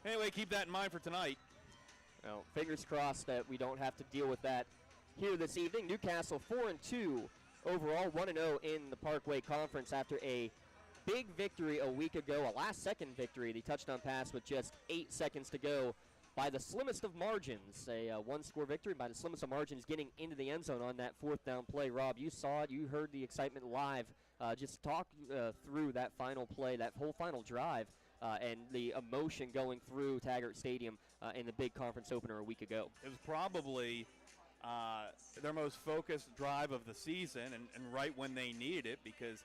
Anyway, keep that in mind for tonight. Well, fingers crossed that we don't have to deal with that here this evening. Newcastle 4-2 overall, 1-0 in the Parkway Conference after a big victory a week ago, a last-second victory, the touchdown pass with just 8 seconds to go by the slimmest of margins. A one-score victory by the slimmest of margins, getting into the end zone on that fourth down play. Rob, you saw it. You heard the excitement live. Just talk through that final play, that whole final drive, and the emotion going through Taggart Stadium in the big conference opener a week ago. It was probably their most focused drive of the season, and right when they needed it, because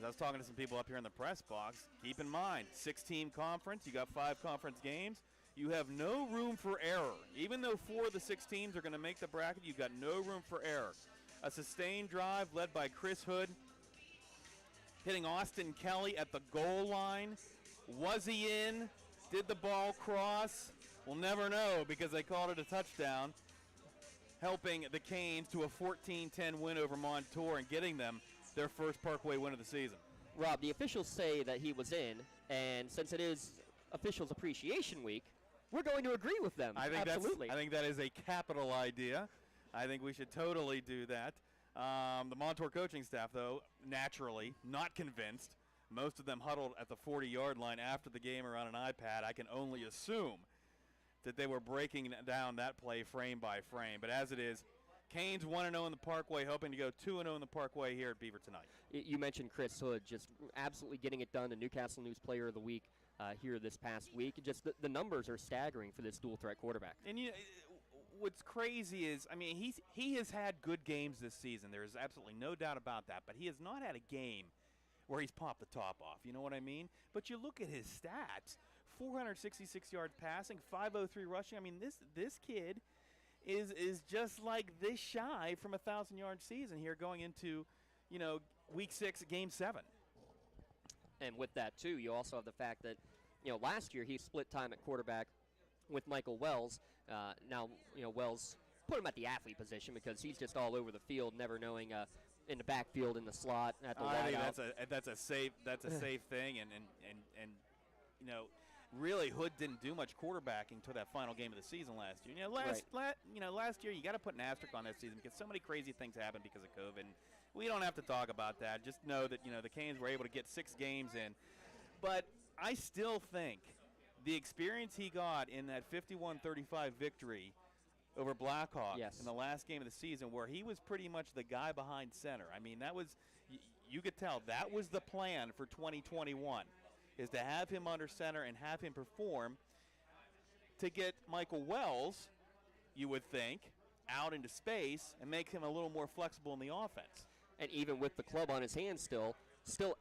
I was talking to some people up here in the press box. Keep in mind, 6-team conference, you got 5 conference games. You have no room for error. Even though 4 of the 6 teams are going to make the bracket, you've got no room for error. A sustained drive led by Chris Hood, hitting Austin Kelly at the goal line. Was he in? Did the ball cross? We'll never know because they called it a touchdown, helping the Canes to a 14-10 win over Montour and getting them their first Parkway win of the season. Rob, the officials say that he was in, and since it is Officials Appreciation Week, we're going to agree with them. Absolutely. I think that is a capital idea. I think we should totally do that. The Montour coaching staff, though, naturally not convinced. Most of them huddled at the 40-yard line after the game or on an iPad. I can only assume that they were breaking down that play frame by frame. But as it is, Canes 1-0 in the Parkway, hoping to go 2-0 in the Parkway here at Beaver tonight. You mentioned Chris Hood just absolutely getting it done, the Newcastle News Player of the Week here this past week. Just the numbers are staggering for this dual-threat quarterback. And you know, what's crazy is, I mean, he has had good games this season. There is absolutely no doubt about that. But he has not had a game where he's popped the top off. You know what I mean? But you look at his stats, 466 yards passing, 503 rushing. I mean, this kid is just like this shy from a 1,000-yard season here going into, week 6, game 7. And with that, too, you also have the fact that, last year he split time at quarterback with Michael Wells. Now, Wells put him at the athlete position because he's just all over the field, never knowing in the backfield, in the slot, at the wideout. That's a safe thing, and really Hood didn't do much quarterbacking until that final game of the season last year. Last year you got to put an asterisk on that season because so many crazy things happened because of COVID. And we don't have to talk about that. Just know that the Canes were able to get 6 games in. But I still think the experience he got in that 51-35 victory over Blackhawk in the last game of the season, where he was pretty much the guy behind center. I mean, that was, you could tell that was the plan for 2021, is to have him under center and have him perform to get Michael Wells, you would think, out into space and make him a little more flexible in the offense. And even with the club on his hands still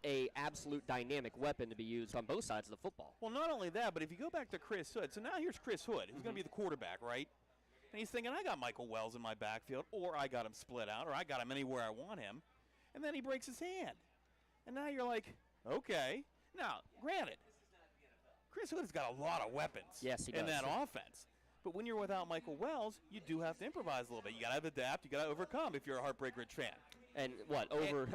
a absolute dynamic weapon to be used on both sides of the football. Well, not only that, but if you go back to Chris Hood, so now here's Chris Hood, who's going to be the quarterback, right? And he's thinking, I got Michael Wells in my backfield, or I got him split out, or I got him anywhere I want him. And then he breaks his hand. And now you're like, okay. Now, granted, Chris Hood has got a lot of weapons in that offense. But when you're without Michael Wells, you do have to improvise a little bit. You got to adapt. You got to overcome if you're a Heartbreak Ridge fan. And over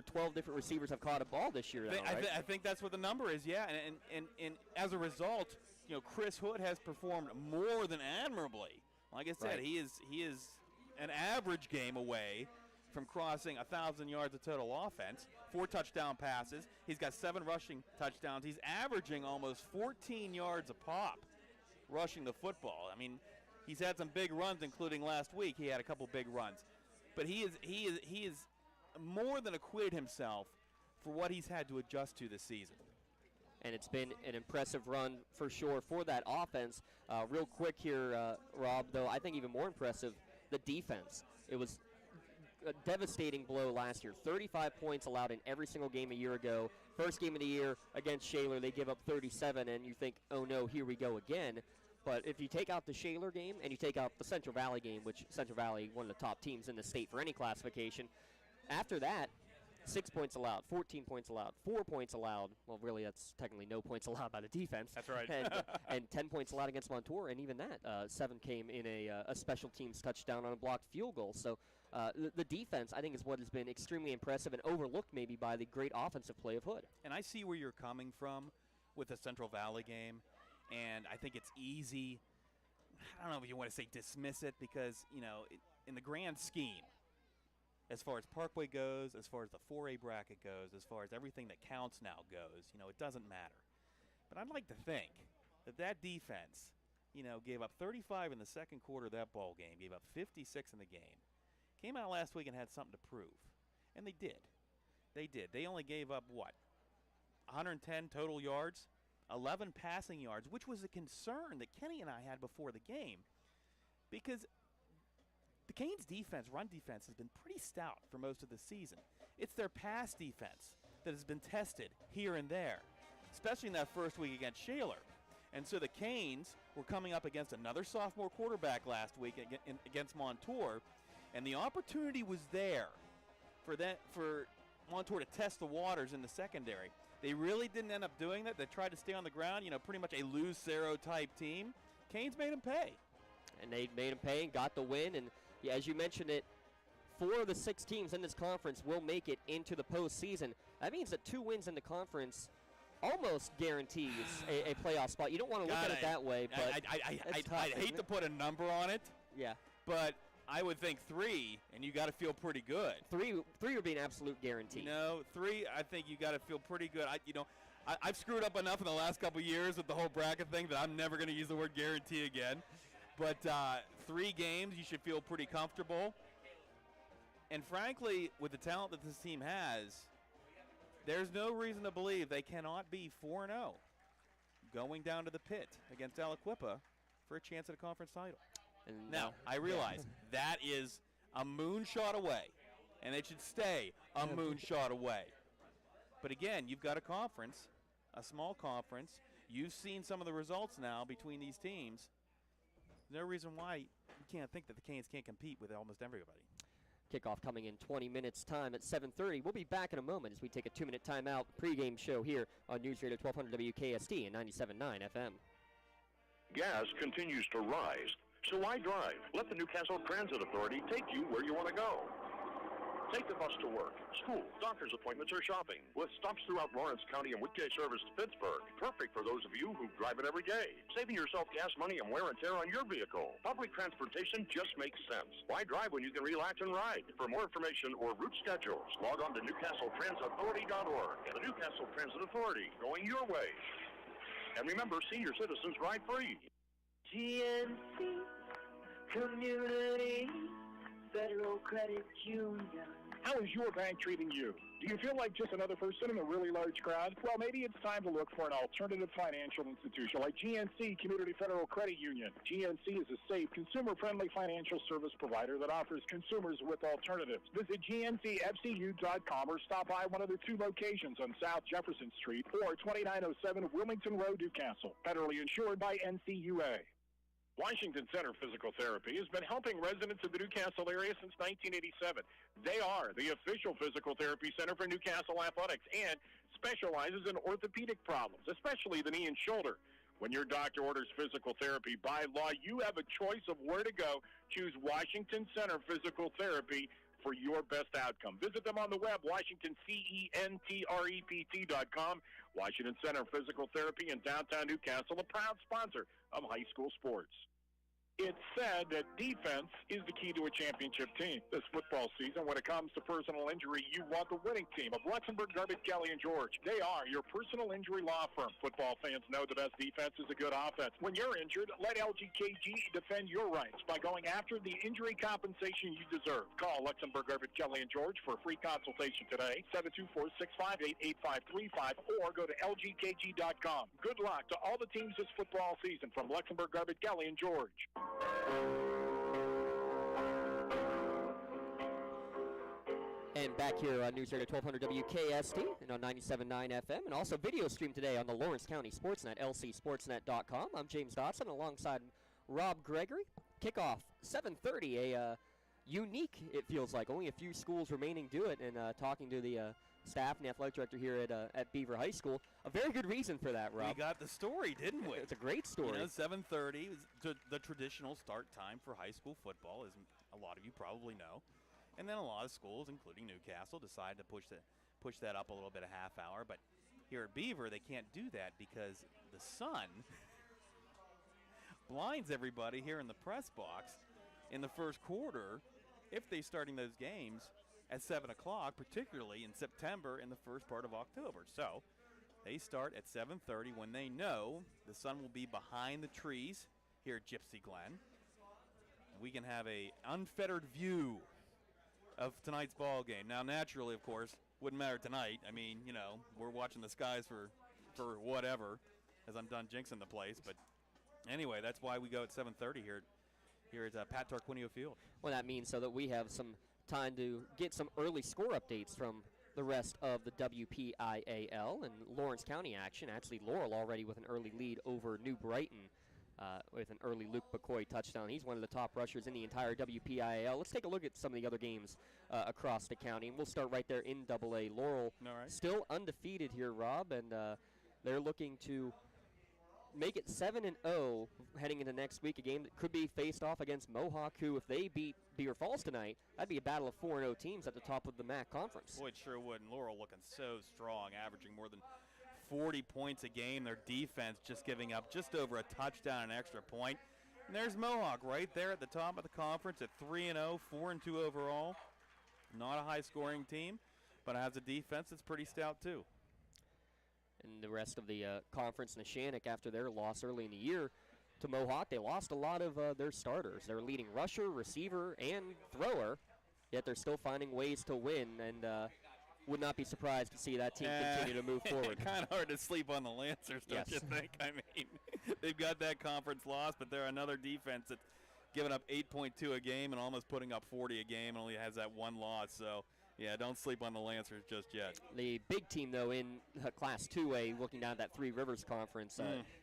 12 different receivers have caught a ball this year. Now, right? I think that's what the number is. Yeah, and as a result, Chris Hood has performed more than admirably. Like I said, he is an average game away from crossing 1,000 yards of total offense, 4 touchdown passes. He's got 7 rushing touchdowns. He's averaging almost 14 yards a pop rushing the football. I mean, he's had some big runs, including last week. He had a couple big runs. But he is more than acquitted himself for what he's had to adjust to this season. And it's been an impressive run for sure for that offense. Real quick here, Rob, though, I think even more impressive, the defense. It was a devastating blow last year. 35 points allowed in every single game a year ago. First game of the year against Shaler, they give up 37, and you think, oh, no, here we go again. But if you take out the Shaler game and you take out the Central Valley game, which Central Valley, one of the top teams in the state for any classification, after that, 6 points allowed, 14 points allowed, 4 points allowed. Well, really, that's technically no points allowed by the defense. That's right. and 10 points allowed against Montour, and even that, 7 came in a special teams touchdown on a blocked field goal. So the defense, I think, is what has been extremely impressive and overlooked maybe by the great offensive play of Hood. And I see where you're coming from with the Central Valley game. And I think it's easy. I don't know if you want to say dismiss it because, in the grand scheme, as far as Parkway goes, as far as the 4A bracket goes, as far as everything that counts now goes, it doesn't matter. But I'd like to think that defense, gave up 35 in the second quarter of that ball game, gave up 56 in the game, came out last week and had something to prove. And they did. They did. They only gave up, 110 total yards, 11 passing yards, which was a concern that Kenny and I had before the game because the Canes' defense, run defense, has been pretty stout for most of the season. It's their pass defense that has been tested here and there, especially in that first week against Shaler. And so the Canes were coming up against another sophomore quarterback last week against Montour, and the opportunity was there for Montour to test the waters in the secondary. They really didn't end up doing that. They tried to stay on the ground, pretty much a Lucero type team. Canes made them pay. And they made them pay and got the win. And as you mentioned it, 4 of the 6 teams in this conference will make it into the postseason. That means that 2 wins in the conference almost guarantees a playoff spot. You don't want to look at it that way, but I hate to put a number on it. Yeah. But I would think 3, and you got to feel pretty good. 3 would be an absolute guarantee. 3, I think you got to feel pretty good. I've screwed up enough in the last couple years with the whole bracket thing that I'm never going to use the word guarantee again. But 3 games, you should feel pretty comfortable. And frankly, with the talent that this team has, there's no reason to believe they cannot be 4-0 going down to the pit against Aliquippa for a chance at a conference title. And now, I realize that is a moonshot away, and it should stay a moonshot away. But again, you've got a conference, a small conference. You've seen some of the results now between these teams. There's no reason why you can't think that the Canes can't compete with almost everybody. Kickoff coming in 20 minutes time at 7:30. We'll be back in a moment as we take a 2-minute timeout pregame show here on News Radio 1200 WKST and 97.9 FM. Gas continues to rise, so why drive? Let the Newcastle Transit Authority take you where you want to go. Take the bus to work, school, doctor's appointments, or shopping, with stops throughout Lawrence County and weekday service to Pittsburgh. Perfect for those of you who drive it every day, saving yourself gas money and wear and tear on your vehicle. Public transportation just makes sense. Why drive when you can relax and ride? For more information or route schedules, log on to NewcastleTransAuthority.org. And the Newcastle Transit Authority, going your way. And remember, senior citizens ride free. GNC Community Federal Credit Union. How is your bank treating you? Do you feel like just another person in a really large crowd? Well, maybe it's time to look for an alternative financial institution like GNC Community Federal Credit Union. GNC is a safe, consumer-friendly financial service provider that offers consumers with alternatives. Visit GNCFCU.com or stop by one of their 2 locations on South Jefferson Street or 2907 Wilmington Road, Newcastle. Federally insured by NCUA. Washington Center Physical Therapy has been helping residents of the Newcastle area since 1987. They are the official physical therapy center for Newcastle Athletics and specializes in orthopedic problems, especially the knee and shoulder. When your doctor orders physical therapy, by law, you have a choice of where to go. Choose Washington Center Physical Therapy for your best outcome. Visit them on the web, WashingtonCenterEPT.com. Washington Center Physical Therapy in downtown Newcastle, a proud sponsor of high school sports. It's said that defense is the key to a championship team. This football season, when it comes to personal injury, you want the winning team of Luxembourg, Garbett, Kelly, and George. They are your personal injury law firm. Football fans know the best defense is a good offense. When you're injured, let LGKG defend your rights by going after the injury compensation you deserve. Call Luxembourg, Garbett, Kelly, and George for a free consultation today, 724-658-8535, or go to LGKG.com. Good luck to all the teams this football season from Luxembourg, Garbett, Kelly, and George. And back here on News Radio 1200 WKST and on 97.9 FM, and also video stream today on the Lawrence County SportsNet, lcsportsnet.com. I'm James Dotson alongside Rob Gregory. Kickoff 7:30, a unique, it feels like, only a few schools remaining do it, and talking to the staff and the athletic director here at Beaver High School. A very good reason for that, Rob. We got the story, didn't we? It's a great story. 7:30 is the traditional start time for high school football, as a lot of you probably know. And then a lot of schools, including Newcastle, decided to push that up a little bit, a half hour. But here at Beaver, they can't do that because the sun blinds everybody here in the press box in the first quarter if they're starting those games at 7 o'clock, particularly in September and the first part of October. So they start at 7:30 when they know the sun will be behind the trees here at Gypsy Glen. We can have a unfettered view of tonight's ball game. Now, naturally, of course, wouldn't matter tonight. I mean, you know, we're watching the skies for whatever, as I'm done jinxing the place. But anyway, that's why we go at 7:30 here at Pat Tarquinio Field. Well, that means so that we have some time to get some early score updates from the rest of the WPIAL and Lawrence County action. Actually, Laurel already with an early lead over New Brighton with an early Luke McCoy touchdown. He's one of the top rushers in the entire WPIAL. Let's take a look at some of the other games across the county, and we'll start right there in AA. Laurel still undefeated here, Rob, and they're looking to make it 7-0 heading into next week, a game that could be faced off against Mohawk, who, if they beat Beaver Falls tonight, that'd be a battle of 4-0 teams at the top of the MAC conference. Boy, it sure would. And Laurel looking so strong, averaging more than 40 points a game. Their defense just giving up just over a touchdown and extra point. And there's Mohawk right there at the top of the conference at 3-0, 4-2 overall. Not a high-scoring team, but has a defense that's pretty stout too. And the rest of the conference, Neshannock, after their loss early in the year to Mohawk, they lost a lot of their starters. Their leading rusher, receiver, and thrower, yet they're still finding ways to win, and would not be surprised to see that team continue to move forward. Kind of hard to sleep on the Lancers, don't you think? I mean, they've got that conference loss, but they're another defense that's giving up 8.2 a game and almost putting up 40 a game and only has that one loss. So, yeah, don't sleep on the Lancers just yet. The big team, though, in Class 2A, looking down at that Three Rivers Conference,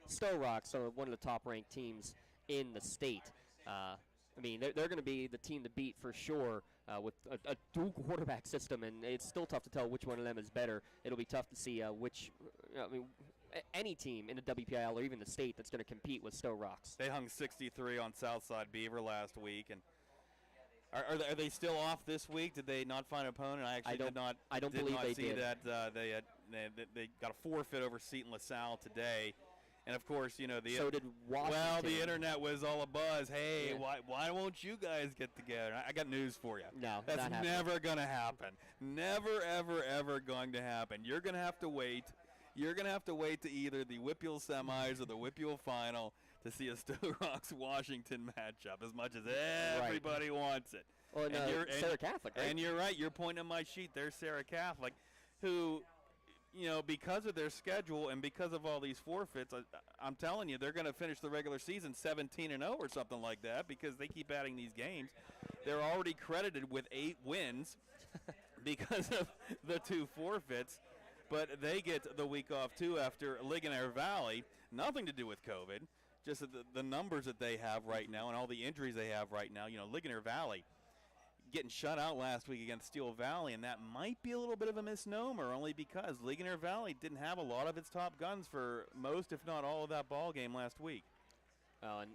Stowe Rocks are one of the top-ranked teams in the state. I mean, they're going to be the team to beat for sure with a dual quarterback system, and it's still tough to tell which one of them is better. It'll be tough to see any team in the WPIL or even the state that's going to compete with Stowe Rocks. They hung 63 on Southside Beaver last week, and are they still off this week? Did they not find an opponent? I don't believe they see did. That they got a forfeit over Seton LaSalle today. And, of course, you know, so did Washington. Well, the internet was all abuzz. Hey, why won't you guys get together? I got news for you. No, that's never going to happen. Never, ever, ever going to happen. You're going to have to wait. You're going to have to wait to either the Whippeal semis or the Whippeal final to see a Stowe Rocks Washington matchup, as much as everybody wants it. Well, Sarah Catholic, right? And you're right. You're pointing at my sheet. There's Sarah Catholic, who, you know, because of their schedule and because of all these forfeits, I'm telling you, they're going to finish the regular season 17-0 or something like that because they keep adding these games. They're already credited with 8 wins because of the 2 forfeits, but they get the week off too after Ligonier Valley. Nothing to do with COVID, just the numbers that they have right now and all the injuries they have right now. You know, Ligonier Valley getting shut out last week against Steel Valley, and that might be a little bit of a misnomer only because Ligonier Valley didn't have a lot of its top guns for most, if not all, of that ball game last week. And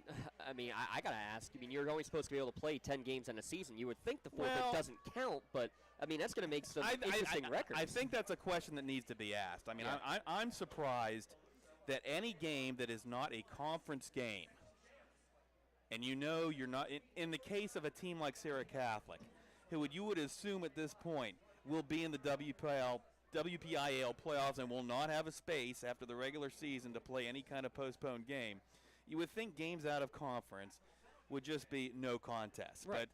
I mean, I got to ask, I mean, you're only supposed to be able to play 10 games in a season. You would think the forfeit doesn't count, but, I mean, that's going to make some interesting records. I think that's a question that needs to be asked. I mean, I'm surprised that any game that is not a conference game, and you know you're not, in the case of a team like Sarah Catholic, who you would assume at this point will be in the WPIAL playoffs and will not have a space after the regular season to play any kind of postponed game, you would think games out of conference would just be no contest. Right.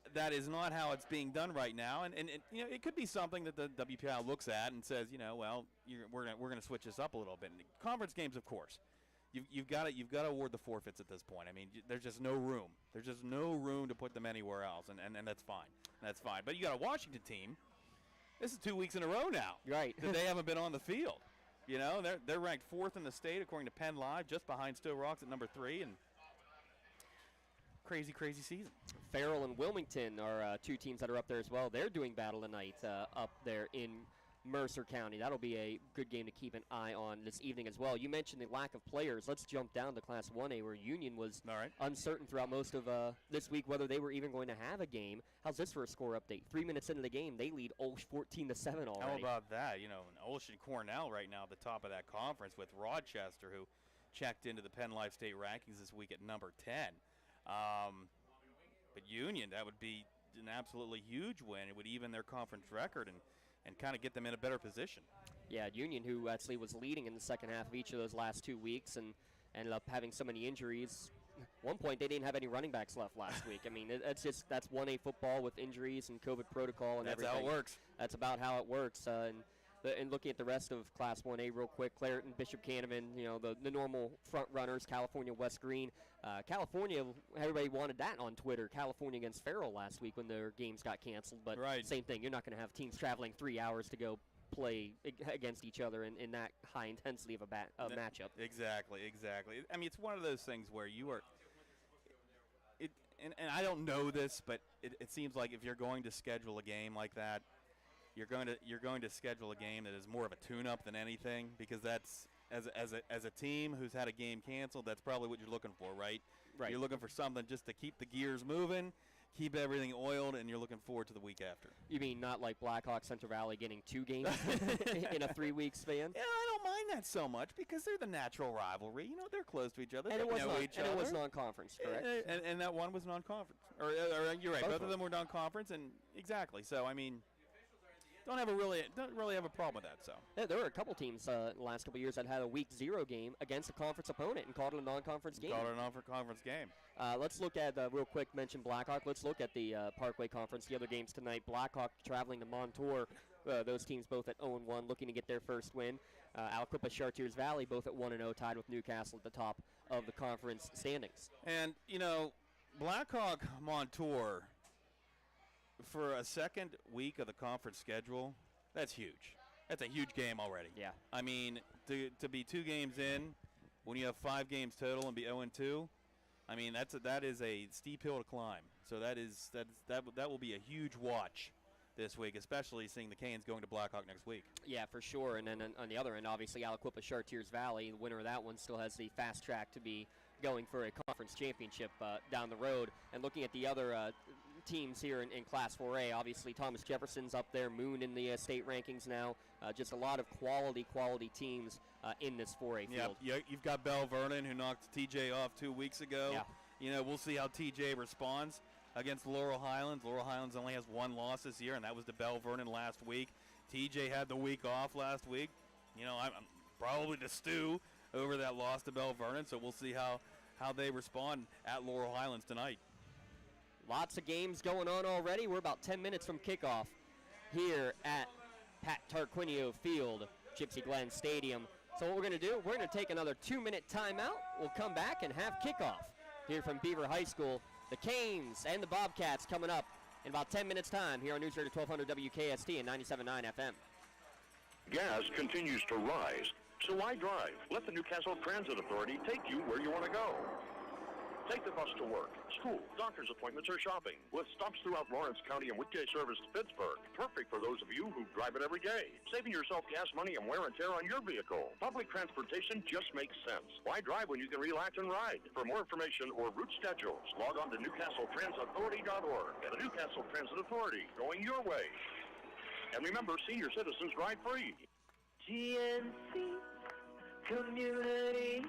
But that is not how it's being done right now. And you know, it could be something that the WPIAL looks at and says, you know, well, we're going to switch this up a little bit. And conference games, of course. You've got to award the forfeits at this point. I mean, there's just no room. There's just no room to put them anywhere else, and that's fine. That's fine. But you got a Washington team. This is 2 weeks in a row now. Right. That they haven't been on the field. You know, they're ranked 4th in the state according to Penn Live, just behind Stowe Rocks at number 3, and crazy season. Farrell and Wilmington are 2 teams that are up there as well. They're doing battle tonight up there in Mercer County. That'll be a good game to keep an eye on this evening as well. You mentioned the lack of players. Let's jump down to Class 1A where Union was uncertain throughout most of this week whether they were even going to have a game. How's this for a score update? 3 minutes into the game, they lead Olsh 14-7 already. How about that? You know, Olsh and Cornell right now at the top of that conference with Rochester, who checked into the Penn Life State rankings this week at number 10. But Union, that would be an absolutely huge win. It would even their conference record and kind of get them in a better position. Yeah, Union, who actually was leading in the second half of each of those last 2 weeks and ended up having so many injuries. At one point, they didn't have any running backs left last week. I mean, that's 1A football with injuries and COVID protocol and everything. That's how it works. That's about how it works. And looking at the rest of Class 1A real quick, Clareton, Bishop Canevin, the normal front runners, California, West Green. California, everybody wanted that on Twitter. California against Farrell last week when their games got canceled. But same thing, you're not going to have teams traveling 3 hours to go play against each other in that high intensity of a matchup. Exactly. I mean, it's one of those things where you are and I don't know this, but it seems like if you're going to schedule a game like that, you're going to schedule a game that is more of a tune-up than anything, because that's as a team who's had a game canceled, that's probably what you're looking for, right? Right. You're looking for something just to keep the gears moving, keep everything oiled, and you're looking forward to the week after. You mean not like Blackhawk Central Valley getting 2 games in a 3-week span? Yeah, I don't mind that so much because they're the natural rivalry. They're close to each other. And they know each other. And it was non-conference, correct? And that one was non-conference. Or you're right. Both of them were non-conference, and exactly. So I mean, don't really have a problem with that. So there were a couple teams in the last couple of years that had a week 0 game against a conference opponent and called it a non-conference game. Called it a non-conference game. Let's look at real quick. Mention Blackhawk. Let's look at the Parkway Conference. The other games tonight. Blackhawk traveling to Montour. Those teams both at 0-1, looking to get their first win. Aliquippa Chartiers Valley both at 1-0, tied with Newcastle at the top of the conference standings. And Blackhawk Montour, for a second week of the conference schedule, that's huge. That's a huge game already. Yeah. I mean, to be 2 games in when you have 5 games total and be 0-2, I mean that is a steep hill to climb. So that will be a huge watch this week, especially seeing the Canes going to Blackhawk next week. Yeah, for sure. And then on the other end, obviously Aliquippa Chartiers Valley, the winner of that one still has the fast track to be going for a conference championship down the road. And looking at the other teams here in Class 4A, obviously Thomas Jefferson's up there, Moon in the state rankings now. Just a lot of quality teams in this 4A field. Yeah, you've got Bell Vernon, who knocked TJ off 2 weeks ago. Yeah. We'll see how TJ responds against Laurel Highlands. Laurel Highlands only has 1 loss this year, and that was to Bell Vernon last week. TJ had the week off last week. I'm probably to stew over that loss to Bell Vernon, so we'll see how they respond at Laurel Highlands tonight. Lots of games going on already. We're about 10 minutes from kickoff here at Pat Tarquinio Field, Gypsy Glen Stadium. So what we're going to do, we're going to take another 2-minute timeout. We'll come back and have kickoff here from Beaver High School. The Canes and the Bobcats coming up in about 10 minutes' time here on News Radio 1200 WKST and 97.9 FM. Gas continues to rise, so why drive? Let the Newcastle Transit Authority take you where you want to go. Take the bus to work, school, doctor's appointments, or shopping, with stops throughout Lawrence County and weekday service to Pittsburgh. Perfect for those of you who drive it every day, saving yourself gas money and wear and tear on your vehicle. Public transportation just makes sense. Why drive when you can relax and ride? For more information or route schedules, log on to NewcastleTransAuthority.org. And the Newcastle Transit Authority, going your way. And remember, senior citizens ride free. GNC Community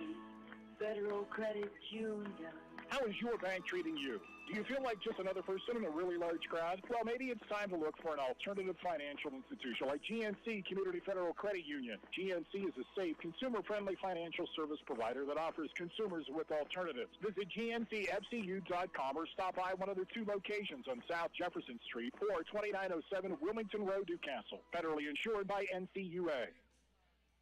Federal Credit Union. How is your bank treating you? Do you feel like just another person in a really large crowd? Well, maybe it's time to look for an alternative financial institution like GNC Community Federal Credit Union. GNC is a safe, consumer-friendly financial service provider that offers consumers with alternatives. Visit GNCFCU.com or stop by one of their 2 locations on South Jefferson Street or 2907 Wilmington Road, Newcastle. Federally insured by NCUA.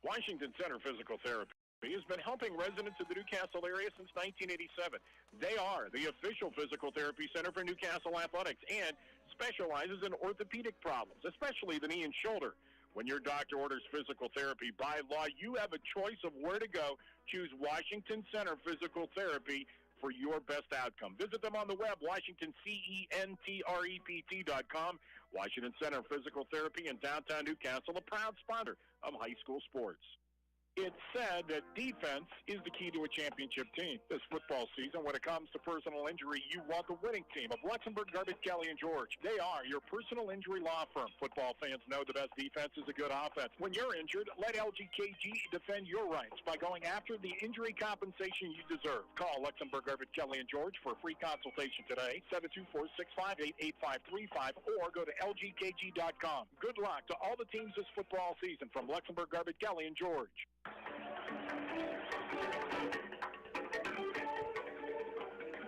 Washington Center Physical Therapy has been helping residents of the Newcastle area since 1987. They are the official physical therapy center for Newcastle Athletics and specializes in orthopedic problems, especially the knee and shoulder. When your doctor orders physical therapy by law, you have a choice of where to go. Choose Washington Center Physical Therapy for your best outcome. Visit them on the web, WashingtonCenterEPT.com. Washington Center Physical Therapy in downtown Newcastle, a proud sponsor of high school sports. It's said that defense is the key to a championship team. This football season, when it comes to personal injury, you want the winning team of Luxembourg, Garbett, Kelly, and George. They are your personal injury law firm. Football fans know the best defense is a good offense. When you're injured, let LGKG defend your rights by going after the injury compensation you deserve. Call Luxembourg, Garbett, Kelly, and George for a free consultation today, 724-658-8535, or go to lgkg.com. Good luck to all the teams this football season from Luxembourg, Garbett, Kelly, and George.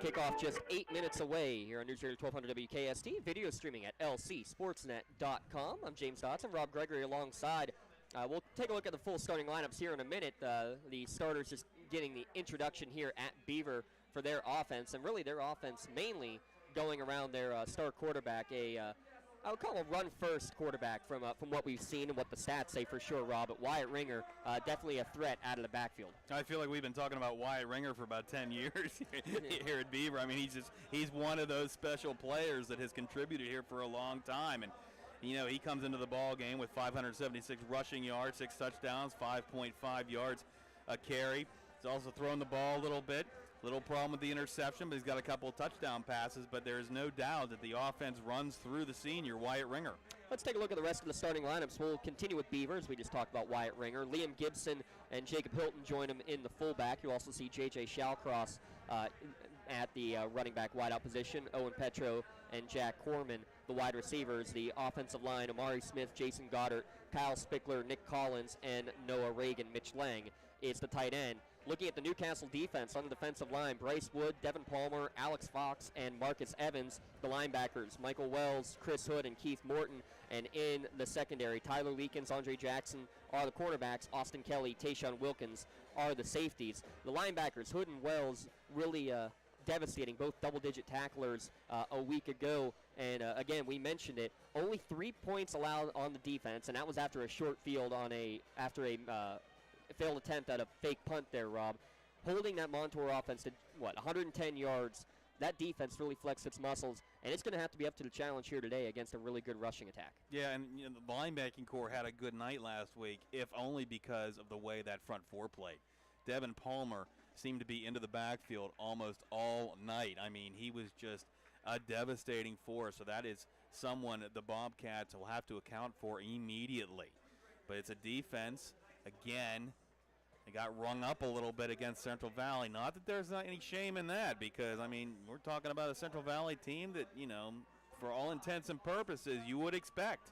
Kickoff just 8 minutes away here on News Radio 1200 WKST. Video streaming at lcsportsnet.com. I'm James Dotson, Rob Gregory alongside. We'll take a look at the full starting lineups here in a minute. The starters just getting the introduction here at Beaver for their offense, and really their offense mainly going around their star quarterback, I would call him a run-first quarterback from what we've seen and what the stats say for sure, Rob. But Wyatt Ringer, definitely a threat out of the backfield. I feel like we've been talking about Wyatt Ringer for about 10 years here at Beaver. I mean, he's one of those special players that has contributed here for a long time. And, you know, he comes into the ball game with 576 rushing yards, 6 touchdowns, 5.5 yards a carry. He's also thrown the ball a little bit. Little problem with the interception, but he's got a couple of touchdown passes, but there is no doubt that the offense runs through the senior, Wyatt Ringer. Let's take a look at the rest of the starting lineups. We'll continue with Beavers. We just talked about Wyatt Ringer. Liam Gibson and Jacob Hilton join him in the fullback. You also see J.J. Shalcross at the running back wideout position. Owen Petro and Jack Corman, the wide receivers. The offensive line, Amari Smith, Jason Goddard, Kyle Spickler, Nick Collins, and Noah Reagan. Mitch Lang is the tight end. Looking at the Newcastle defense on the defensive line, Bryce Wood, Devin Palmer, Alex Fox, and Marcus Evans, the linebackers, Michael Wells, Chris Hood, and Keith Morton. And in the secondary, Tyler Leakins, Andre Jackson are the cornerbacks. Austin Kelly, Tayshawn Wilkins are the safeties. The linebackers, Hood and Wells, really devastating, both double-digit tacklers a week ago. And again, we mentioned it, only 3 points allowed on the defense, and that was after a short field after a failed attempt at a fake punt there, Rob. Holding that Montour offense to, 110 yards. That defense really flexed its muscles, and it's going to have to be up to the challenge here today against a really good rushing attack. Yeah, and you know, the linebacking core had a good night last week, if only because of the way that front four played. Devin Palmer seemed to be into the backfield almost all night. I mean, he was just a devastating force, so that is someone the Bobcats will have to account for immediately. But it's a defense, again, they got rung up a little bit against Central Valley. Not that there's not any shame in that, because, I mean, we're talking about a Central Valley team that, you know, for all intents and purposes, you would expect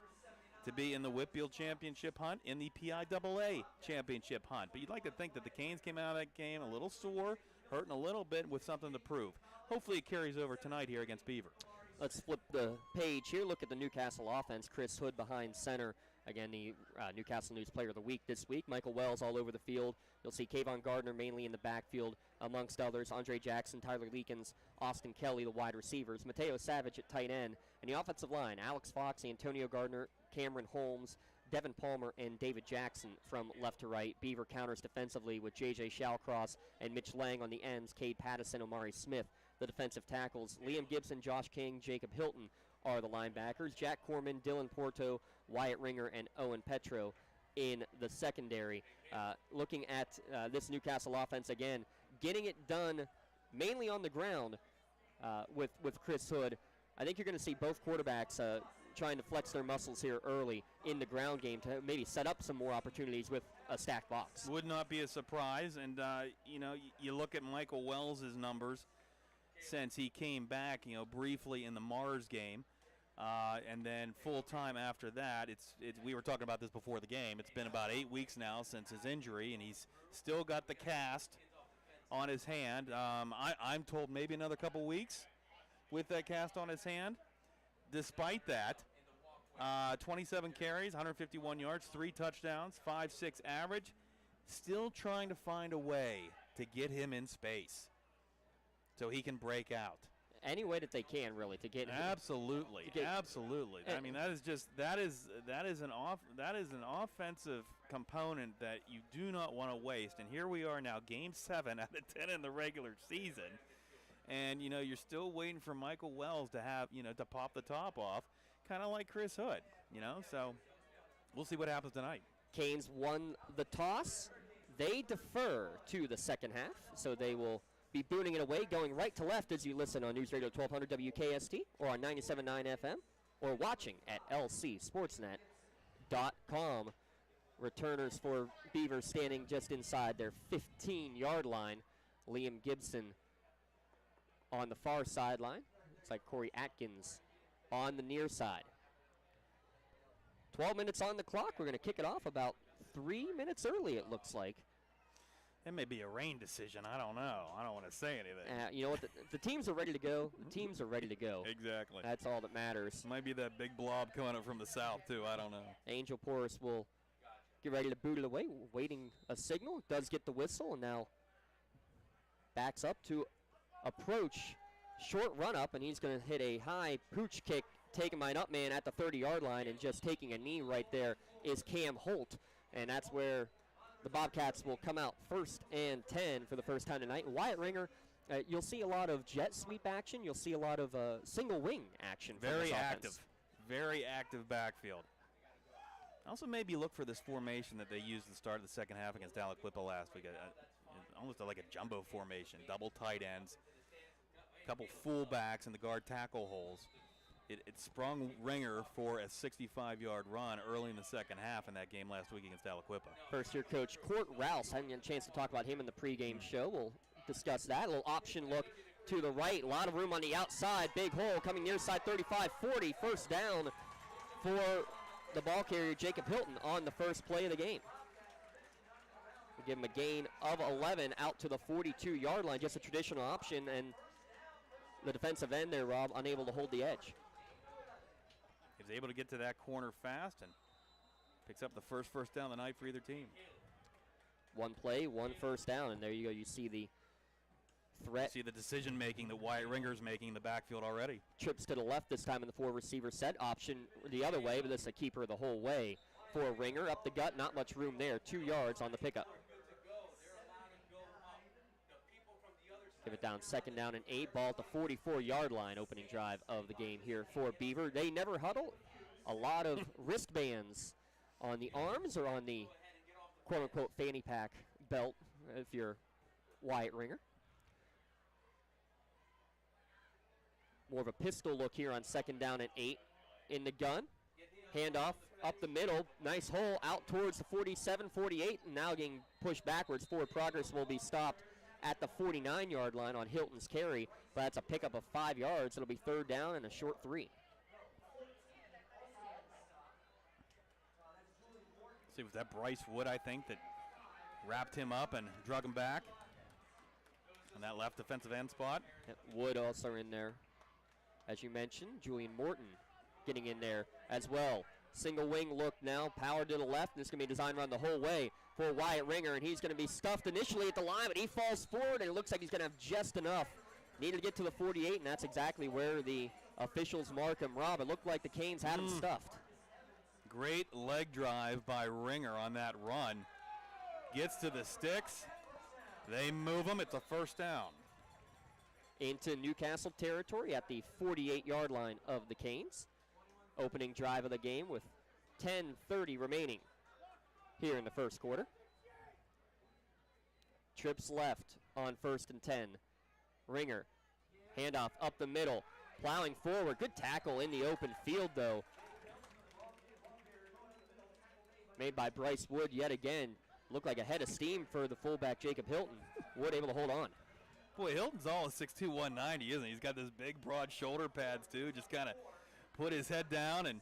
to be in the Whitfield Championship hunt, in the PIAA Championship hunt. But you'd like to think that the Canes came out of that game a little sore, hurting a little bit with something to prove. Hopefully it carries over tonight here against Beaver. Let's flip the page here. Look at the Newcastle offense. Chris Hood behind center. Again, the Newcastle News Player of the Week this week. Michael Wells all over the field. You'll see Kayvon Gardner mainly in the backfield, amongst others. Andre Jackson, Tyler Leakins, Austin Kelly, the wide receivers. Mateo Savage at tight end. And the offensive line, Alex Fox, Antonio Gardner, Cameron Holmes, Devin Palmer, and David Jackson from left to right. Beaver counters defensively with J.J. Shalcross and Mitch Lang on the ends. Cade Pattison, Omari Smith, the defensive tackles. Liam Gibson, Josh King, Jacob Hilton are the linebackers. Jack Corman, Dylan Porto, Wyatt Ringer, and Owen Petro in the secondary. Looking at this Newcastle offense again, getting it done mainly on the ground with Chris Hood. I think you're going to see both quarterbacks trying to flex their muscles here early in the ground game to maybe set up some more opportunities with a stacked box. Would not be a surprise. And, you know, you look at Michael Wells' numbers since he came back, you know, briefly in the Mars game. And then full time after that, we were talking about this before the game. It's been about 8 weeks now since his injury, and he's still got the cast on his hand. I'm told maybe another couple weeks with that cast on his hand. Despite that, 27 carries, 151 yards, 3 touchdowns, 5.6 average. Still trying to find a way to get him in space so he can break out. Any way that they can, really, to get absolutely. I mean, that is an offensive component that you do not want to waste. And here we are now, game 7 out of 10 in the regular season, and you know you're still waiting for Michael Wells to have to pop the top off, kind of like Chris Hood. So we'll see what happens tonight. Canes won the toss. They defer to the second half, so they will be booting it away, going right to left as you listen on News Radio 1200 WKST or on 97.9 FM or watching at lcsportsnet.com. Returners for Beaver standing just inside their 15-yard line. Liam Gibson on the far sideline. Looks like Corey Atkins on the near side. 12 minutes on the clock. We're going to kick it off about 3 minutes early, it looks like. It may be a rain decision. I don't know. I don't want to say anything. You know what? The teams are ready to go. The teams are ready to go. Exactly. That's all that matters. Might be that big blob coming up from the south, too. I don't know. Angel Porras will get ready to boot it away, waiting a signal. Does get the whistle, and now backs up to approach. Short run up, and he's going to hit a high pooch kick, taking my up man at the 30-yard line, and just taking a knee right there is Cam Holt. And that's where the Bobcats will come out 1st and 10 for the first time tonight. Wyatt Ringer, you'll see a lot of jet sweep action. You'll see a lot of single wing action. Very active. Very active backfield. Also maybe look for this formation that they used at the start of the second half against Aliquippa last week. Almost like a jumbo formation, double tight ends, a couple fullbacks in the guard tackle holes. It sprung Ringer for a 65-yard run early in the second half in that game last week against Aliquippa. First-year coach Court Rouse, hadn't had a chance to talk about him in the pregame show. We'll discuss that. A little option look to the right. A lot of room on the outside. Big hole coming near side 35-40. First down for the ball carrier, Jacob Hilton, on the first play of the game. We give him a gain of 11 out to the 42-yard line. Just a traditional option, and the defensive end there, Rob, unable to hold the edge. He was able to get to that corner fast and picks up the first down of the night for either team. One play, one first down, and there you go. You see the threat. See the decision-making that Wyatt Ringer's making in the backfield already. Trips to the left this time in the 4-receiver set. Option the other way, but this is a keeper the whole way for Ringer. Up the gut, not much room there. 2 yards on the pickup. Give it down, 2nd down and 8. Ball at the 44-yard line, opening drive of the game here for Beaver. They never huddle. A lot of wristbands on the arms or on the quote-unquote fanny pack belt if you're Wyatt Ringer. More of a pistol look here on 2nd down and 8 in the gun. Handoff up the middle. Nice hole out towards the 47, 48, and now getting pushed backwards. Forward progress will be stopped at the 49-yard line on Hilton's carry, but that's a pickup of 5 yards. It'll be 3rd down and a short 3. See, was that Bryce Wood, I think, that wrapped him up and drug him back on that left defensive end spot? Yep, Wood also in there. As you mentioned, Julian Morton getting in there as well. Single wing look now, power to the left, and it's going to be designed run the whole way for Wyatt Ringer, and he's going to be stuffed initially at the line, but he falls forward, and it looks like he's going to have just enough. Needed to get to the 48, and that's exactly where the officials mark him. Rob, it looked like the Canes had him stuffed. Great leg drive by Ringer on that run. Gets to the sticks. They move him. It's a 1st down. Into Newcastle territory at the 48-yard line of the Canes. Opening drive of the game with 10:30 remaining here in the first quarter. Trips left on 1st and 10. Ringer, handoff up the middle, plowing forward. Good tackle in the open field, though. Made by Bryce Wood yet again. Looked like a head of steam for the fullback, Jacob Hilton. Wood able to hold on. Boy, Hilton's all 6'2", 190, isn't he? He's got those big, broad shoulder pads, too. Just kind of put his head down and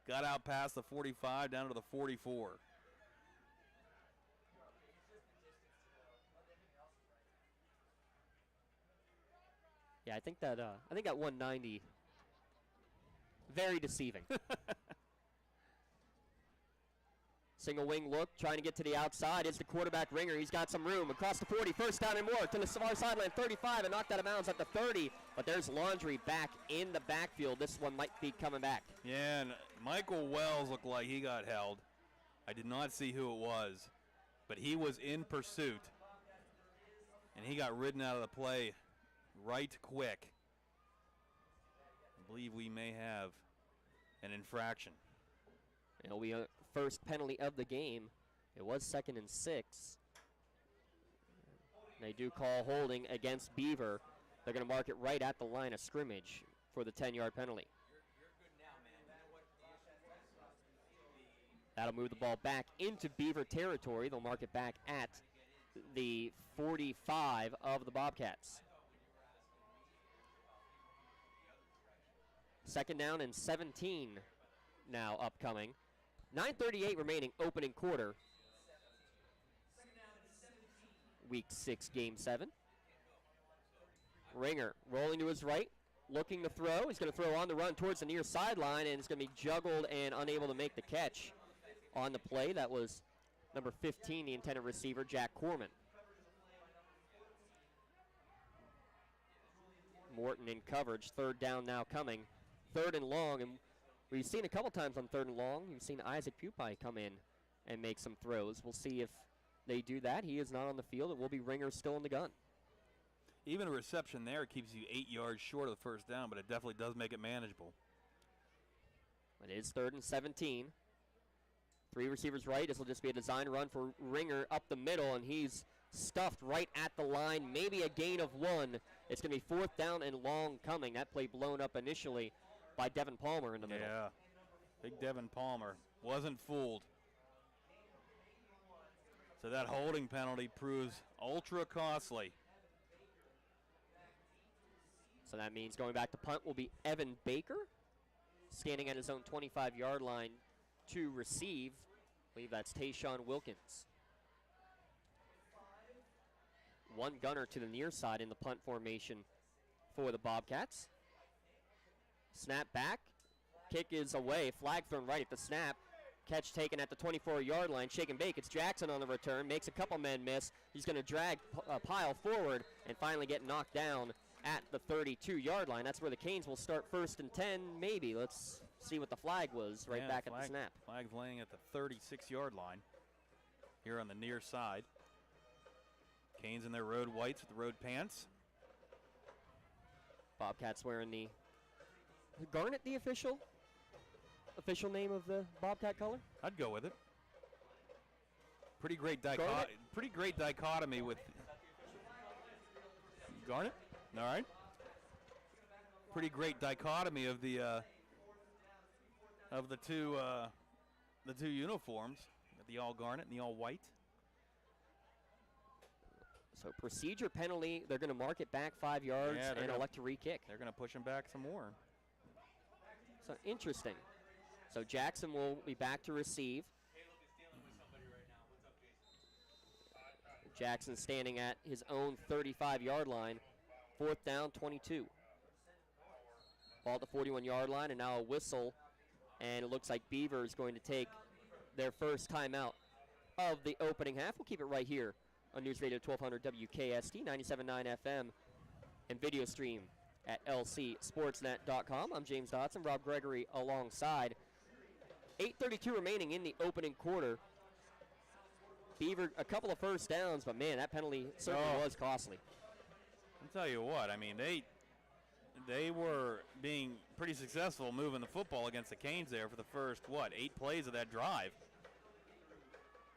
got out past the 45 down to the 44. Yeah, I think that 190 very deceiving. Single wing look, trying to get to the outside. Is the quarterback Ringer. He's got some room. Across the 40, 1st down and more. To the far sideline, 35, and knocked out of bounds at the 30. But there's Laundry back in the backfield. This one might be coming back. Yeah, and Michael Wells looked like he got held. I did not see who it was, but he was in pursuit. And he got ridden out of the play right quick. I believe we may have an infraction. It'll be a first penalty of the game It was 2nd and 6. They do call holding against Beaver. They're going to mark it right at the line of scrimmage for the 10-yard penalty. That'll move the ball back into Beaver territory. They'll mark it back at the 45 of the Bobcats. 2nd down and 17 now upcoming. 9:38 remaining, opening quarter. Week 6, Game 7. Ringer rolling to his right, looking to throw. He's going to throw on the run towards the near sideline, and it's going to be juggled and unable to make the catch on the play. That was number 15, the intended receiver, Jack Corman. Morton in coverage, 3rd down now coming. 3rd and long, and we've seen a couple times on 3rd and long, you've seen Isaac Pupai come in and make some throws. We'll see if they do that. He is not on the field. It will be Ringer still in the gun. Even a reception there keeps you 8 yards short of the 1st down, but it definitely does make it manageable. It is 3rd and 17. 3 receivers right. This will just be a design run for Ringer up the middle, and he's stuffed right at the line. Maybe a gain of 1. It's going to be 4th down and long coming. That play blown up initially by Devin Palmer in the middle. Yeah, big Devin Palmer wasn't fooled. So that holding penalty proves ultra costly. So that means going back to punt will be Evan Baker, standing at his own 25-yard line to receive. I believe that's Tayshawn Wilkins. One gunner to the near side in the punt formation for the Bobcats. Snap back. Kick is away. Flag thrown right at the snap. Catch taken at the 24-yard line. Shake and bake. It's Jackson on the return. Makes a couple men miss. He's going to drag Pyle forward and finally get knocked down at the 32-yard line. That's where the Canes will start 1st and 10, maybe. Let's see what the flag was right back at the snap. Flag's laying at the 36-yard line here on the near side. Canes in their road whites with the road pants. Bobcats wearing the garnet, the official name of the Bobcat color? I'd go with it. Pretty great dichotomy with garnet. All right. Pretty great dichotomy of the two uniforms, the all garnet and the all white. So procedure penalty, they're going to mark it back 5 yards and elect to re-kick. They're going to push him back some more. So interesting. So Jackson will be back to receive. Jackson standing at his own 35-yard line. 4th down, 22. Ball at the 41-yard line, and now a whistle. And it looks like Beaver is going to take their first timeout of the opening half. We'll keep it right here on News Radio 1200 WKST, 97.9 FM, and video stream at lcsportsnet.com. I'm James Dotson, Rob Gregory alongside. 8:32 remaining in the opening quarter. Beaver, a couple of 1st downs, but man, that penalty certainly was costly. I'll tell you what, I mean, they were being pretty successful moving the football against the Canes there for the first, 8 plays of that drive.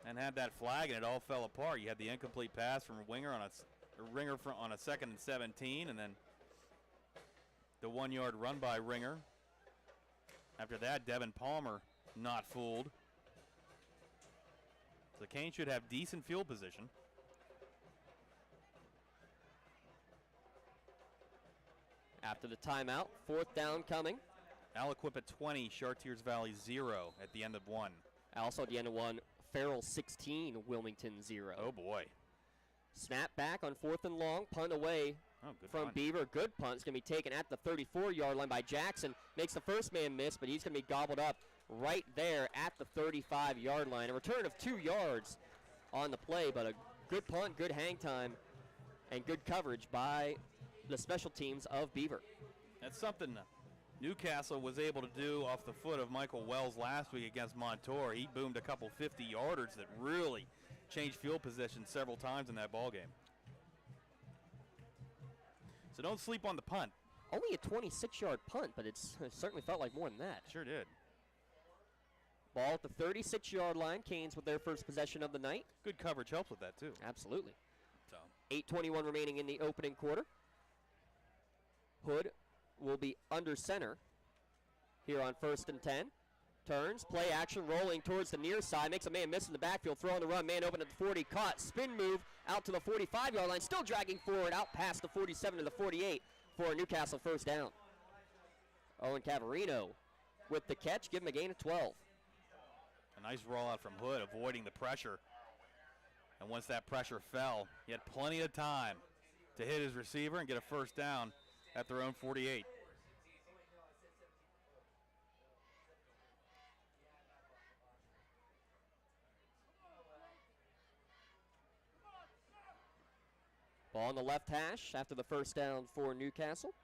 And had that flag, and it all fell apart. You had the incomplete pass from Ringer on a 2nd and 17, and then the 1-yard run by Ringer. After that, Devin Palmer not fooled. So the Canes should have decent field position. After the timeout, 4th down coming. Aliquippa 20, Chartiers Valley 0 at the end of 1. Also at the end of 1, Farrell 16, Wilmington 0. Oh boy. Snap back on 4th and long, punt away from punt. Beaver. Good punt. It's going to be taken at the 34-yard line by Jackson. Makes the first man miss, but he's going to be gobbled up right there at the 35-yard line. A return of 2 yards on the play, but a good punt, good hang time, and good coverage by the special teams of Beaver. That's something Newcastle was able to do off the foot of Michael Wells last week against Montour. He boomed a couple 50-yarders that really changed field position several times in that ball game. So don't sleep on the punt. Only a 26-yard punt, but it certainly felt like more than that. Sure did. Ball at the 36-yard line. Canes with their first possession of the night. Good coverage helps with that, too. Absolutely. So 8:21 remaining in the opening quarter. Hood will be under center here on 1st and 10. Turns, play action, rolling towards the near side. Makes a man miss in the backfield. Throw on the run. Man open at the 40. Caught. Spin move out to the 45-yard line. Still dragging forward out past the 47 to the 48 for a Newcastle first down. Owen Cavarino with the catch. Give him a gain of 12. a nice rollout from Hood, avoiding the pressure. And once that pressure fell, he had plenty of time to hit his receiver and get a first down at their own 48. Ball on the left hash after the first down for Newcastle.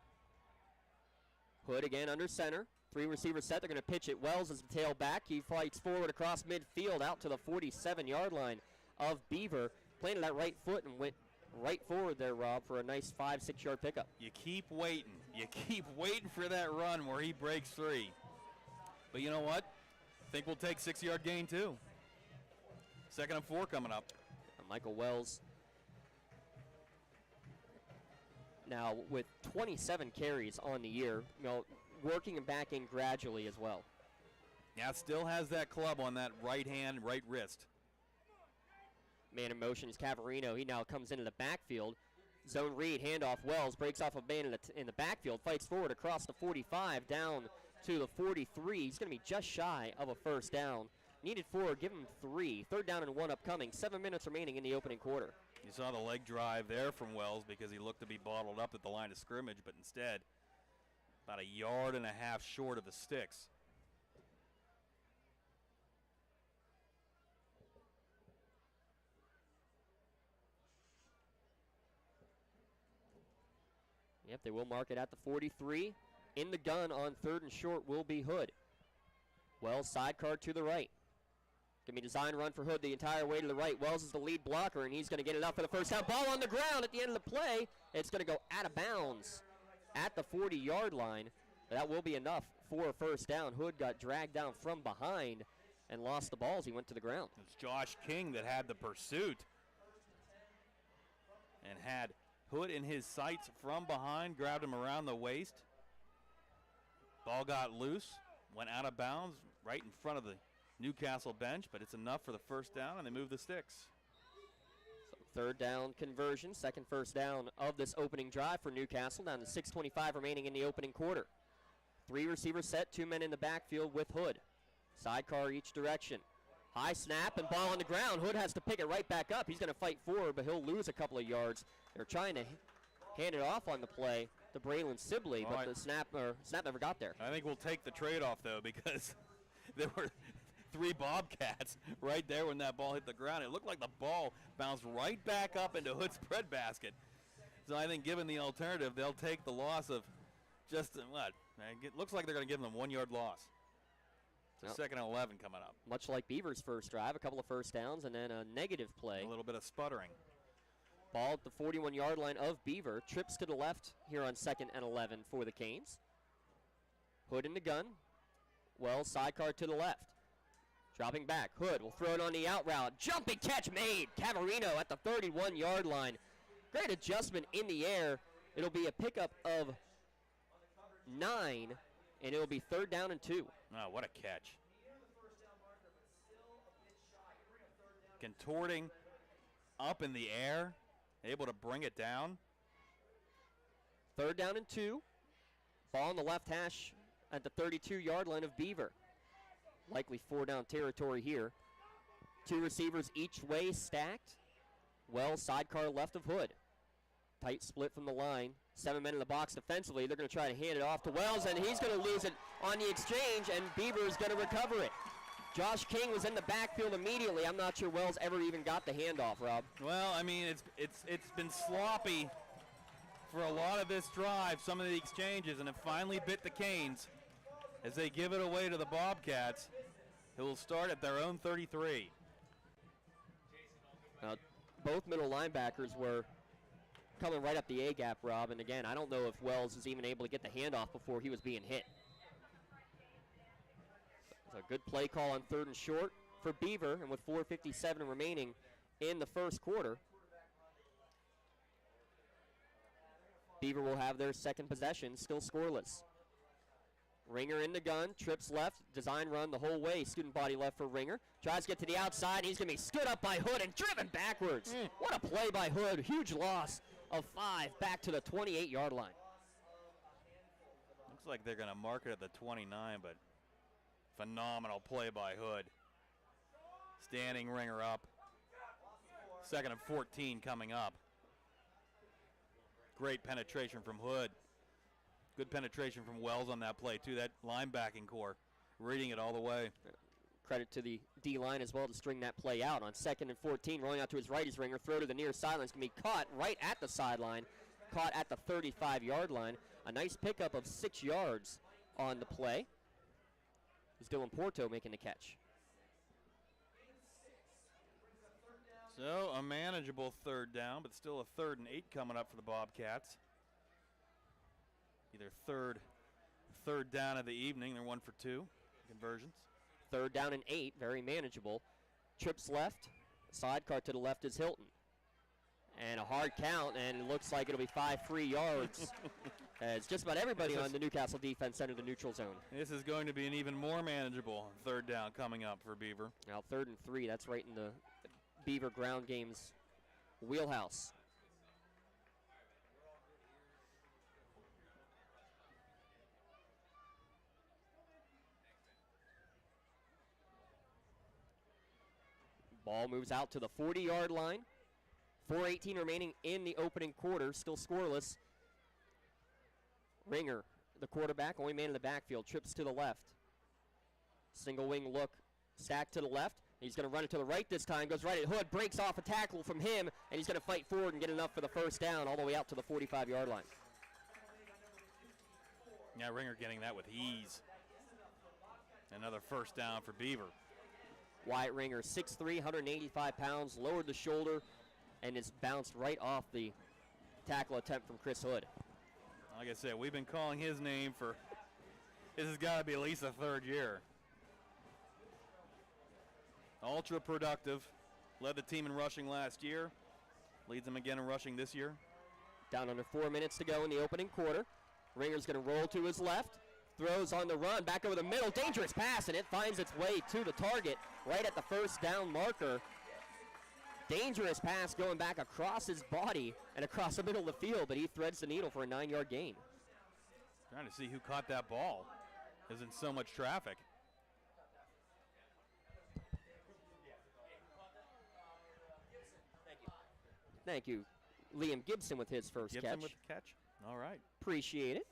Hood again under center. Three receivers set. They're going to pitch it. Wells is the tailback. He fights forward across midfield out to the 47-yard line of Beaver. Planted that right foot and went right forward there, Rob, for a nice 5-6 yard pickup. You keep waiting. You keep waiting for that run where he breaks three. But you know what? I think we'll take 6-yard gain too. 2nd and 4 coming up. Michael Wells now with 27 carries on the year, working him back in gradually as well. Yeah, still has that club on that right hand, right wrist. Man in motion is Cavarino. He now comes into the backfield. Zone read, handoff. Wells breaks off a man in the backfield, fights forward across the 45, down to the 43. He's going to be just shy of a first down. Needed 4, give him 3. 3rd down and 1 upcoming. 7 minutes remaining in the opening quarter. You saw the leg drive there from Wells because he looked to be bottled up at the line of scrimmage, but instead, about 1.5 yards short of the sticks. Yep, they will mark it at the 43. In the gun on 3rd and short will be Hood. Wells sidecar to the right. Going to be design run for Hood the entire way to the right. Wells is the lead blocker, and he's going to get it up for the first down. Ball on the ground at the end of the play. It's going to go out of bounds at the 40-yard line. That will be enough for a first down. Hood got dragged down from behind and lost the ball as he went to the ground. It's Josh King that had the pursuit and had Hood in his sights from behind, grabbed him around the waist. Ball got loose, went out of bounds right in front of the Newcastle bench, but it's enough for the first down, and they move the sticks. So 3rd down conversion, 2nd first down of this opening drive for Newcastle, down to 6:25 remaining in the opening quarter. 3 receivers set, 2 men in the backfield with Hood. Sidecar each direction. High snap and ball on the ground. Hood has to pick it right back up. He's going to fight forward, but he'll lose a couple of yards. They're trying to hand it off on the play to Braylon Sibley, but the snap never got there. I think we'll take the trade-off, though, because there were 3 Bobcats right there when that ball hit the ground. It looked like the ball bounced right back up into Hood's breadbasket. So I think given the alternative, they'll take the loss of just, what? It looks like they're going to give them a 1-yard loss. So 2nd and 11 coming up. Much like Beaver's first drive, a couple of first downs and then a negative play. A little bit of sputtering. Ball at the 41-yard line of Beaver. Trips to the left here on 2nd and 11 for the Canes. Hood in the gun. Wells sidecar to the left. Dropping back. Hood will throw it on the out route. Jumping catch made. Cavarino at the 31-yard line. Great adjustment in the air. It'll be a pickup of 9, and it'll be 3rd down and 2. Oh, what a catch. Contorting up in the air, able to bring it down. 3rd down and 2. Ball on the left hash at the 32-yard line of Beaver. Likely 4-down territory here. 2 receivers each way stacked. Wells sidecar left of Hood. Tight split from the line. 7 men in the box defensively. They're going to try to hand it off to Wells, and he's going to lose it on the exchange, and Beaver is going to recover it. Josh King was in the backfield immediately. I'm not sure Wells ever even got the handoff, Rob. Well, I mean, it's been sloppy for a lot of this drive, some of the exchanges, and it finally bit the Canes as they give it away to the Bobcats, who will start at their own 33. Both middle linebackers were coming right up the A-gap, Rob, and again, I don't know if Wells was even able to get the handoff before he was being hit. So A good play call on 3rd and short for Beaver, and with 4:57 remaining in the first quarter, Beaver will have their second possession, still scoreless. Ringer in the gun, trips left, design run the whole way, student body left for Ringer. Tries to get to the outside, and he's going to be stood up by Hood and driven backwards. What a play by Hood, huge loss of 5 back to the 28-yard line. Looks like they're going to mark it at the 29, but phenomenal play by Hood. Standing Ringer up. 2nd and 14 coming up. Great penetration from Hood. Good penetration from Wells on that play, too. That linebacking core reading it all the way. Credit to the D-line as well to string that play out. On 2nd and 14, rolling out to his right is Ringer. Throw to the near sideline. It's going to be caught right at the sideline. Caught at the 35-yard line. A nice pickup of 6 yards on the play. It's Dylan Porto making the catch. So a manageable 3rd down, but still a 3rd and 8 coming up for the Bobcats. Either third down of the evening. They're 1 for 2 conversions. 3rd down and 8, very manageable. Trips left, sidecar to the left is Hilton. And a hard count, and it looks like it'll be 5 free yards. As just about everybody on the Newcastle defense entered the neutral zone. This is going to be an even more manageable 3rd down coming up for Beaver. Now 3rd and 3, that's right in the Beaver ground game's wheelhouse. Ball moves out to the 40-yard line. 4:18 remaining in the opening quarter, still scoreless. Ringer, the quarterback, only man in the backfield, trips to the left. Single wing look, stack to the left. He's going to run it to the right this time, goes right at Hood, breaks off a tackle from him, and he's going to fight forward and get enough for the 1st down all the way out to the 45-yard line. Yeah, Ringer getting that with ease. Another 1st down for Beaver. Wyatt Ringer, 6'3", 185 pounds, lowered the shoulder, and it's bounced right off the tackle attempt from Chris Hood. Like I said, we've been calling his name for, this has got to be at least the 3rd year. Ultra productive, led the team in rushing last year, leads them again in rushing this year. Down under 4 minutes to go in the opening quarter. Ringer's going to roll to his left, throws on the run, back over the middle, dangerous pass, and it finds its way to the target right at the 1st down marker. Dangerous pass going back across his body and across the middle of the field, but he threads the needle for a 9-yard gain. Trying to see who caught that ball. There's in so much traffic. Thank you, Liam Gibson with his first catch. Gibson with the catch. All right. Appreciate it.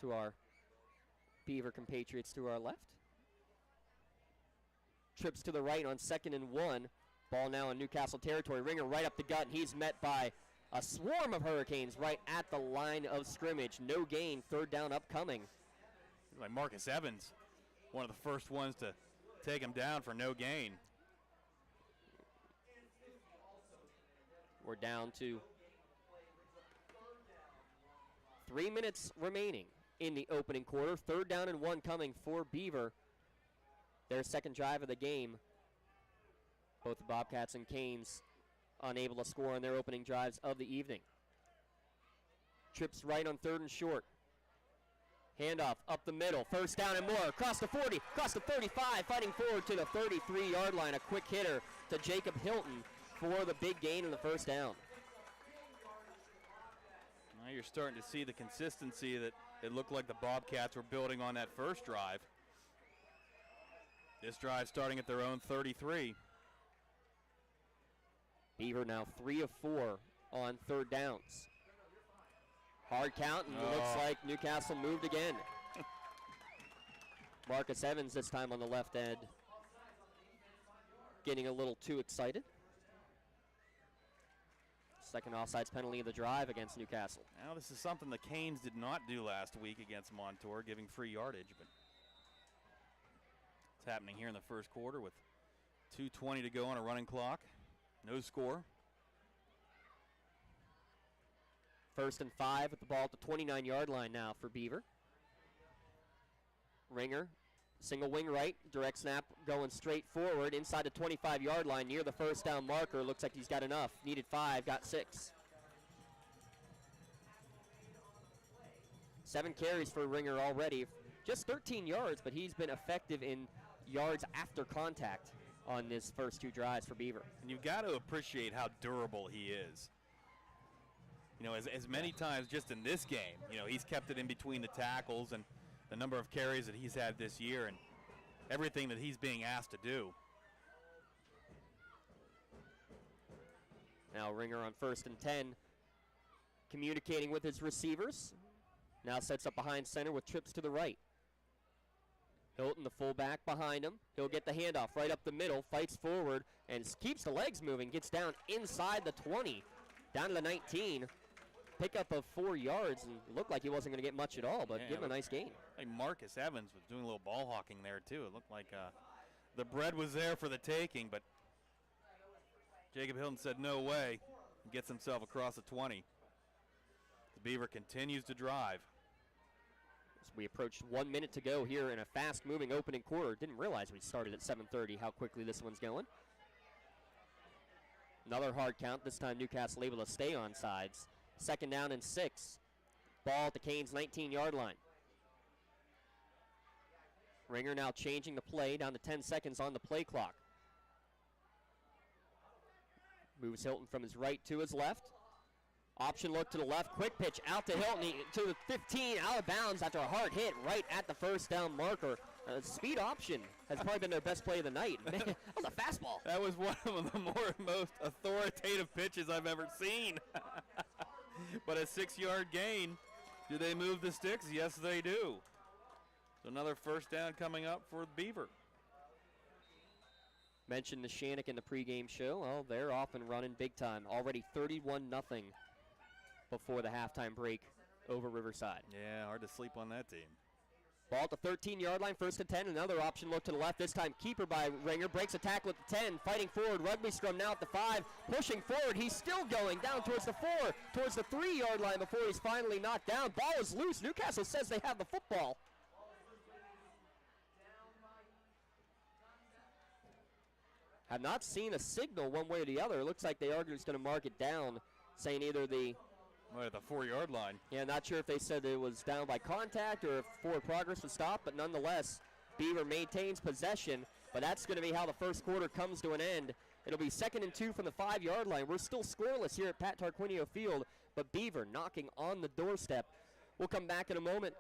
To our Beaver compatriots to our left. Trips to the right on 2nd and 1. Ball now in Newcastle territory. Ringer right up the gut, and he's met by a swarm of Hurricanes right at the line of scrimmage. No gain, 3rd down upcoming. Like Marcus Evans, one of the first ones to take him down for no gain. We're down to 3 minutes remaining in the opening quarter. 3rd down and 1 coming for Beaver. Their 2nd drive of the game. Both the Bobcats and Canes unable to score on their opening drives of the evening. Trips right on 3rd and short. Handoff up the middle. 1st down and more. Across the 40, across the 35, fighting forward to the 33-yard line. A quick hitter to Jacob Hilton for the big gain in the 1st down. Now you're starting to see the consistency that it looked like the Bobcats were building on that first drive. This drive starting at their own 33. Beaver now 3 of 4 on 3rd downs. Hard count, and it looks like Newcastle moved again. Marcus Evans this time on the left end, getting a little too excited. 2nd offsides penalty of the drive against Newcastle. Now this is something the Canes did not do last week against Montour, giving free yardage, but it's happening here in the first quarter with 2:20 to go on a running clock. No score. 1st and 5 with the ball at the 29-yard line now for Beaver. Ringer Single wing right, direct snap going straight forward inside the 25-yard line near the first down marker. Looks like he's got enough. Needed 5, got 6. 7 carries for Ringer already. Just 13 yards, but he's been effective in yards after contact on this first 2 drives for Beaver. And you've got to appreciate how durable he is. You know, as many times just in this game, you know, he's kept it in between the tackles, and the number of carries that he's had this year and everything that he's being asked to do. Now Ringer on 1st and 10, communicating with his receivers. Now sets up behind center with trips to the right. Hilton, the fullback, behind him. He'll get the handoff right up the middle, fights forward, and keeps the legs moving, gets down inside the 20, down to the 19. Pickup of 4 yards, and it looked like he wasn't going to get much at all, but give him a nice gain. Like Marcus Evans was doing a little ball hawking there, too. It looked like the bread was there for the taking, but Jacob Hilton said no way and gets himself across the 20. The Beaver continues to drive. As we approached 1 minute to go here in a fast-moving opening quarter. Didn't realize we started at 7:30, how quickly this one's going. Another hard count, this time Newcastle able to stay on sides. 2nd down and 6. Ball at the Canes' 19-yard line. Ringer now changing the play, down to 10 seconds on the play clock. Moves Hilton from his right to his left. Option look to the left, quick pitch out to Hilton, to the 15, out of bounds after a hard hit right at the first down marker. Speed option has probably been their best play of the night. Man, that was a fastball. That was one of the most authoritative pitches I've ever seen. But a 6-yard gain. Do they move the sticks? Yes, they do. So another first down coming up for Beaver. Mentioned the Shannick in the pregame show. Well, they're off and running big time. Already 31-0 before the halftime break over Riverside. Yeah, hard to sleep on that team. Ball at the 13-yard line, 1st and 10. Another option look to the left. This time keeper by Ringer. Breaks a tackle at the 10. Fighting forward. Rugby scrum now at the 5. Pushing forward. He's still going down towards the 4. Towards the 3-yard line before he's finally knocked down. Ball is loose. Newcastle says they have the football. Have not seen a signal one way or the other. It looks like they are just going to mark it down, saying either the... Well, at the 4-yard line. Yeah, not sure if they said it was down by contact or if forward progress was stopped, but nonetheless, Beaver maintains possession, but that's going to be how the first quarter comes to an end. It'll be 2nd and 2 from the 5-yard line. We're still scoreless here at Pat Tarquinio Field, but Beaver knocking on the doorstep. We'll come back in a moment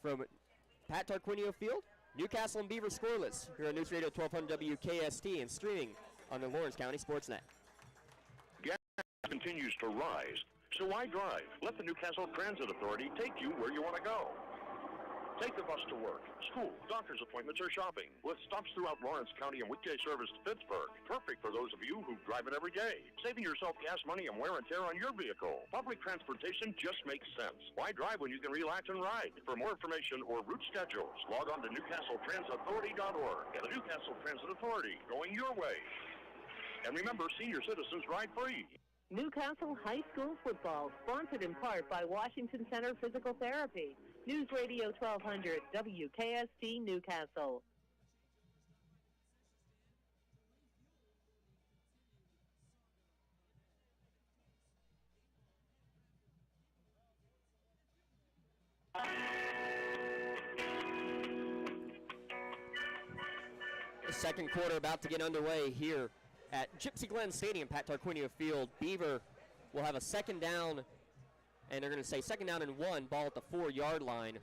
from Pat Tarquinio Field. Newcastle and Beaver scoreless here on News Radio 1200 WKST and streaming on the Lawrence County SportsNet. Gas continues to rise. So why drive? Let the Newcastle Transit Authority take you where you want to go. Take the bus to work, school, doctor's appointments, or shopping, with stops throughout Lawrence County and weekday service to Pittsburgh. Perfect for those of you who drive it every day, saving yourself gas money and wear and tear on your vehicle. Public transportation just makes sense. Why drive when you can relax and ride? For more information or route schedules, log on to NewcastleTransitAuthority.org. And the Newcastle Transit Authority, going your way. And remember, senior citizens ride free. Newcastle High School football, sponsored in part by Washington Center Physical Therapy. News Radio 1200 WKST Newcastle. The second quarter about to get underway here at Gypsy Glen Stadium, Pat Tarquinio Field. Beaver will have a 2nd down, and they're going to say 2nd down and 1, ball at the 4-yard line.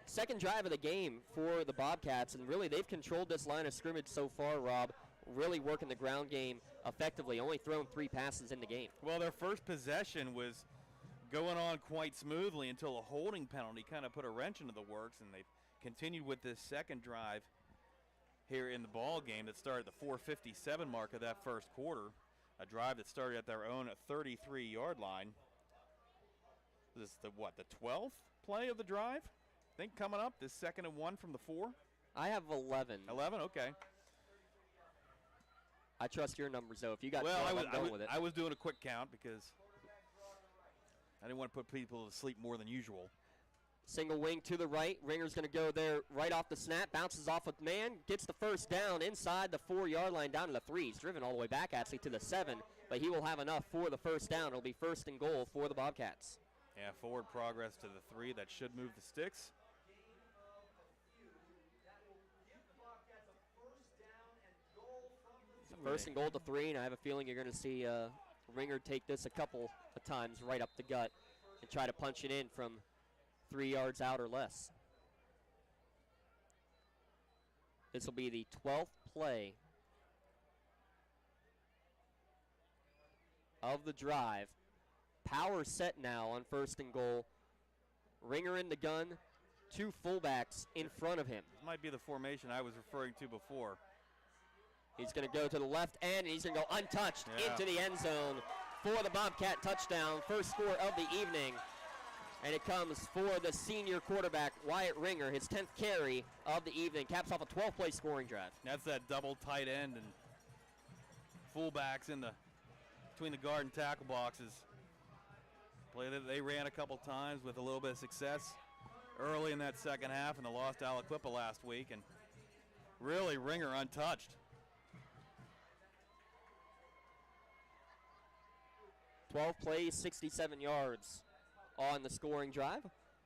Second drive of the game for the Bobcats, and really they've controlled this line of scrimmage so far, Rob, really working the ground game effectively, only thrown 3 passes in the game. Well, their first possession was going on quite smoothly until a holding penalty kind of put a wrench into the works, and they've continued with this second drive here in the ball game that started at the 4:57 mark of that first quarter. A drive that started at their own 33-yard line. This is the 12th play of the drive? I think coming up, this 2nd and 1 from the 4. I have 11. 11, okay. I trust your numbers, though. If you got 12, 12, I'm going with it. I was doing a quick count because I didn't want to put people to sleep more than usual. Single wing to the right. Ringer's going to go there right off the snap. Bounces off with man. Gets the first down inside the 4-yard line down to the 3. He's driven all the way back actually to the 7, but he will have enough for the first down. It'll be 1st and goal for the Bobcats. Yeah, forward progress to the 3. That should move the sticks. First and goal to 3, and I have a feeling you're going to see Ringer take this a couple of times right up the gut and try to punch it in from 3 yards out or less. This will be the 12th play of the drive. Power set now on 1st and goal. Ringer in the gun, 2 fullbacks in front of him. This might be the formation I was referring to before. He's going to go to the left end, and he's going to go untouched into the end zone for the Bobcat touchdown. First score of the evening, and it comes for the senior quarterback, Wyatt Ringer, his 10th carry of the evening. Caps off a 12-play scoring drive. That's that double tight end and fullbacks between the guard and tackle boxes. Play that they ran a couple times with a little bit of success early in that second half, and they lost to Aliquippa last week, and really Ringer untouched. 12 plays, 67 yards on the scoring drive.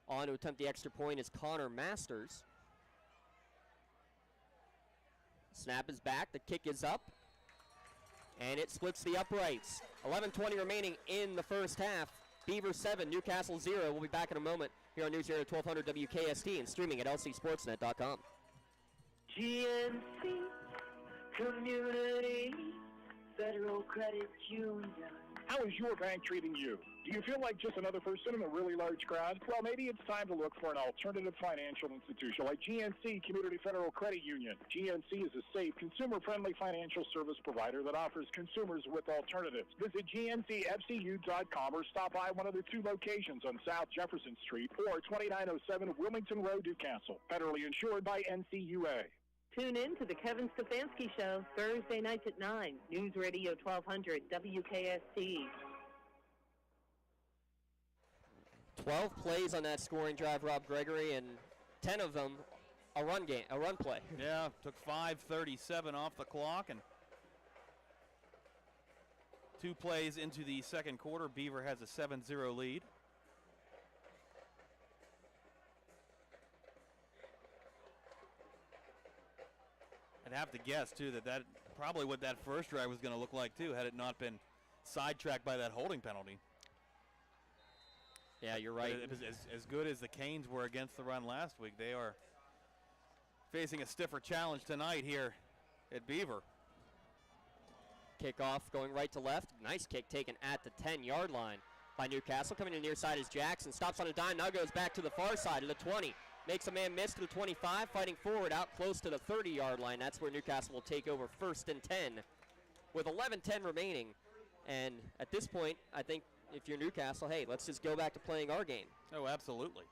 On to attempt the extra point is Connor Masters. Snap is back, the kick is up, and it splits the uprights. 11:20 remaining in the first half. Beaver 7, Newcastle 0. We'll be back in a moment here on News Radio 1200 WKST and streaming at lcsportsnet.com. GNC Community Federal Credit Union. How is your bank treating you? Do you feel like just another person in a really large crowd? Well, maybe it's time to look for an alternative financial institution like GNC Community Federal Credit Union. GNC is a safe, consumer-friendly financial service provider that offers consumers with alternatives. Visit GNCFCU.com or stop by one of their 2 locations on South Jefferson Street or 2907 Wilmington Road, Newcastle. Federally insured by NCUA. Tune in to the Kevin Stefanski Show, Thursday nights at 9, News Radio 1200 WKST. 12 plays on that scoring drive, Rob Gregory, and 10 of them a run play. Yeah, took 5:37 off the clock, and 2 plays into the second quarter. Beaver has a 7-0 lead. I'd have to guess, too, that probably what that first drive was going to look like, too, had it not been sidetracked by that holding penalty. Yeah, you're right. It was as good as the Canes were against the run last week. They are facing a stiffer challenge tonight here at Beaver. Kickoff going right to left. Nice kick taken at the 10-yard line by Newcastle. Coming to the near side is Jackson. Stops on a dime, now goes back to the far side of the 20. Makes a man miss to the 25, fighting forward out close to the 30-yard line. That's where Newcastle will take over 1st and 10 with 11:10 remaining. And at this point, I think if you're Newcastle, hey, let's just go back to playing our game. Oh, absolutely.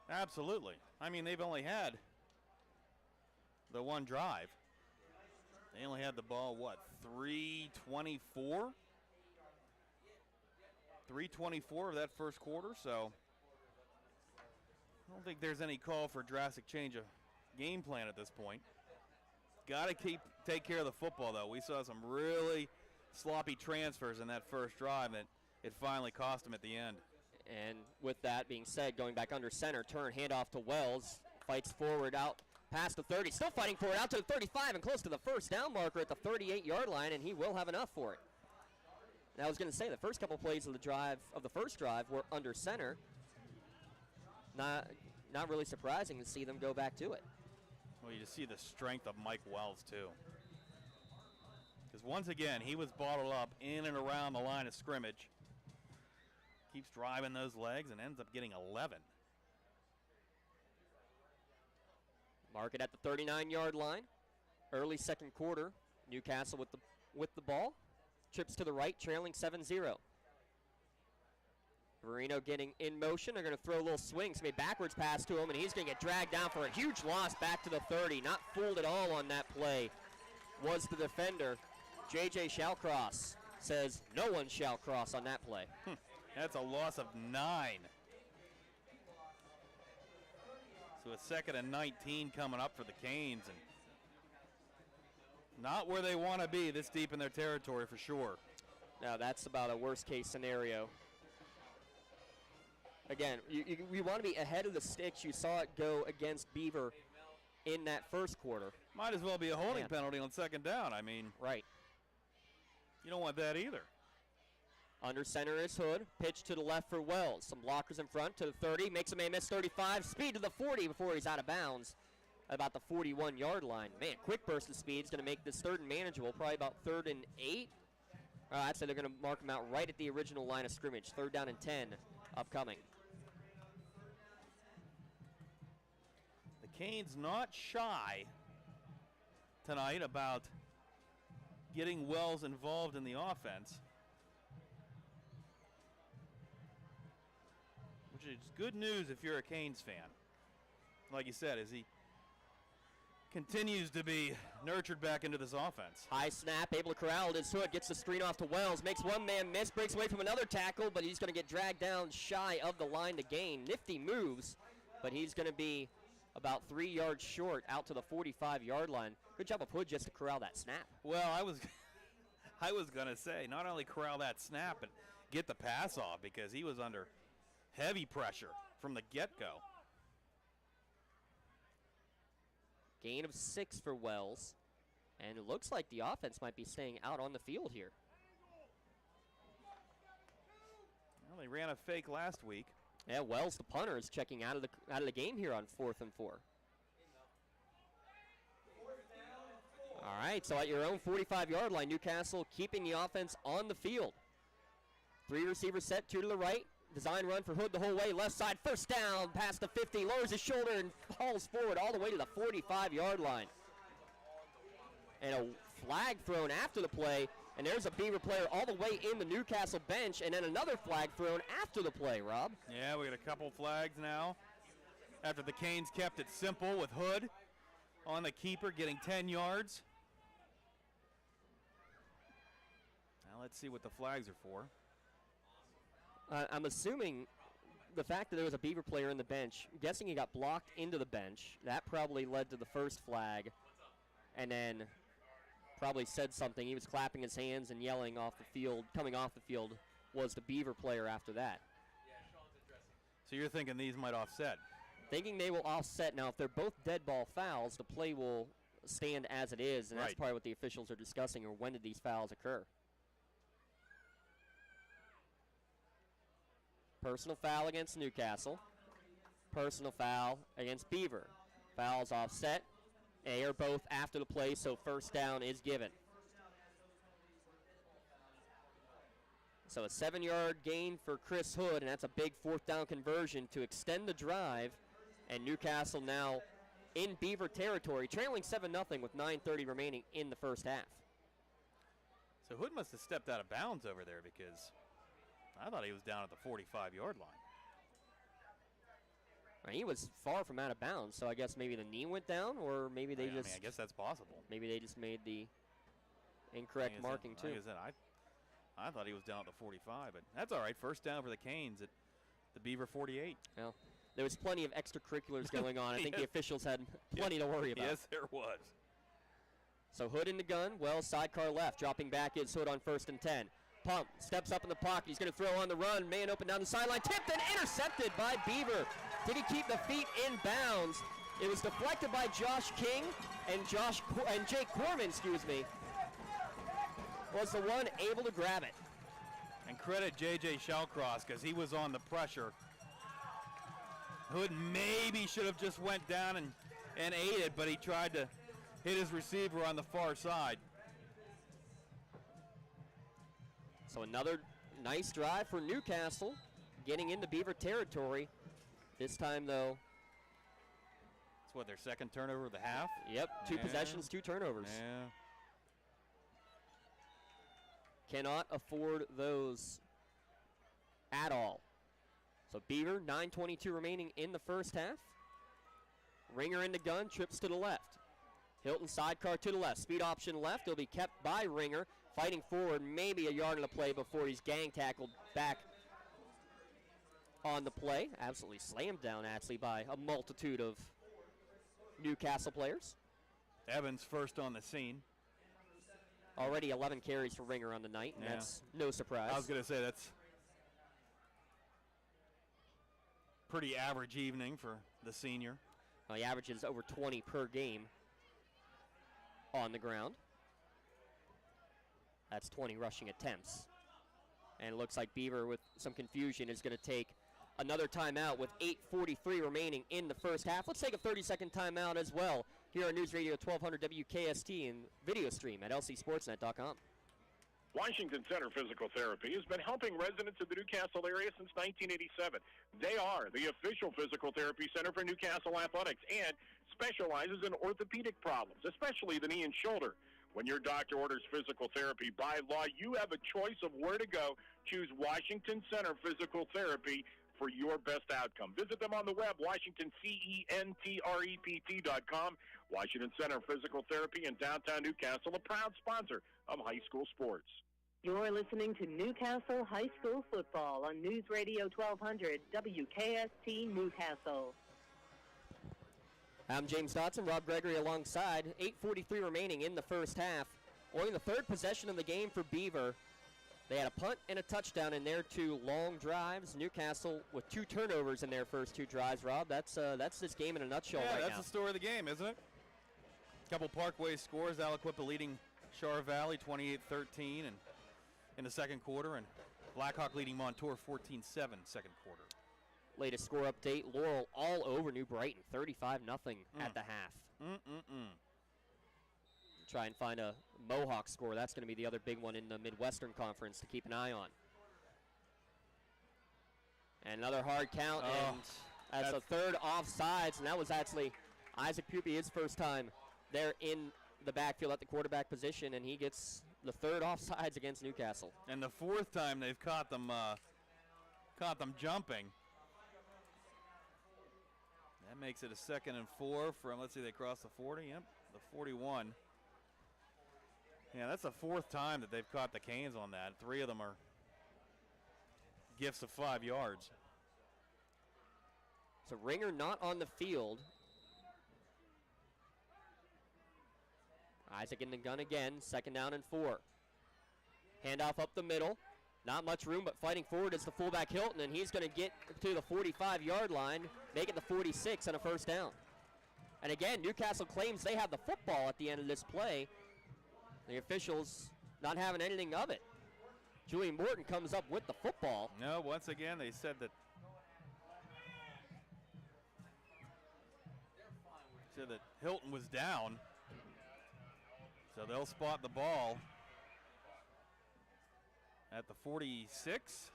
Absolutely. I mean, they've only had the 1 drive. They only had the ball, 3:24? 3:24 of that first quarter, so I don't think there's any call for drastic change of game plan at this point. Got to take care of the football, though. We saw some really sloppy transfers in that first drive that it finally cost them at the end. And with that being said, going back under center, turn, handoff to Wells, fights forward out past the 30, still fighting forward out to the 35 and close to the first down marker at the 38-yard line, and he will have enough for it. And I was going to say the first couple plays of the first drive were under center. Not really surprising to see them go back to it. Well, you just see the strength of Mike Wells, too. Because once again, he was bottled up in and around the line of scrimmage. Keeps driving those legs and ends up getting 11. Mark it at the 39-yard line. Early second quarter. Newcastle with the ball. Trips to the right, trailing 7-0. Verino getting in motion. They're going to throw a little swing. It's made backwards pass to him, and he's going to get dragged down for a huge loss back to the 30. Not fooled at all on that play was the defender. J.J. Shallcross says no one shall cross on that play. That's a loss of 9. So a 2nd and 19 coming up for the Canes, and not where they want to be this deep in their territory for sure. Now that's about a worst-case scenario. Again, you want to be ahead of the sticks. You saw it go against Beaver in that first quarter. Might as well be a holding penalty on 2nd down. I mean, right. You don't want that either. Under center is Hood. Pitch to the left for Wells. Some blockers in front to the 30. Makes a man miss 35. Speed to the 40 before he's out of bounds. About the 41-yard line. Man, quick burst of speed is going to make this 3rd and manageable. Probably about 3rd and 8. I'd say they're going to mark him out right at the original line of scrimmage. 3rd down and 10 upcoming. The Canes not shy tonight about getting Wells involved in the offense, which is good news if you're a Canes fan. Like you said, as he continues to be nurtured back into this offense. High snap, able to corral it. Hood gets the screen off to Wells, makes one man miss, breaks away from another tackle, but he's going to get dragged down shy of the line to gain. Nifty moves, but he's going to be about 3 yards short out to the 45-yard line. Good job of Hood just to corral that snap. Well, I was going to say, not only corral that snap, but get the pass off, because he was under heavy pressure from the get-go. Gain of 6 for Wells, and it looks like the offense might be staying out on the field here. Well, they ran a fake last week. Yeah, Wells, the punter, is checking out of the game here on 4th and 4. All right, so at your own 45-yard line, Newcastle keeping the offense on the field. 3 receivers set, 2 to the right. Design run for Hood the whole way. Left side, first down, past the 50. Lowers his shoulder and falls forward all the way to the 45-yard line. And a flag thrown after the play. And there's a Beaver player all the way in the Newcastle bench. And then another flag thrown after the play, Rob. Yeah, we got a couple flags now. After the Canes kept it simple with Hood on the keeper, getting 10 yards. Now let's see what the flags are for. I'm assuming the fact that there was a Beaver player in the bench, I'm guessing he got blocked into the bench. That probably led to the first flag, and then probably said something. He was clapping his hands and yelling off the field. Coming off the field was the Beaver player after that. So you're thinking these might offset? Thinking they will offset. Now, if they're both dead ball fouls, the play will stand as it is, and that's probably what the officials are discussing, or when did these fouls occur. Personal foul against Newcastle. Personal foul against Beaver. Fouls offset. They are both after the play, so first down is given. So a 7-yard gain for Chris Hood, and that's a big 4th down conversion to extend the drive. And Newcastle now in Beaver territory, trailing 7-0 with 9:30 remaining in the first half. So Hood must have stepped out of bounds over there, because I thought he was down at the 45-yard line. He was far from out of bounds, so I guess maybe the knee went down, or maybe they I guess that's possible. Maybe they just made the incorrect marking too. Like I said, I thought he was down at the 45, but that's all right. First down for the Canes at the Beaver 48. Well, there was plenty of extracurriculars going on. I think the officials had plenty to worry about. Yes, there was. So Hood in the gun. Wells sidecar left, dropping back is Hood on 1st and 10. Pump, steps up in the pocket. He's going to throw on the run. Man open down the sideline. Tipped and intercepted by Beaver. Did he keep the feet in bounds? It was deflected by Josh King, and Jake Corman, was the one able to grab it. And credit J.J. Shellcross, because he was on the pressure. Hood maybe should have just went down and ate it, but he tried to hit his receiver on the far side. So another nice drive for Newcastle, getting into Beaver territory. This time, though. It's what, their second turnover of the half? Yep, 2 possessions, 2 turnovers. Yeah. Cannot afford those at all. So Beaver, 9:22 remaining in the first half. Ringer in the gun, trips to the left. Hilton sidecar to the left, speed option left. He'll be kept by Ringer, fighting forward, maybe a yard in the play before he's gang tackled back on the play. Absolutely slammed down, actually, by a multitude of Newcastle players. Evans first on the scene. Already 11 carries for Ringer on the night, and that's no surprise. I was going to say that's pretty average evening for the senior. Well, he averages over 20 per game on the ground. That's 20 rushing attempts. And it looks like Beaver, with some confusion, is going to take another timeout with 8:43 remaining in the first half. Let's take a 30-second timeout as well here on News Radio 1200 WKST and video stream at lcsportsnet.com. Washington Center Physical Therapy has been helping residents of the Newcastle area since 1987. They are the official physical therapy center for Newcastle Athletics and specializes in orthopedic problems, especially the knee and shoulder. When your doctor orders physical therapy by law, you have a choice of where to go. Choose Washington Center Physical Therapy for your best outcome. Visit them on the web, WashingtonCentrEPT.com. Washington Center Physical Therapy in downtown Newcastle, a proud sponsor of high school sports. You're listening to Newcastle High School Football on News Radio 1200 WKST Newcastle. I'm James Dotson, Rob Gregory alongside. 8:43 remaining in the first half. Only the third possession of the game for Beaver. They had a punt and a touchdown in their two long drives. Newcastle with 2 turnovers in their first 2 drives, Rob. That's this game in a nutshell right now. Yeah, that's the story of the game, isn't it? Couple Parkway scores. Aliquippa leading Char Valley 28-13 and in the second quarter, and Blackhawk leading Montour 14-7 second quarter. Latest score update, Laurel all over New Brighton, 35-0 at the half. Try and find a Mohawk score. That's going to be the other big one in the Midwestern Conference to keep an eye on. And another hard count, and that's a third offsides, and that was actually Isaac Pupi, his first time there in the backfield at the quarterback position, and he gets the third offsides against Newcastle. And the fourth time they've caught them jumping. That makes it a 2nd and 4 from, let's see, they crossed the 40, yep, the 41. Yeah, that's the 4th time that they've caught the Canes on that. 3 of them are gifts of 5 yards. So Ringer not on the field. Isaac in the gun again, 2nd down and 4. Handoff up the middle. Not much room, but fighting forward is the fullback Hilton, and he's going to get to the 45-yard line, make it the 46 and a first down. And again, Newcastle claims they have the football at the end of this play. The officials not having anything of it. Julian Morton comes up with the football. No, once again, they said that Hilton was down. So they'll spot the ball at the 46.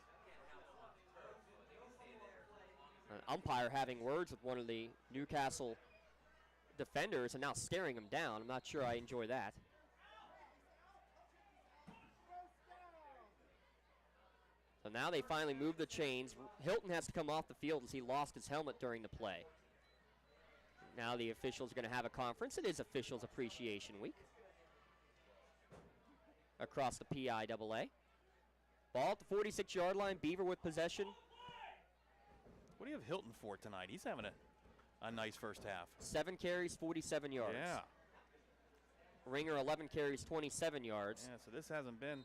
An umpire having words with one of the Newcastle defenders and now staring him down. I'm not sure I enjoy that. So now they finally move the chains. Hilton has to come off the field as he lost his helmet during the play. Now the officials are going to have a conference. It is Officials Appreciation Week across the PIAA. Ball at the 46-yard line. Beaver with possession. What do you have Hilton for tonight? He's having a nice first half. 7 carries, 47 yards. Yeah. Ringer, 11 carries, 27 yards. Yeah, so this hasn't been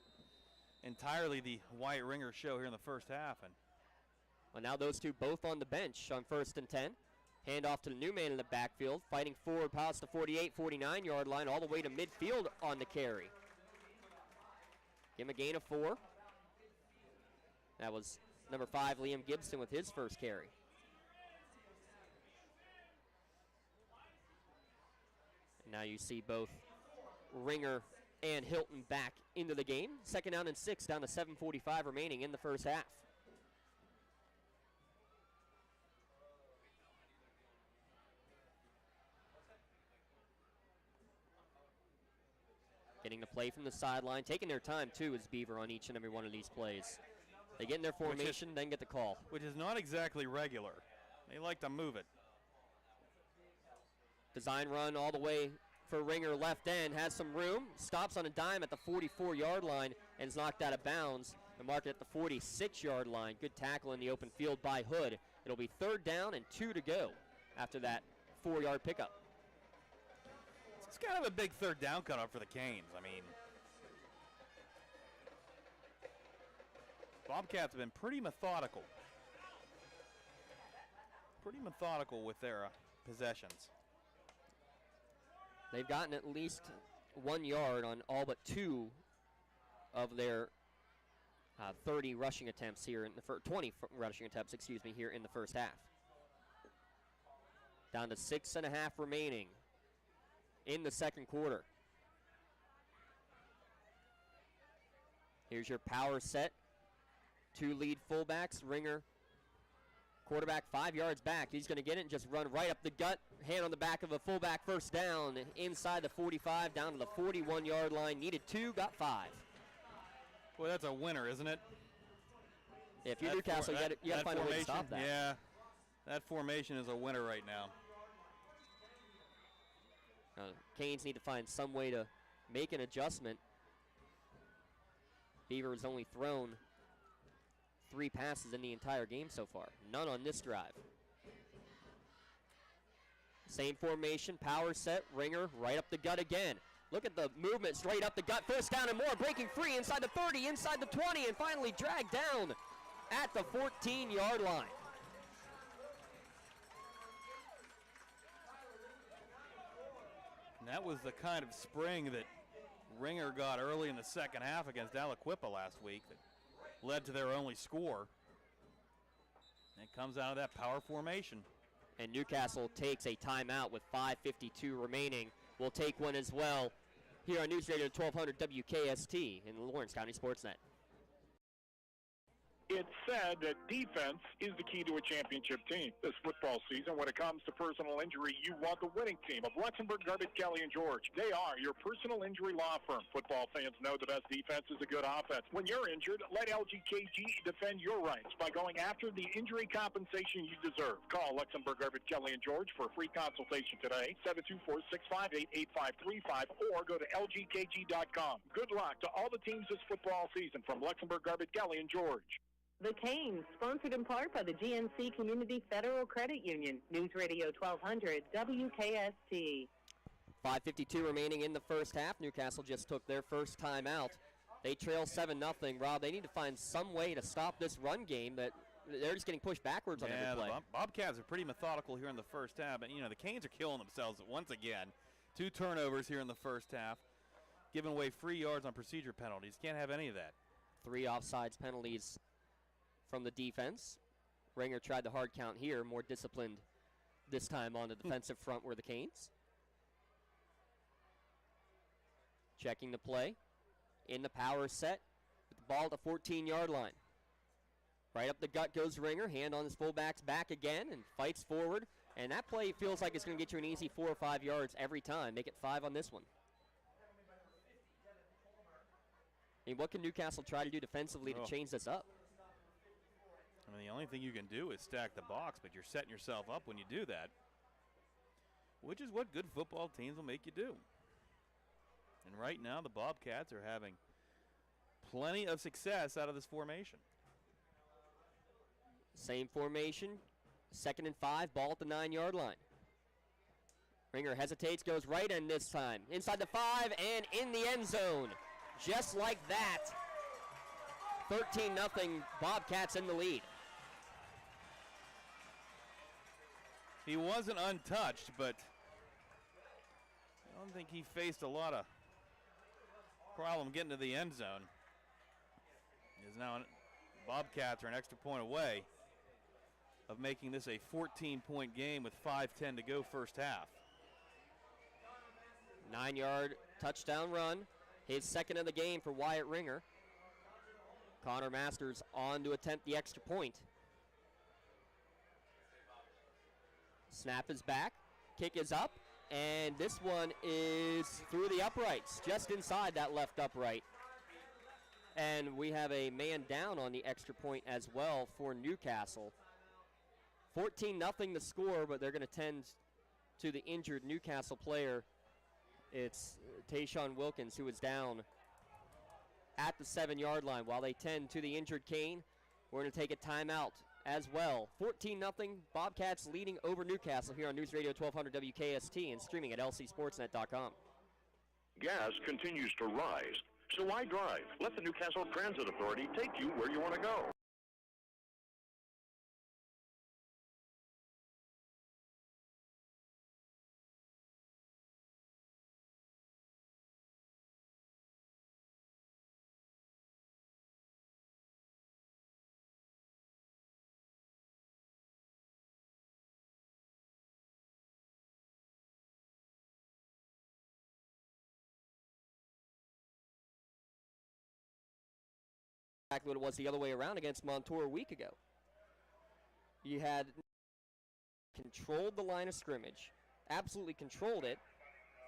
entirely the Wyatt Ringer show here in the first half. And well, now those two both on the bench on 1st and 10. Handoff to the new man in the backfield. Fighting forward past the 48, 49-yard line all the way to midfield on the carry. Give him a gain of 4. That was number 5, Liam Gibson, with his first carry. And now you see both Ringer and Hilton back into the game. 2nd down and 6, down to 7:45 remaining in the first half. Getting the play from the sideline, taking their time too is Beaver on each and every one of these plays. They get in their formation, then get the call. Which is not exactly regular. They like to move it. Design run all the way for Ringer, left end, has some room, stops on a dime at the 44-yard line and is knocked out of bounds. The mark at the 46-yard line. Good tackle in the open field by Hood. It'll be 3rd down and 2 to go after that 4-yard pickup. kind of a big third down cutoff for the Canes. I mean, Bobcats have been pretty methodical. With their possessions. They've gotten at least 1 yard on all but 2 of their 30 rushing attempts here in the 20 rushing attempts, here in the first half. Down to 6.5 remaining in the second quarter. Here's your power set. 2 lead fullbacks. Ringer, quarterback, 5 yards back. He's going to get it and just run right up the gut. Hand on the back of a fullback, first down. Inside the 45, down to the 41-yard line. Needed 2, got 5. Boy, that's a winner, isn't it? Yeah, if you're Newcastle, you got to find a way to stop that. Yeah, that formation is a winner right now. Canes need to find some way to make an adjustment. Beaver has only thrown 3 passes in the entire game so far. None on this drive. Same formation, power set, Ringer right up the gut again. Look at the movement straight up the gut. First down and more, breaking free inside the 30, inside the 20, and finally dragged down at the 14-yard line. And that was the kind of spring that Ringer got early in the second half against Aliquippa last week that led to their only score. And it comes out of that power formation. And Newcastle takes a timeout with 5:52 remaining. We'll take one as well here on News Radio 1200 WKST in Lawrence County SportsNet. It's said that defense is the key to a championship team. This football season, when it comes to personal injury, you want the winning team of Luxembourg, Garbett, Kelly, and George. They are your personal injury law firm. Football fans know the best defense is a good offense. When you're injured, let LGKG defend your rights by going after the injury compensation you deserve. Call Luxembourg, Garbett, Kelly, and George for a free consultation today, 724-658-8535, or go to lgkg.com. Good luck to all the teams this football season from Luxembourg, Garbett, Kelly, and George. The Canes, sponsored in part by the GNC Community Federal Credit Union. News Radio 1200 WKST. 5:52 remaining in the first half. Newcastle just took their first time out. They trail 7-0. Rob, they need to find some way to stop this run game that they're just getting pushed backwards on every play. The Bobcats are pretty methodical here in the first half. And, the Canes are killing themselves once again. 2 turnovers here in the first half, giving away free yards on procedure penalties. Can't have any of that. 3 offsides penalties from the defense. Ringer tried the hard count here, more disciplined this time on the defensive front were the Canes. Checking the play. In the power set. With the ball at the 14-yard line. Right up the gut goes Ringer. Hand on his fullback's back again and fights forward. And that play feels like it's going to get you an easy 4 or 5 yards every time. Make it 5 on this one. I mean, what can Newcastle try to do defensively to change this up? I mean, the only thing you can do is stack the box, but you're setting yourself up when you do that, which is what good football teams will make you do. And right now, the Bobcats are having plenty of success out of this formation. Same formation, 2nd and 5, ball at the 9-yard line. Ringer hesitates, goes right end this time. Inside the 5 and in the end zone. Just like that. 13-0, Bobcats in the lead. He wasn't untouched, but I don't think he faced a lot of problem getting to the end zone. Is now Bobcats are an extra point away of making this a 14-point game with 5:10 to go first half. 9-yard touchdown run. His second of the game for Wyatt Ringer. Connor Masters on to attempt the extra point. Snap is back, kick is up, and this one is through the uprights, just inside that left upright. And we have a man down on the extra point as well for Newcastle. 14-0 the score, but they're going to tend to the injured Newcastle player. It's Tayshawn Wilkins who is down at the 7-yard line while they tend to the injured Kane. We're going to take a timeout as well. 14-0, Bobcats leading over Newcastle here on News Radio 1200 WKST and streaming at lcsportsnet.com. Gas continues to rise, so why drive? Let the Newcastle Transit Authority take you where you want to go. Exactly what it was the other way around against Montour a week ago. You had controlled the line of scrimmage, absolutely controlled it,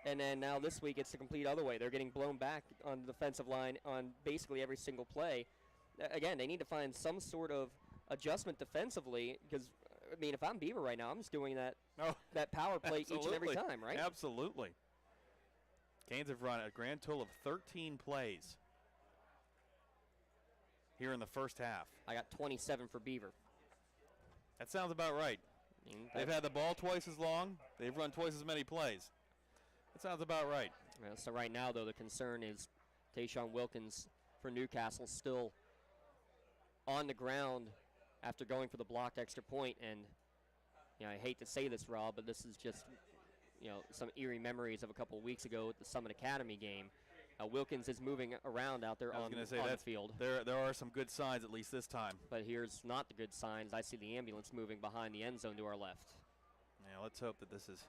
and then now this week it's the complete other way. They're getting blown back on the defensive line on basically every single play. Again, they need to find some sort of adjustment defensively because, I mean, if I'm Beaver right now, I'm just doing that power play each and every time, right? Absolutely. Canes have run a grand total of 13 plays here in the first half. I got 27 for Beaver. That sounds about right. They've had the ball twice as long. They've run twice as many plays. That sounds about right. Well, so right now, though, the concern is Tayshawn Wilkins for Newcastle still on the ground after going for the blocked extra point. And, you know, I hate to say this, Rob, but this is just, you know, some eerie memories of a couple of weeks ago at the Summit Academy game. Wilkins is moving around out there on the field. There are some good signs, at least this time. But here's not the good signs. I see the ambulance moving behind the end zone to our left. Yeah, let's hope that this is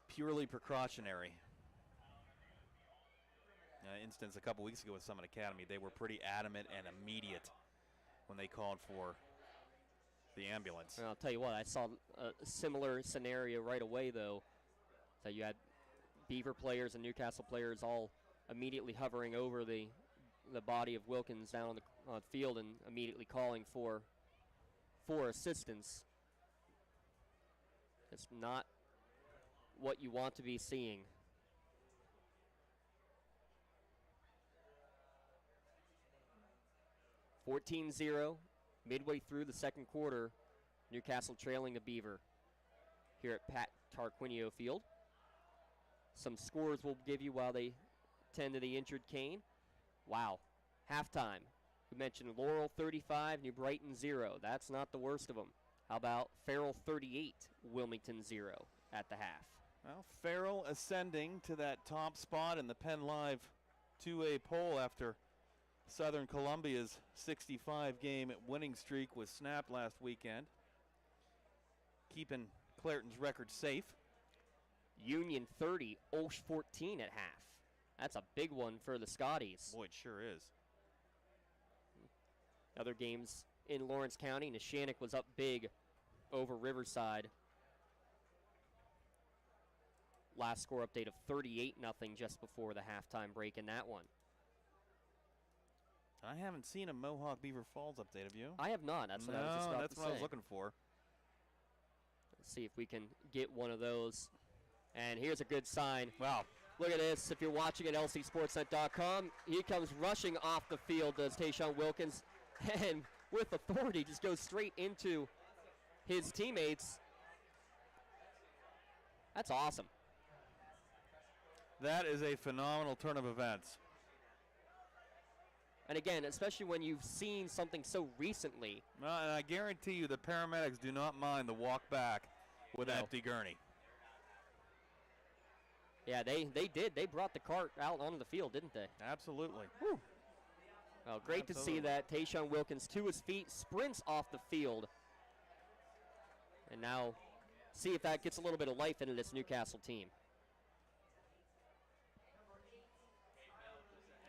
purely precautionary. Instance a couple weeks ago with Summit Academy, they were pretty adamant and immediate when they called for the ambulance. And I'll tell you what, I saw a similar scenario right away, though. So you had Beaver players and Newcastle players all immediately hovering over the body of Wilkins down on the field and immediately calling for assistance. It's not what you want to be seeing. (14-0) midway through the second quarter. Newcastle trailing the Beaver here at Pat Tarquinio Field. Some scores we'll give you while they tend to the injured Kane. Wow. Halftime. We mentioned Laurel 35, New Brighton 0. That's not the worst of them. How about Farrell 38, Wilmington 0 at the half? Well, Farrell ascending to that top spot in the Penn Live 2A poll after Southern Columbia's 65-game winning streak was snapped last weekend, keeping Clairton's record safe. Union 30, Osh 14 at half. That's a big one for the Scotties. Boy, it sure is. Other games in Lawrence County, Neshannock was up big over Riverside. Last score update of 38-0 just before the halftime break in that one. I haven't seen a Mohawk Beaver Falls update, have you? I have not. That's what I was just about to say. That's what I was looking for. Let's see if we can get one of those. And here's a good sign. Wow. Look at this. If you're watching at lcsportsnet.com, he comes rushing off the field, does Tayshawn Wilkins, and with authority just goes straight into his teammates. That's awesome. That is a phenomenal turn of events. And again, especially when you've seen something so recently. Well, and I guarantee you the paramedics do not mind the walk back with empty gurney. Yeah, they did. They brought the cart out onto the field, didn't they? Absolutely. Whew. Well, great to see that. Tayshawn Wilkins to his feet, sprints off the field. And now see if that gets a little bit of life into this Newcastle team.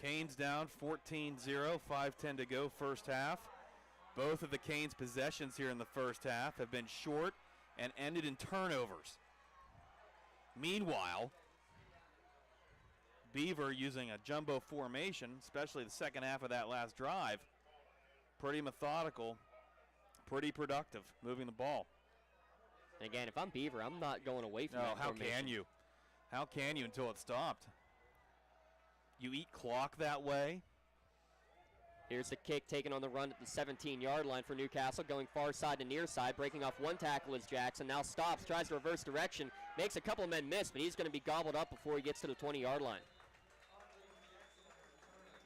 Canes down 14-0, 5:10 to go first half. Both of the Canes' possessions here in the first half have been short and ended in turnovers. Meanwhile, Beaver using a jumbo formation, especially the second half of that last drive, pretty methodical, pretty productive, moving the ball. And again, if I'm Beaver, I'm not going away from that how formation. can you? How can you until it's stopped? You eat clock that way. Here's the kick taken on the run at the 17-yard line for Newcastle, going far side to near side, breaking off one tackle is Jackson, now stops, tries to reverse direction, Makes a couple of men miss, but he's going to be gobbled up before he gets to the 20-yard line.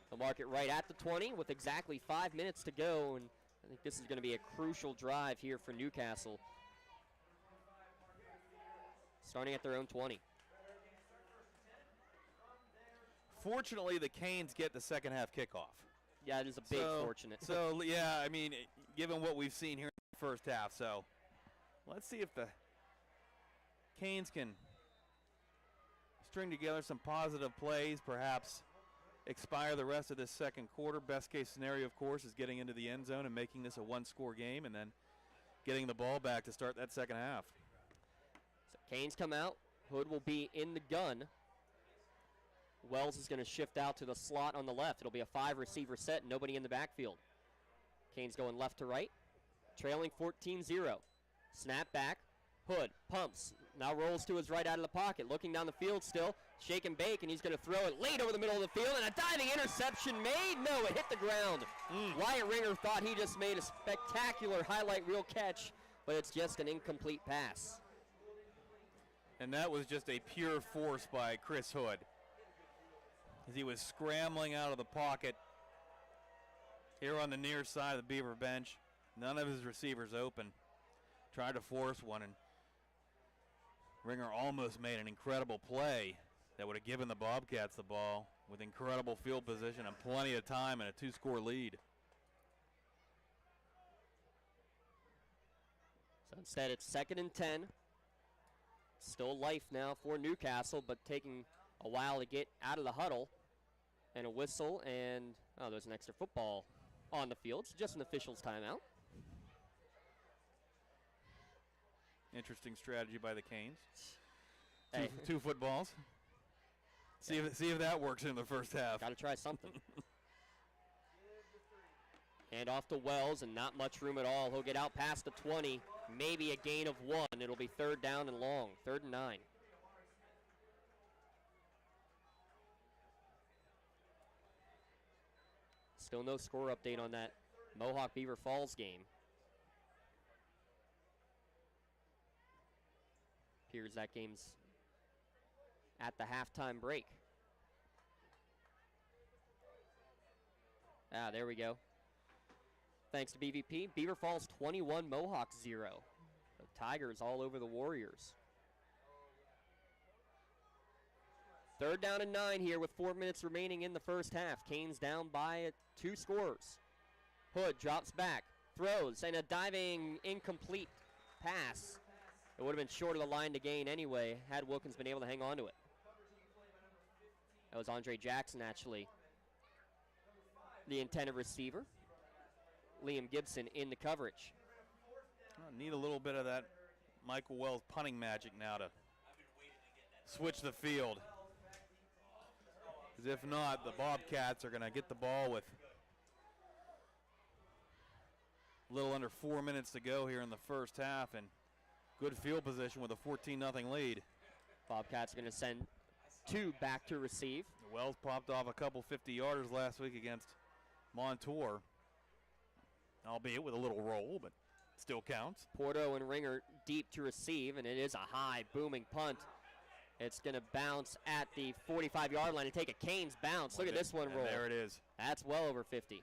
They'll mark it right at the 20 with exactly 5 minutes to go, and I think this is going to be a crucial drive here for Newcastle. Starting at their own 20. Fortunately, the Canes get the second half kickoff. Yeah, it is a big fortunate. So, yeah, I mean, given what we've seen here in the first half, so let's see if the Canes can string together some positive plays, perhaps expire the rest of this second quarter. Best case scenario, of course, is getting into the end zone and making this a one-score game and then getting the ball back to start that second half. So Canes come out. Hood will be in the gun. Wells is going to shift out to the slot on the left. It'll be a 5-receiver set, nobody in the backfield. Canes going left to right, trailing 14-0. Snap back. Hood pumps. Now rolls to his right out of the pocket. Looking down the field still. Shake and bake, and he's going to throw it late over the middle of the field. And a diving interception made. No, it hit the ground. Wyatt Ringer thought he just made a spectacular highlight reel catch, but it's just an incomplete pass. And that was just a pure force by Chris Hood, as he was scrambling out of the pocket here on the near side of the Beaver bench. None of his receivers open. Tried to force one, and Ringer almost made an incredible play that would have given the Bobcats the ball with incredible field position and plenty of time and a 2-score lead. So instead it's 2nd and 10. Still life now for Newcastle, but taking a while to get out of the huddle. And a whistle, and there's an extra football on the field. It's just an official's timeout. Interesting strategy by the Canes. Hey. Two footballs. See if that works in the first half. Got to try something. Hand off to Wells, and not much room at all. He'll get out past the 20, maybe a gain of 1. It'll be 3rd down and long, 3rd and 9. Still no score update on that Mohawk Beaver Falls game. Appears that game's at the halftime break. There we go. Thanks to BVP. Beaver Falls 21, Mohawk 0. The Tigers all over the Warriors. 3rd down and 9 here with 4 minutes remaining in the first half. Canes down by 2 scores. Hood drops back, throws, and a diving incomplete pass. It would have been short of the line to gain anyway, had Wilkins been able to hang on to it. That was Andre Jackson, actually, the intended receiver. Liam Gibson in the coverage. Need a little bit of that Michael Wells punting magic now to switch the field. Because if not, the Bobcats are going to get the ball with a little under 4 minutes to go here in the first half, and good field position with a 14-0 lead. Bobcats are going to send 2 back to receive. Wells popped off a couple 50-yarders last week against Montour, albeit with a little roll, but still counts. Porto and Ringer deep to receive, and it is a high, booming punt. It's going to bounce at the 45-yard line and take a Canes bounce. Look at this one roll. There it is. That's well over 50.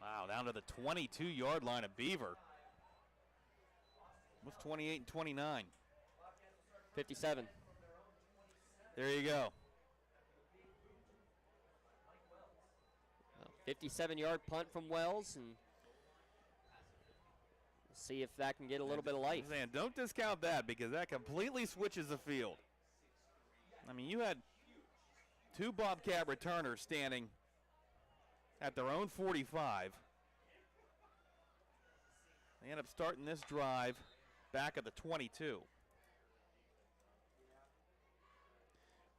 Wow, down to the 22-yard line of Beaver. What's 28 and 29? 57. There you go. 57-yard punt from Wells, and see if that can get a little bit of life. I'm saying, don't discount that, because that completely switches the field. I mean, you had 2 Bobcat returners standing at their own 45. They end up starting this drive back at the 22.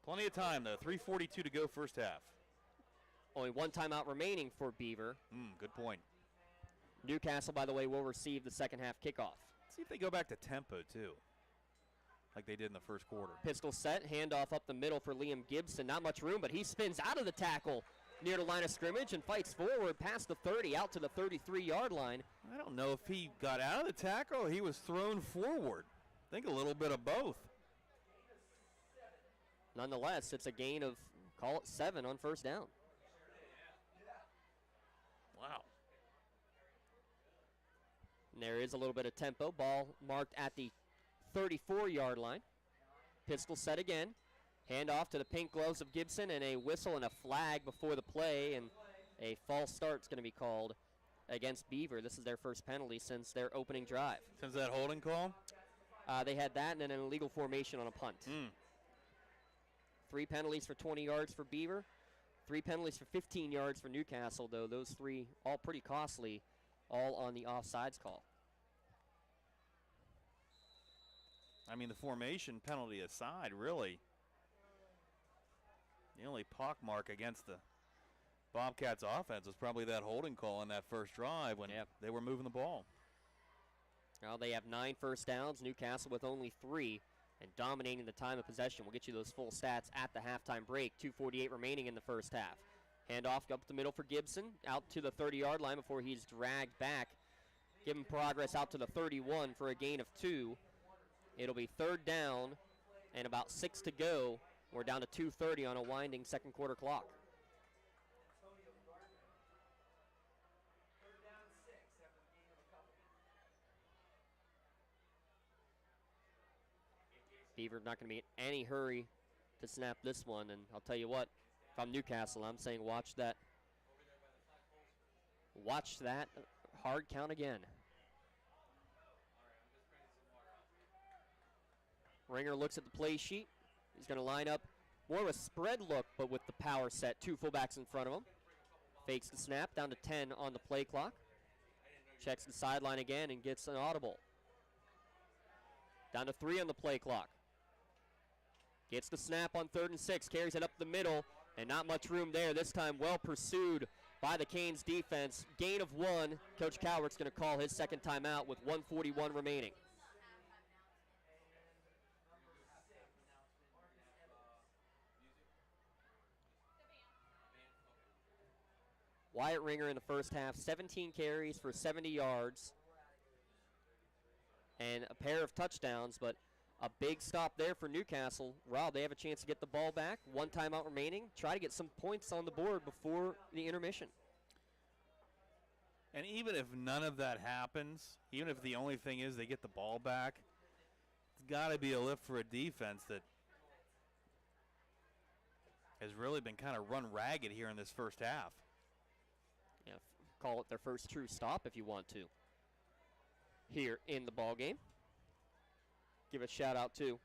Plenty of time, though. 3:42 to go first half. Only 1 timeout remaining for Beaver. Good point. Newcastle, by the way, will receive the second half kickoff. See if they go back to tempo, too, like they did in the first quarter. Pistol set, handoff up the middle for Liam Gibson. Not much room, but he spins out of the tackle near the line of scrimmage and fights forward past the 30 out to the 33-yard line. I don't know if he got out of the tackle or he was thrown forward. I think a little bit of both. Nonetheless, it's a gain of, call it 7 on first down. Wow. And there is a little bit of tempo. Ball marked at the 34-yard line. Pistol set again. Hand off to the pink gloves of Gibson, and a whistle and a flag before the play, and a false start is going to be called against Beaver. This is their first penalty since their opening drive. Since that holding call? They had that and then an illegal formation on a punt. 3 penalties for 20 yards for Beaver. 3 penalties for 15 yards for Newcastle, though those 3 all pretty costly, all on the offsides call. I mean, the formation penalty aside, really, the only pockmark against the Bobcats offense was probably that holding call on that first drive when they were moving the ball. Now they have 9 first downs, Newcastle with only 3, and dominating the time of possession. We'll get you those full stats at the halftime break. 2:48 remaining in the first half. Handoff up the middle for Gibson, out to the 30-yard line before he's dragged back. Give him progress out to the 31 for a gain of 2. It'll be 3rd down and about 6 to go. We're down to 2:30 on a winding second quarter clock. Beaver not going to be in any hurry to snap this one, and I'll tell you what, if I'm Newcastle, I'm saying watch that hard count again. Ringer looks at the play sheet. He's going to line up more of a spread look, but with the power set. 2 fullbacks in front of him. Fakes the snap, down to 10 on the play clock. Checks the sideline again and gets an audible. Down to 3 on the play clock. Gets the snap on 3rd and 6, carries it up the middle, and not much room there. This time well pursued by the Canes defense. Gain of 1. Coach Calvert's going to call his second timeout with 1:41 remaining. Wyatt Ringer in the first half, 17 carries for 70 yards and a pair of touchdowns, but a big stop there for Newcastle. Rob, they have a chance to get the ball back. 1 timeout remaining. Try to get some points on the board before the intermission. And even if none of that happens, even if the only thing is they get the ball back, it's got to be a lift for a defense that has really been kind of run ragged here in this first half. Yeah, call it their first true stop if you want to here in the ball game. Give a shout out to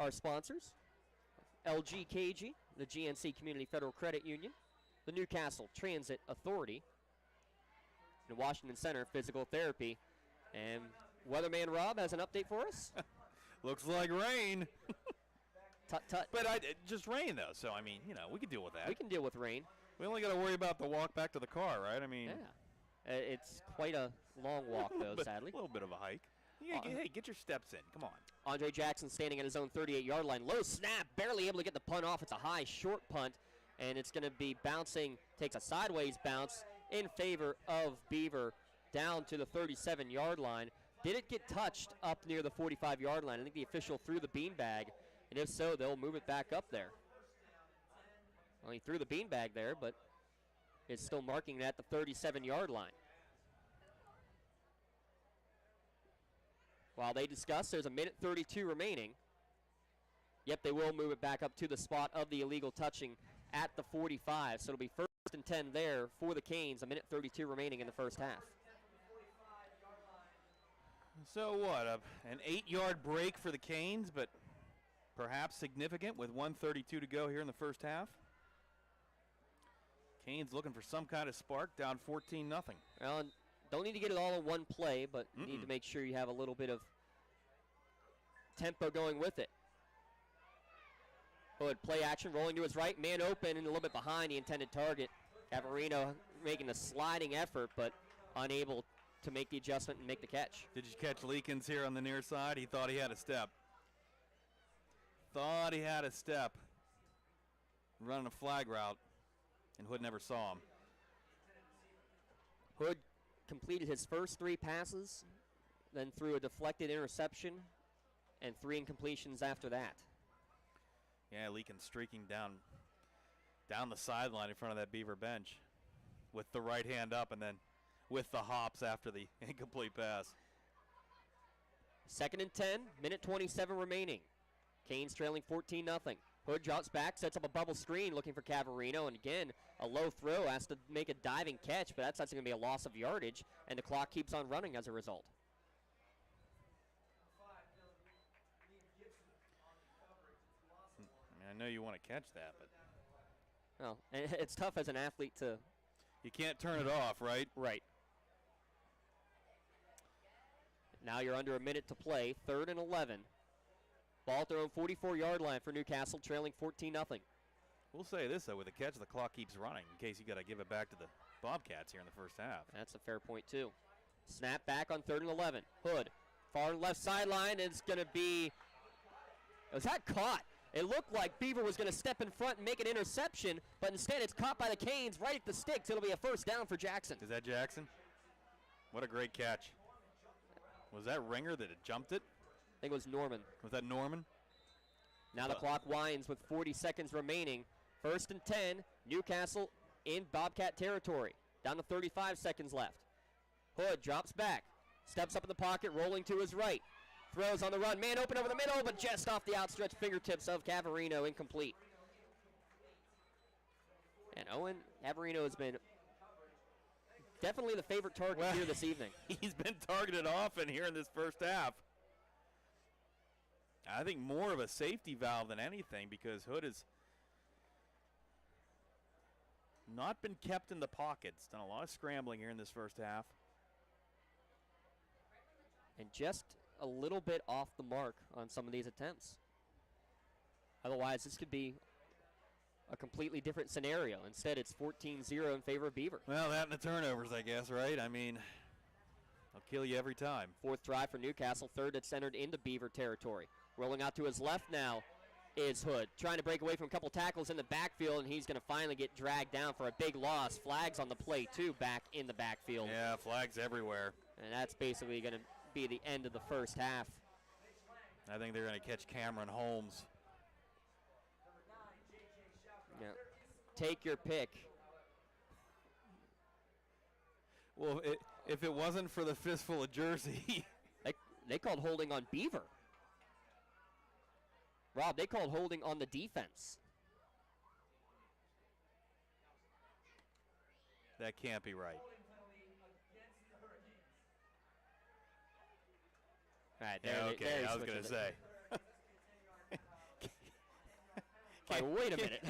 our sponsors, LGKG, the GNC Community Federal Credit Union, the Newcastle Transit Authority, and Washington Center Physical Therapy. And Weatherman Rob has an update for us. Looks like rain. Tut-tut. But just rain, though, so, I mean, you know, we can deal with that. We can deal with rain. We only got to worry about the walk back to the car, right? I mean. Yeah. It's quite a long walk, though, sadly. A little bit of a hike. Yeah, hey, get your steps in. Come on. Andre Jackson standing at his own 38-yard line. Low snap, barely able to get the punt off. It's a high, short punt, and it's going to be bouncing, takes a sideways bounce in favor of Beaver down to the 37-yard line. Did it get touched up near the 45-yard line? I think the official threw the beanbag, and if so, they'll move it back up there. Well, he threw the beanbag there, but it's still marking it at the 37-yard line. While they discuss, there's a minute 32 remaining. Yep, they will move it back up to the spot of the illegal touching at the 45. So it'll be 1st and 10 there for the Canes. A minute 32 remaining in the first half. So what, an 8-yard break for the Canes, but perhaps significant with 1:32 to go here in the first half. Canes looking for some kind of spark, down 14-0. Well, and don't need to get it all in one play, but you need to make sure you have a little bit of tempo going with it. Hood, play action, rolling to his right, man open and a little bit behind the intended target. Cavarino making a sliding effort, but unable to make the adjustment and make the catch. Did you catch Leakins here on the near side? He thought he had a step. Running a flag route. And Hood never saw him. Hood completed his first 3 passes, then threw a deflected interception, and 3 incompletions after that. Yeah, Leakin streaking down the sideline in front of that Beaver bench with the right hand up and then with the hops after the incomplete pass. 2nd and 10, minute 27 remaining. Canes trailing 14-0. Hood drops back, sets up a bubble screen looking for Cavarino, and again, a low throw, has to make a diving catch, but that's actually going to be a loss of yardage, and the clock keeps on running as a result. I know you want to catch that, but well, it's tough as an athlete to... You can't turn it off, right? Right. Now you're under a minute to play, 3rd and 11. Ball at their own 44-yard line for Newcastle, trailing 14-0. We'll say this, though, with the catch, the clock keeps running in case you got to give it back to the Bobcats here in the first half. That's a fair point, too. Snap back on 3rd and 11. Hood, far left sideline, it's going to be... Was that caught? It looked like Beaver was going to step in front and make an interception, but instead it's caught by the Canes right at the sticks. It'll be a first down for Jackson. Is that Jackson? What a great catch. Was that Ringer that had jumped it? I think it was Norman. Was that Norman? Now the clock winds with 40 seconds remaining. 1st and 10, Newcastle in Bobcat territory. Down to 35 seconds left. Hood drops back, steps up in the pocket, rolling to his right. Throws on the run, man open over the middle, but just off the outstretched fingertips of Cavarino, incomplete. And Owen Cavarino has been definitely the favorite target here this evening. He's been targeted often here in this first half. I think more of a safety valve than anything because Hood has not been kept in the pockets. Done a lot of scrambling here in this first half. And just a little bit off the mark on some of these attempts. Otherwise, this could be a completely different scenario. Instead, it's 14-0 in favor of Beaver. Well, that and the turnovers, I guess, right? I mean, they'll kill you every time. 4th drive for Newcastle, 3rd that's centered into Beaver territory. Rolling out to his left now is Hood, trying to break away from a couple tackles in the backfield, and he's going to finally get dragged down for a big loss. Flags on the play, too, back in the backfield. Yeah, flags everywhere. And that's basically going to be the end of the first half. I think they're going to catch Cameron Holmes. Yeah. Take your pick. Well, if it wasn't for the fistful of jersey. They called holding on Beaver. Rob, they called holding on the defense. That can't be right. All right, yeah, okay, I was going to say. Wait a minute.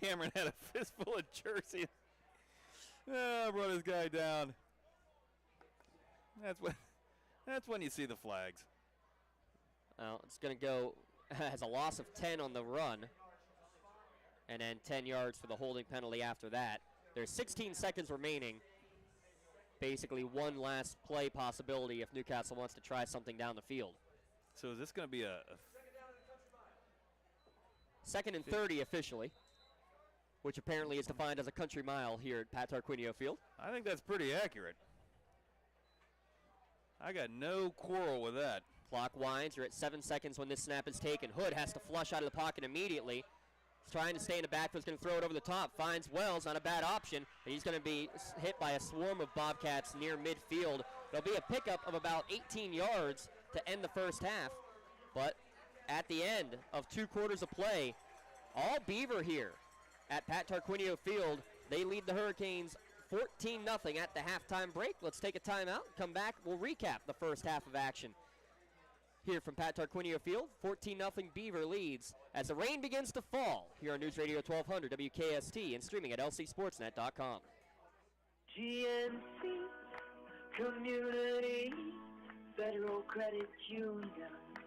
Cameron had a fistful of jersey. Brought his guy down. That's when you see the flags. Well, it's going to go as a loss of 10 on the run, and then 10 yards for the holding penalty after that. There's 16 seconds remaining. Basically one last play possibility if Newcastle wants to try something down the field. So is this going to be a 2nd and 30 officially, which apparently is defined as a country mile here at Pat Tarquinio Field. I think that's pretty accurate. I got no quarrel with that. Clock winds. You're at 7 seconds when this snap is taken. Hood has to flush out of the pocket immediately. He's trying to stay in the backfield. He's going to throw it over the top. Finds Wells, not a bad option. But he's going to be hit by a swarm of Bobcats near midfield. There'll be a pickup of about 18 yards to end the first half. But at the end of 2 quarters of play, all Beaver here at Pat Tarquinio Field. They lead the Hurricanes 14-0 at the halftime break. Let's take a timeout. Come back. We'll recap the first half of action here from Pat Tarquinio Field. 14-0 Beaver leads as the rain begins to fall here on News Radio 1200 WKST and streaming at lcsportsnet.com. GNC Community Federal Credit Union.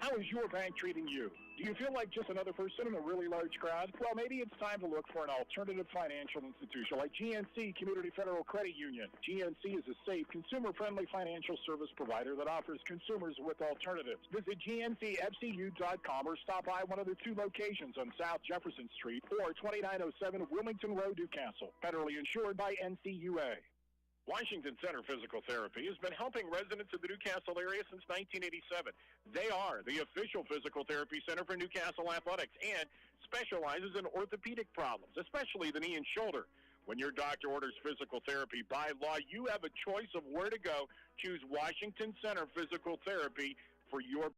How is your bank treating you? Do you feel like just another person in a really large crowd? Well, maybe it's time to look for an alternative financial institution like GNC Community Federal Credit Union. GNC is a safe, consumer-friendly financial service provider that offers consumers with alternatives. Visit GNCFCU.com or stop by one of their 2 locations on South Jefferson Street or 2907 Wilmington Road, Newcastle. Federally insured by NCUA. Washington Center Physical Therapy has been helping residents of the Newcastle area since 1987. They are the official physical therapy center for Newcastle Athletics and specializes in orthopedic problems, especially the knee and shoulder. When your doctor orders physical therapy by law, you have a choice of where to go. Choose Washington Center Physical Therapy for your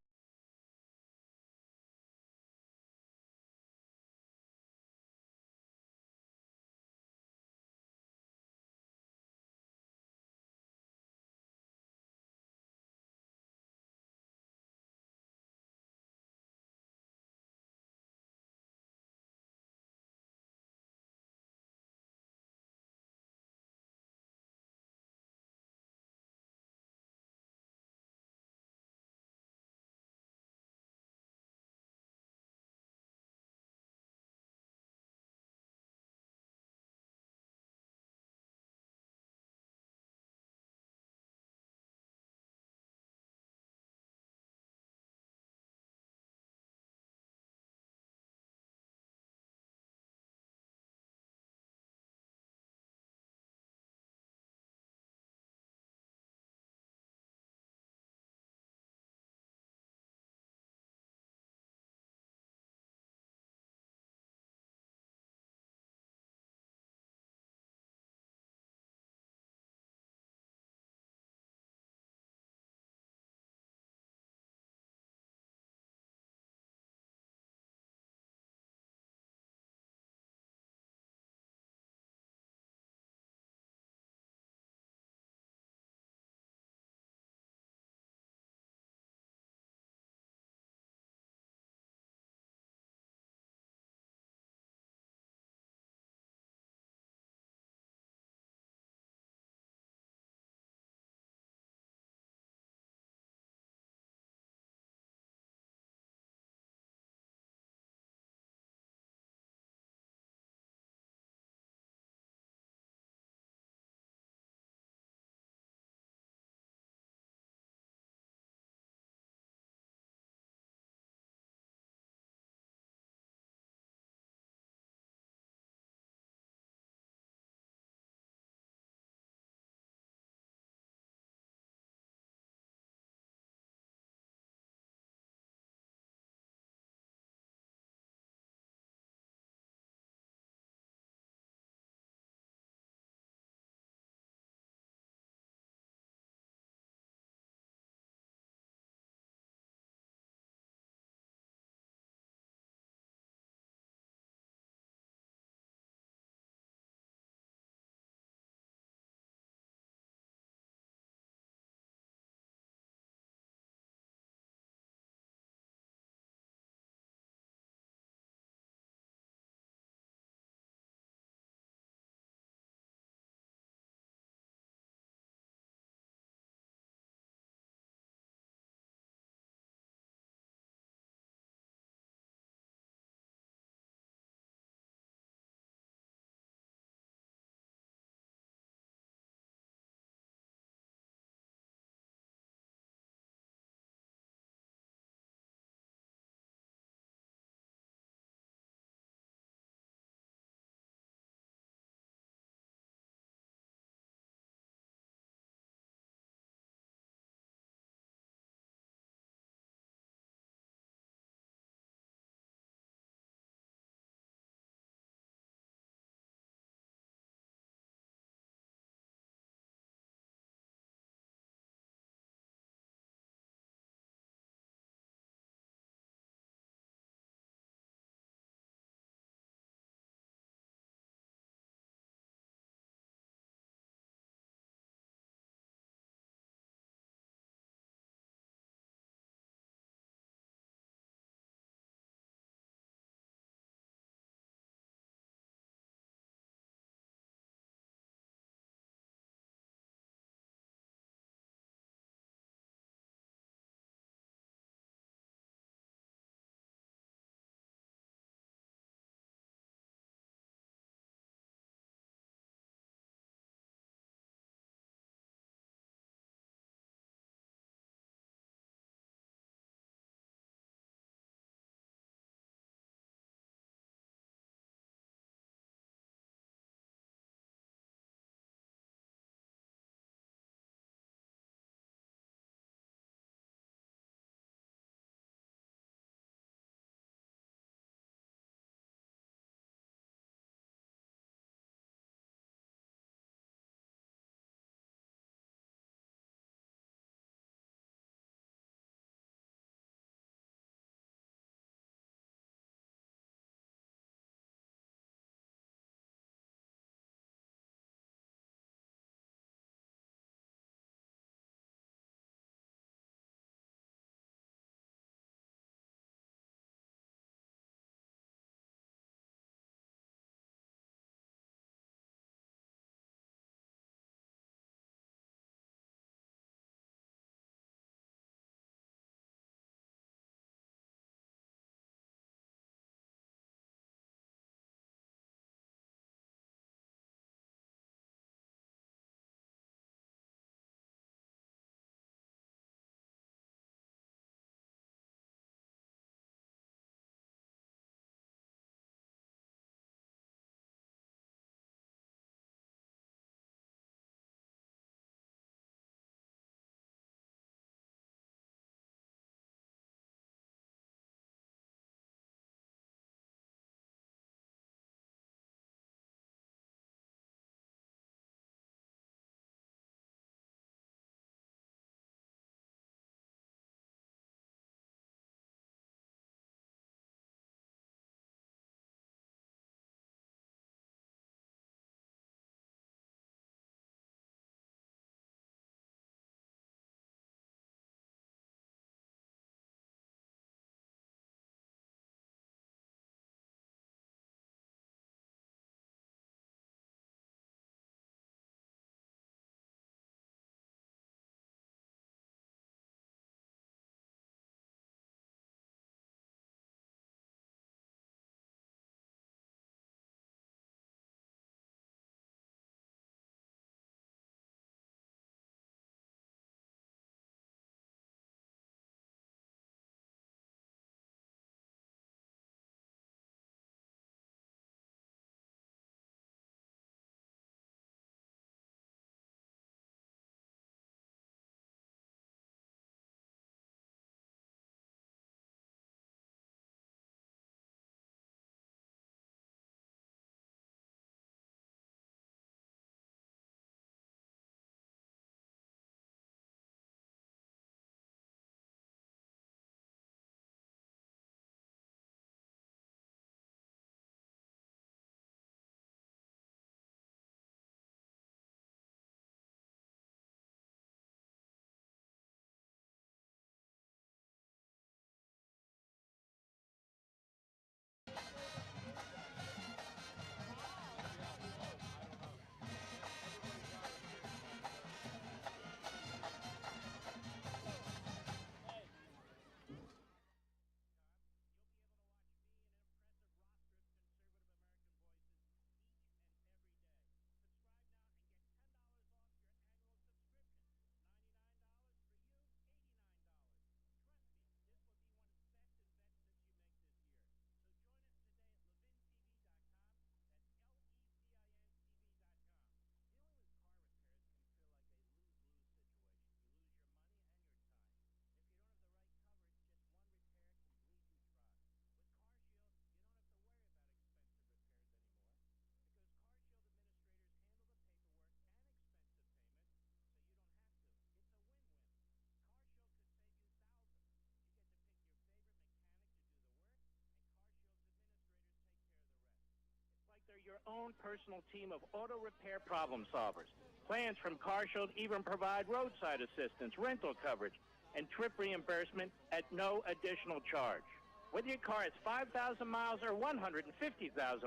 your own personal team of auto repair problem solvers. Plans from CarShield even provide roadside assistance, rental coverage, and trip reimbursement at no additional charge. Whether your car has 5,000 miles or 150,000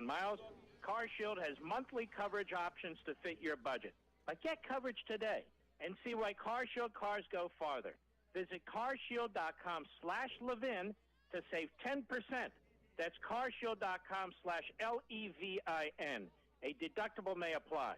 miles, CarShield has monthly coverage options to fit your budget. But get coverage today and see why CarShield cars go farther. Visit carshield.com/Levin to save 10%. That's carshield.com/LEVIN. A deductible may apply.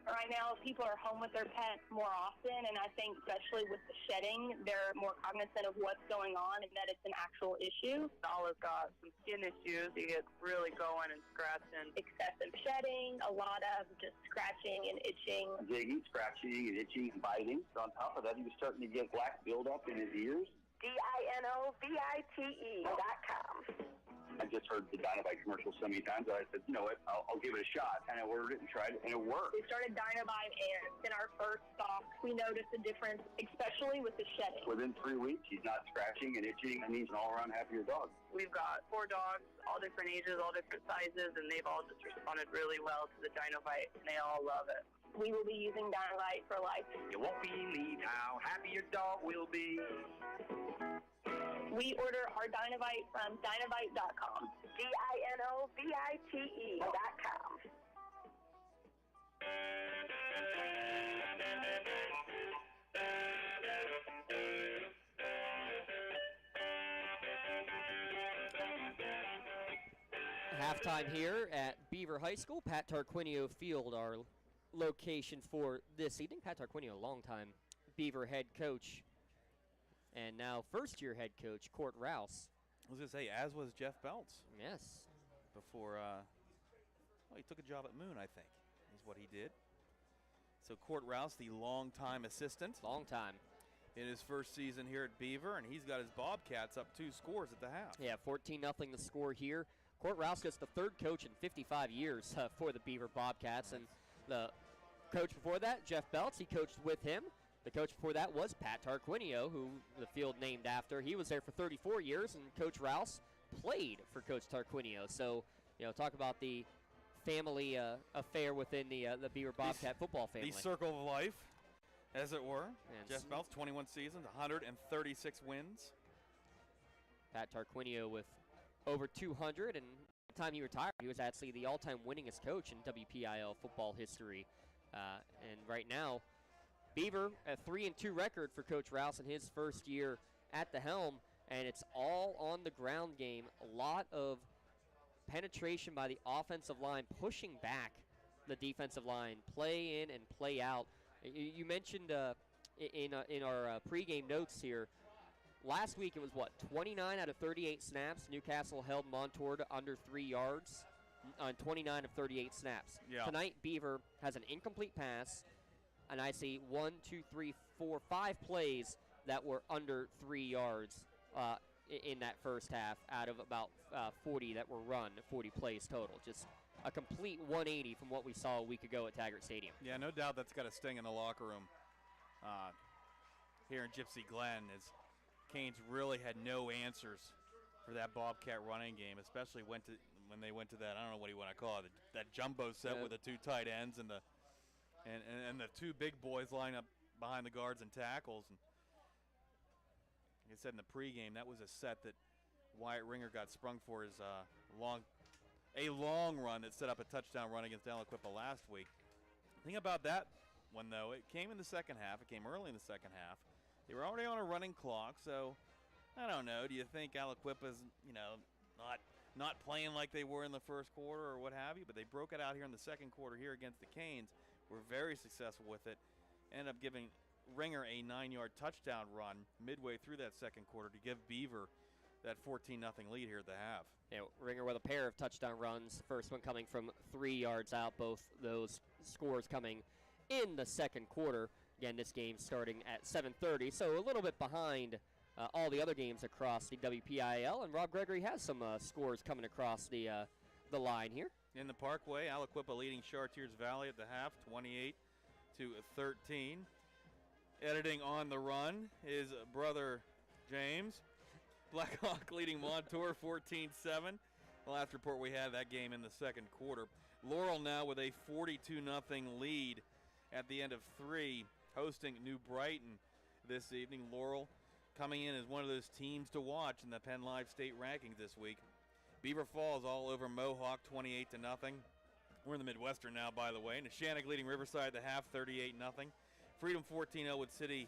Right now, people are home with their pets more often, and I think especially with the shedding, they're more cognizant of what's going on and that it's an actual issue. Olive got some skin issues. He gets really going and scratching. Excessive shedding, a lot of just scratching and itching. Digging, scratching, and itching, and biting. So on top of that, he was starting to get black buildup in his ears. DINOVITE.com. I just heard the Dynovite commercial so many times that I said, you know what, I'll give it a shot. And I ordered it and tried it, and it worked. We started Dynovite, and in our first stock, we noticed a difference, especially with the shedding. Within 3 weeks, he's not scratching and itching. That means an all-around happier dog. We've got 4 dogs, all different ages, all different sizes, and they've all just responded really well to the Dynovite, and they all love it. We will be using Dynovite for life. You won't believe how happy your dog will be. We order our Dynovite from Dynovite.com. DINOVITE.com. Halftime here at Beaver High School. Pat Tarquinio Field, our location for this evening. Pat Tarquinio, a longtime Beaver head coach, and now first-year head coach, Court Rouse. I was going to say, as was Jeff Belts. Yes. Before, he took a job at Moon, I think, is what he did. So Court Rouse, the longtime assistant. Long time. In his first season here at Beaver, and he's got his Bobcats up 2 scores at the half. Yeah, 14-0 the score here. Court Rouse gets the 3rd coach in 55 years for the Beaver Bobcats, and the coach before that, Jeff Belts, he coached with him. The coach before that was Pat Tarquinio, who the field named after. He was there for 34 years, and Coach Rouse played for Coach Tarquinio. So, talk about the family affair within the Beaver Bobcat football family. The circle of life, as it were. And Jeff Belts, 21 seasons, 136 wins. Pat Tarquinio with over 200, and by the time he retired, he was actually the all-time winningest coach in WPIL football history. And right now, Beaver, a 3-2 record for Coach Rouse in his first year at the helm, and it's all on the ground game. A lot of penetration by the offensive line, pushing back the defensive line, play in and play out. You mentioned in our pregame notes here, last week it was 29 out of 38 snaps. Newcastle held Montour to under 3 yards on 29 of 38 snaps. Yeah. Tonight, Beaver has an incomplete pass, and I see 5 plays that were under 3 yards in that first half out of about 40 that were run, 40 plays total. Just a complete 180 from what we saw a week ago at Taggart Stadium. Yeah, no doubt that's got a sting in the locker room here in Gypsy Glen, as Canes really had no answers for that Bobcat running game, especially when they went to that, I don't know what you want to call it, that jumbo set with the 2 tight ends and the 2 big boys line up behind the guards and tackles. And like I said in the pregame, that was a set that Wyatt Ringer got sprung for his long run that set up a touchdown run against Aliquippa last week. The thing about that one, though, it came in the second half. It came early in the second half. They were already on a running clock, so I don't know. Do you think Aliquippa's, not playing like they were in the first quarter or what have you? But they broke it out here in the second quarter here against the Canes. Were very successful with it. Ended up giving Ringer a 9-yard touchdown run midway through that second quarter to give Beaver that 14-0 lead here at the half. Yeah, Ringer with a pair of touchdown runs. First one coming from 3 yards out. Both those scores coming in the second quarter. Again, this game starting at 7:30, so a little bit behind all the other games across the WPIL. And Rob Gregory has some scores coming across the line here. In the Parkway, Aliquippa leading Chartiers Valley at the half, 28-13. Editing on the run is brother James. Blackhawk leading Montour 14-7. the last report we had, that game in the second quarter. Laurel now with a 42-0 lead at the end of 3, hosting New Brighton this evening. Laurel coming in as one of those teams to watch in the Penn Live State rankings this week. Beaver Falls all over Mohawk, 28-0. We're in the Midwestern now, by the way. Neshannock leading Riverside at the half, 38-0. Freedom 14-0 with City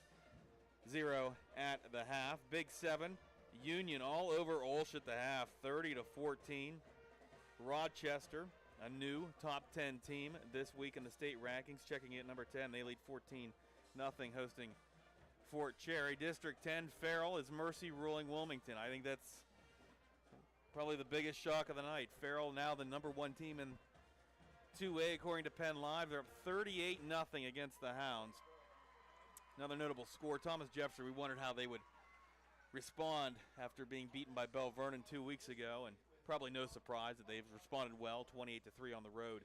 0 at the half. Big 7, Union all over Olsh at the half, 30-14. Rochester, a new top 10 team this week in the state rankings, checking in at number 10. They lead 14-0, hosting Fort Cherry. District 10, Farrell is Mercy ruling Wilmington. I think that's probably the biggest shock of the night. Farrell now the number 1 team in 2A according to Penn Live. They're up 38-0 against the Hounds. Another notable score, Thomas Jefferson. We wondered how they would respond after being beaten by Bell Vernon 2 weeks ago, and probably no surprise that they've responded well, 28-3 on the road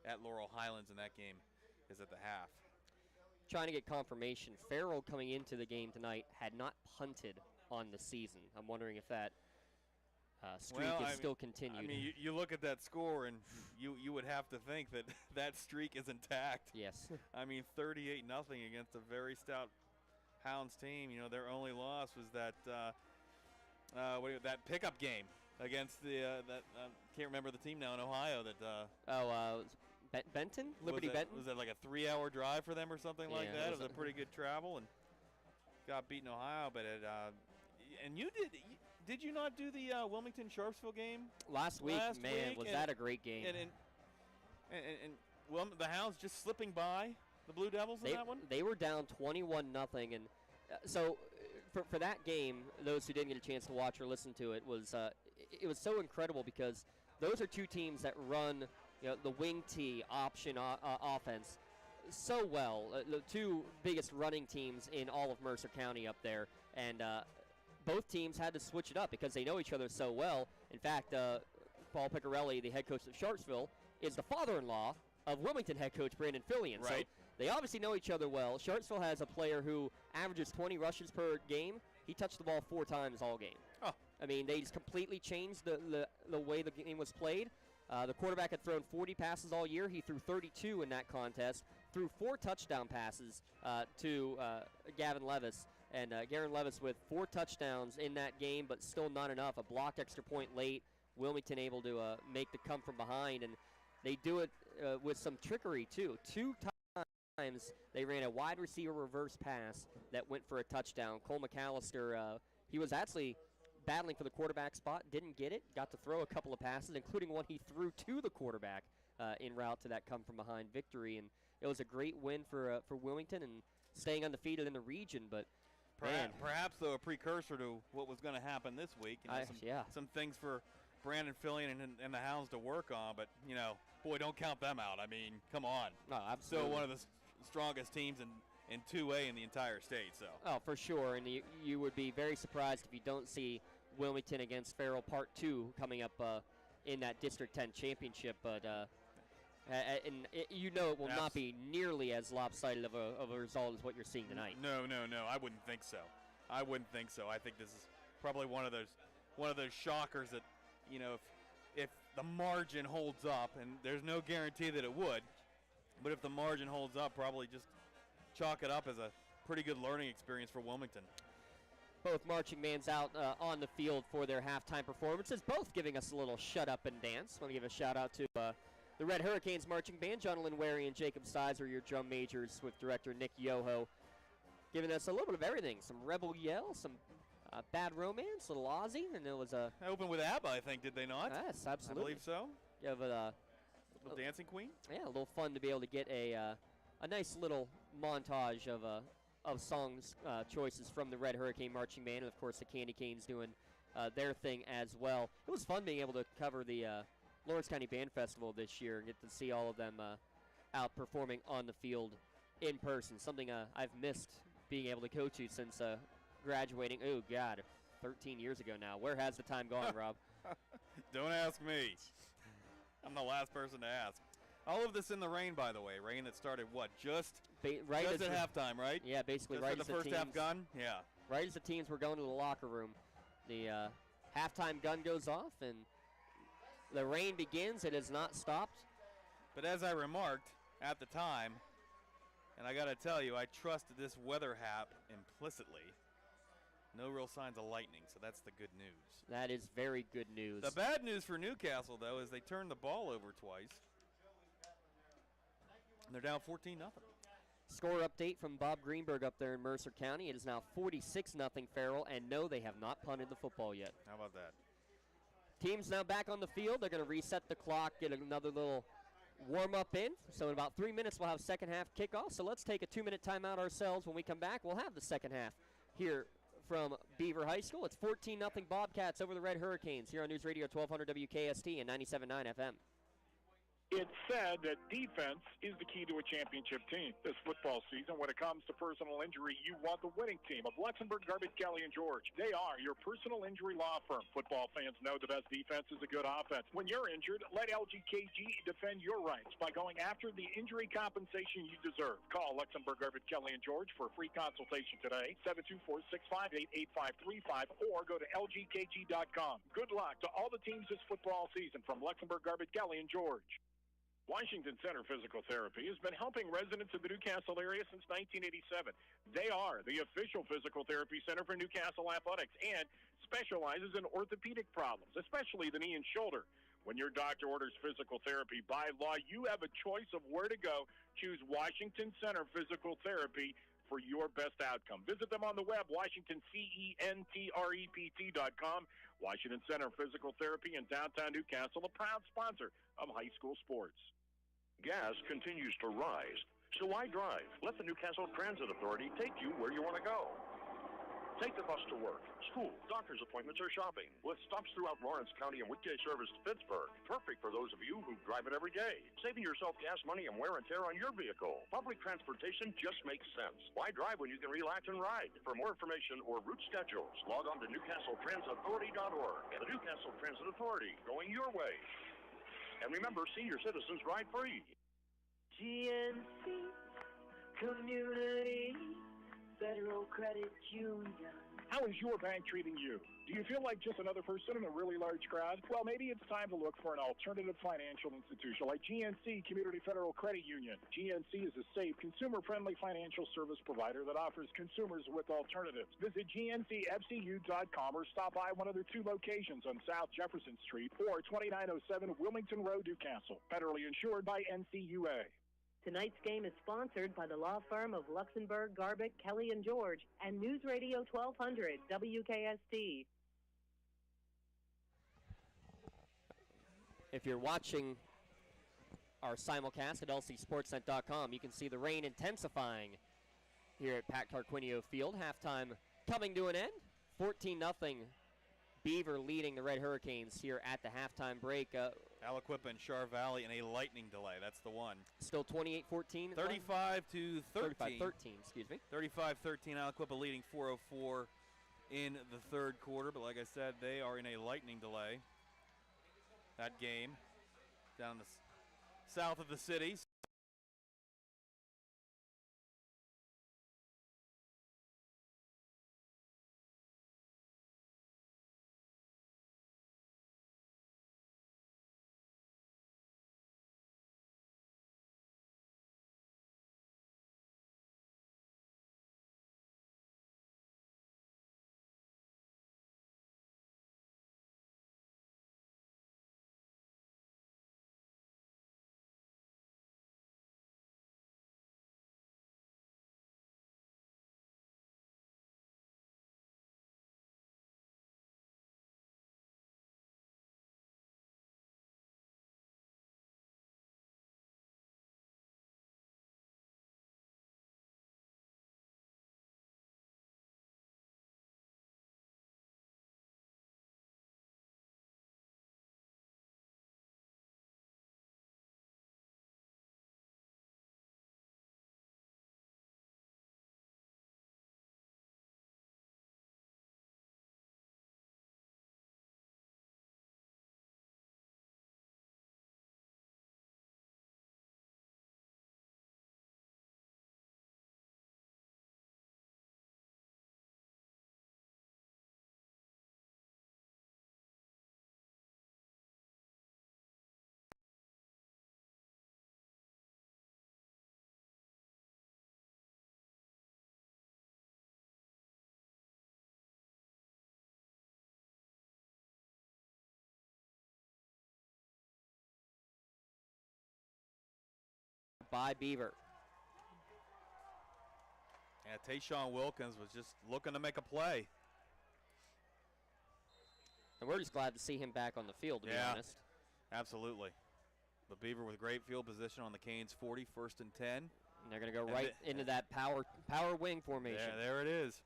at Laurel Highlands, and that game is at the half. Trying to get confirmation, Farrell coming into the game tonight had not punted on the season. I'm wondering if that streak is still continued. I mean, you look at that score, and you would have to think that that streak is intact. Yes. I mean, 38-0 against a very stout Hounds team. You know, their only loss was that that pickup game against the can't remember the team now in Ohio that Benton? Liberty Benton? Was that like a 3-hour drive for them or something like that? It was a pretty good travel and got beaten Ohio. But and you did you not do the Wilmington Sharpsville game last week? Man, was that a great game? And the Hounds just slipping by the Blue Devils in that one? They were down 21-0, and so for that game, those who didn't get a chance to watch or listen to it was so incredible because those are two teams that run the wing tee option offense so well. The two biggest running teams in all of Mercer County up there, and both teams had to switch it up because they know each other so well. In fact, Paul Piccarelli, the head coach of Sharpsville, is the father-in-law of Wilmington head coach Brandon Fillion. Right. So they obviously know each other well. Sharpsville has a player who averages 20 rushes per game. He touched the ball 4 times all game. Oh. I mean, they just completely changed the way the game was played. The quarterback had thrown 40 passes all year. He threw 32 in that contest, threw 4 touchdown passes to Gavin Levis. And Garen Levis with 4 touchdowns in that game, but still not enough. A blocked extra point late. Wilmington able to make the come from behind. And they do it with some trickery, too. 2 times they ran a wide receiver reverse pass that went for a touchdown. Cole McAllister, he was actually battling for the quarterback spot, didn't get it, got to throw a couple of passes, including one he threw to the quarterback en route to that come from behind victory. And it was a great win for Wilmington and staying undefeated in the region. But perhaps, though, a precursor to what was going to happen this week. Some things for Brandon Fillion and the Hounds to work on, but, boy, don't count them out. I mean, come on. No, absolutely. Still one of the strongest teams in 2A in the entire state. So. Oh, for sure, and you would be very surprised if you don't see Wilmington against Farrell Part 2 coming up in that District 10 championship, but it will not be nearly as lopsided of a result as what you're seeing tonight. No. I wouldn't think so. I think this is probably one of those shockers that, if the margin holds up, and there's no guarantee that it would, but if the margin holds up, probably just chalk it up as a pretty good learning experience for Wilmington. Both marching bands out on the field for their halftime performances, both giving us a little shut up and dance. I want to give a shout out to the Red Hurricanes marching band, John Lynn Wary and Jacob Sizer, your drum majors, with director Nick Yoho, giving us a little bit of everything. Some Rebel Yell, some Bad Romance, a little Aussie, and it was a... Opened with ABBA, I think, did they not? Yes, absolutely. I believe so. Yeah, but little Dancing Queen? Yeah, a little fun to be able to get a nice little montage of songs choices from the Red Hurricane Marching Band, and of course the Candy Canes doing their thing as well. It was fun being able to cover the Lawrence County Band Festival this year and get to see all of them out performing on the field in person, something I've missed being able to go to since graduating, 13 years ago now. Where has the time gone, Rob? Don't ask me. I'm the last person to ask. All of this in the rain, by the way. Rain that started, just at halftime, right? Yeah, basically just right as the first half gun? Yeah. Right as the teams were going to the locker room, the halftime gun goes off, and The rain begins. It has not stopped. But as I remarked at the time, and I got to tell you, I trusted this weather app implicitly. No real signs of lightning, so that's the good news. That is very good news. The bad news for Newcastle, though, is they turned the ball over twice. And they're down 14-0. Score update from Bob Greenberg up there in Mercer County. It is now 46-0 Farrell, and no, they have not punted the football yet. How about that? Team's now back on the field. They're going to reset the clock, get another little warm-up in. So in about 3 minutes, we'll have second half kickoff. So let's take a 2-minute timeout ourselves. When we come back, we'll have the second half here from Beaver High School. It's 14-0 Bobcats over the Red Hurricanes here on News Radio 1200 WKST and 97.9 FM. It's said that defense is the key to a championship team. This football season, when it comes to personal injury, you want the winning team of Luxembourg, Garbett, Kelly, and George. They are your personal injury law firm. Football fans know the best defense is a good offense. When you're injured, let LGKG defend your rights by going after the injury compensation you deserve. Call Luxembourg, Garbett, Kelly, and George for a free consultation today, 724-658-8535, or go to lgkg.com. Good luck to all the teams this football season from Luxembourg, Garbett, Kelly, and George. Washington Center Physical Therapy has been helping residents of the Newcastle area since 1987. They are the official physical therapy center for Newcastle Athletics and specializes in orthopedic problems, especially the knee and shoulder. When your doctor orders physical therapy, by law, you have a choice of where to go. Choose Washington Center Physical Therapy for your best outcome. Visit them on the web, WashingtonCenterEPT.com. Washington Center Physical Therapy in downtown Newcastle, a proud sponsor of high school sports. Gas continues to rise, so why drive? Let the Newcastle Transit Authority take you where you want to go. Take the bus to work, school, doctor's appointments, or shopping, with stops throughout Lawrence County and weekday service to Pittsburgh. Perfect for those of you who drive it every day, saving yourself gas money and wear and tear on your vehicle. Public transportation just makes sense. Why drive when you can relax and ride? For more information or route schedules, log on to NewcastleTransAuthority.org. The Newcastle Transit Authority, going your way. And remember, senior citizens ride free. GNC Community Federal Credit Union. How is your bank treating you? Do you feel like just another person in a really large crowd? Well, maybe it's time to look for an alternative financial institution like GNC Community Federal Credit Union. GNC is a safe, consumer-friendly financial service provider that offers consumers with alternatives. Visit GNCFCU.com or stop by one of their 2 locations on South Jefferson Street or 2907 Wilmington Road, Newcastle. Federally insured by NCUA. Tonight's game is sponsored by the law firm of Luxembourg, Garbett, Kelly, and George, and News Radio 1200 WKST. If you're watching our simulcast at lcsportsnet.com, you can see the rain intensifying here at Pat Tarquinio Field. Halftime coming to an end. 14-0 Beaver leading the Red Hurricanes here at the halftime break. Aliquippa and Char Valley in a lightning delay. That's the one. Still 28-14. 35-13. 35-13, excuse me. 35-13. Aliquippa leading 4:04 in the third quarter. But like I said, they are in a lightning delay. That game down the south of the city. by Beaver. Yeah, Tayshawn Wilkins was just looking to make a play. And we're just glad to see him back on the field, to be honest. Absolutely. But Beaver with great field position on the Canes 40, 1st and 10. And they're going to go right into that power wing formation. Yeah, there it is.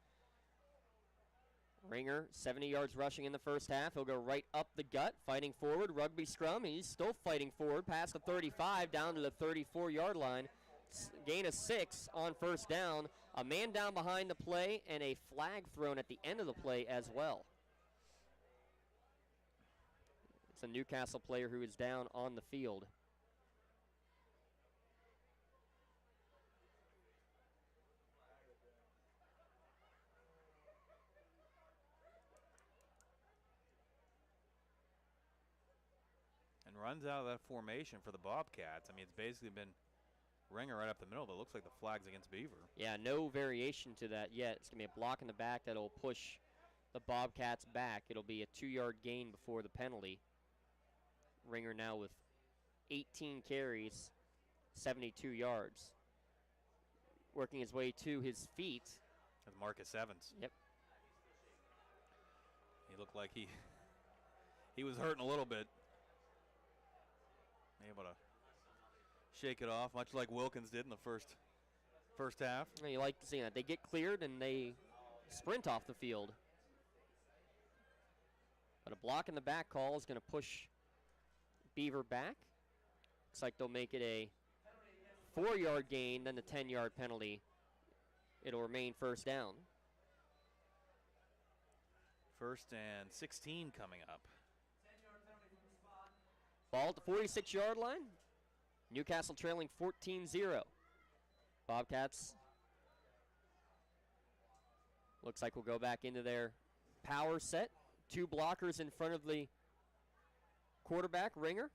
Ringer, 70 yards rushing in the first half. He'll go right up the gut, fighting forward. Rugby scrum. He's still fighting forward past the 35 down to the 34-yard line. Gain of 6 on first down. A man down behind the play and a flag thrown at the end of the play as well. It's a Newcastle player who is down on the field. And runs out of that formation for the Bobcats. I mean, it's basically been Ringer right up the middle, but it looks like the flag's against Beaver. Yeah, no variation to that yet. It's going to be a block in the back that'll push the Bobcats back. It'll be a 2-yard gain before the penalty. Ringer now with 18 carries, 72 yards. Working his way to his feet. With Marcus Evans. Yep. He looked like he was hurting a little bit. Able to shake it off, much like Wilkins did in the first half. You like to see that. They get cleared and they sprint off the field. But a block in the back call is going to push Beaver back. Looks like they'll make it a 4-yard gain, then the 10-yard penalty. It'll remain first down. 1st and 16 coming up. Ball at the 46-yard line. Newcastle trailing 14-0. Bobcats looks like we'll go back into their power set. 2 blockers in front of the quarterback, Ringer.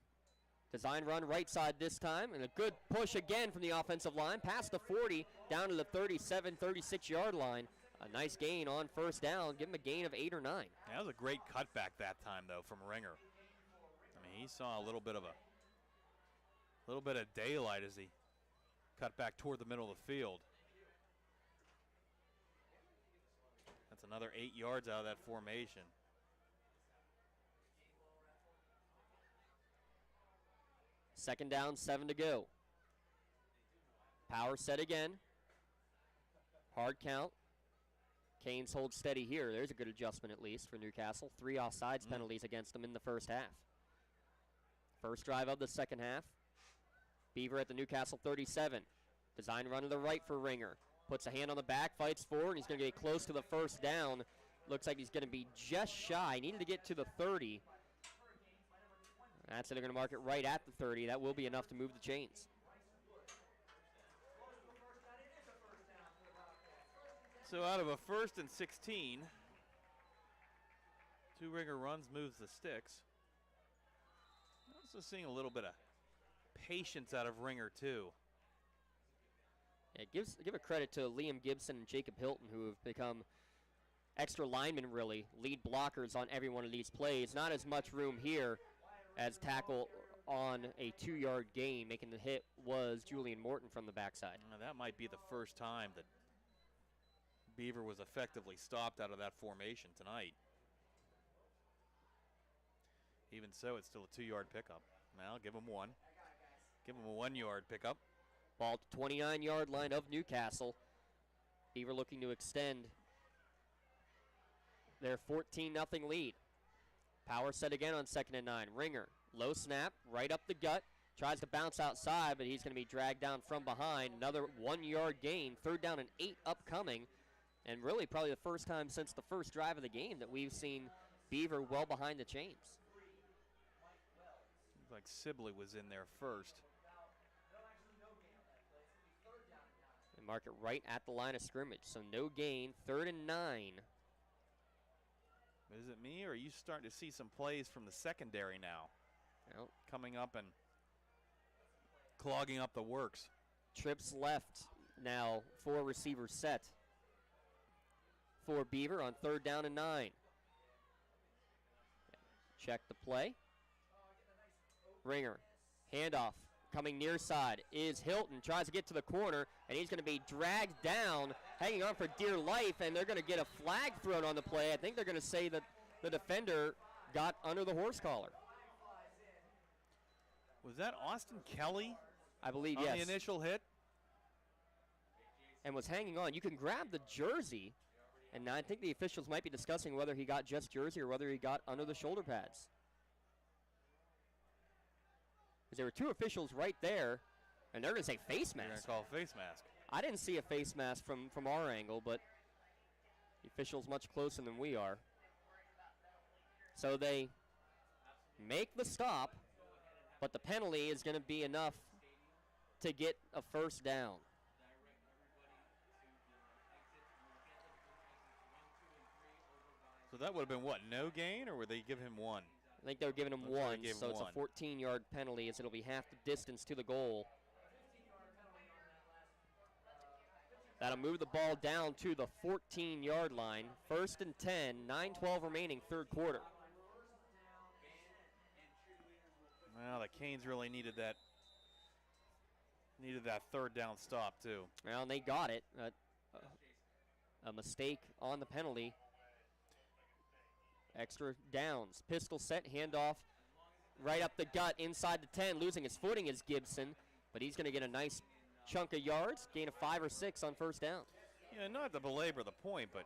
Design run right side this time, and a good push again from the offensive line. Past the 40, down to the 37, 36-yard line. A nice gain on first down. Give him a gain of 8 or 9. That was a great cutback that time, though, from Ringer. I mean, he saw a little bit of daylight as he cut back toward the middle of the field. That's another 8 yards out of that formation. Second down, 7 to go. Power set again. Hard count. Canes hold steady here. There's a good adjustment at least for Newcastle. 3 offsides penalties against them in the first half. First drive of the second half. Beaver at the Newcastle 37. Design run to the right for Ringer. Puts a hand on the back, fights forward, and he's going to get close to the first down. Looks like he's going to be just shy. Needed to get to the 30. That's it. They're going to mark it right at the 30. That will be enough to move the chains. So out of a 1st and 16, 2 Ringer runs, moves the sticks. Also seeing a little bit of patience out of Ringer, too. Yeah, give a credit to Liam Gibson and Jacob Hilton, who have become extra linemen, really, lead blockers on every one of these plays. Not as much room here as tackle on a 2-yard gain. Making the hit was Julian Morton from the backside. That might be the first time that Beaver was effectively stopped out of that formation tonight. Even so, it's still a 2-yard pickup. Now give him one. Give him a 1-yard pickup. Ball to 29-yard line of Newcastle. Beaver looking to extend their 14-0 lead. Power set again on 2nd and 9. Ringer, low snap, right up the gut. Tries to bounce outside, but he's going to be dragged down from behind. Another 1-yard gain. 3rd down and 8 upcoming. And really probably the first time since the first drive of the game that we've seen Beaver well behind the chains. Seems like Sibley was in there first. And mark it right at the line of scrimmage. So no gain. 3rd and 9. Is it me, or are you starting to see some plays from the secondary now? Well, coming up and clogging up the works. Trips left now, 4 receivers set for Beaver on 3rd down and 9. Check the play. Ringer, handoff, Coming near side is Hilton, tries to get to the corner, and he's going to be dragged down, hanging on for dear life, and they're going to get a flag thrown on the play. I think they're going to say that the defender got under the horse collar. Was that Austin Kelly? I believe, on yes. The initial hit? And was hanging on. You can grab the jersey, and I think the officials might be discussing whether he got just jersey or whether he got under the shoulder pads. Because there were two officials right there, and they're going to say face They're going mask. to call face mask. I didn't see a face mask from our angle, but the official's much closer than we are. So they make the stop, but the penalty is going to be enough to get a first down. So that would have been what, no gain, or would they give him one? I think they were giving him Looks like one, they gave so him it's one. a 14-yard penalty as it'll be half the distance to the goal. That'll move the ball down to the 14-yard line. 1st and 10, 9:12 remaining, third quarter. Well, the Canes really needed that third down stop, too. Well, and they got it. A mistake on the penalty. Extra downs. Pistol set, handoff right up the gut inside the 10. Losing his footing is Gibson, but he's going to get a nice chunk of yards, gain of 5 or 6 on first down. Yeah, not to belabor the point, but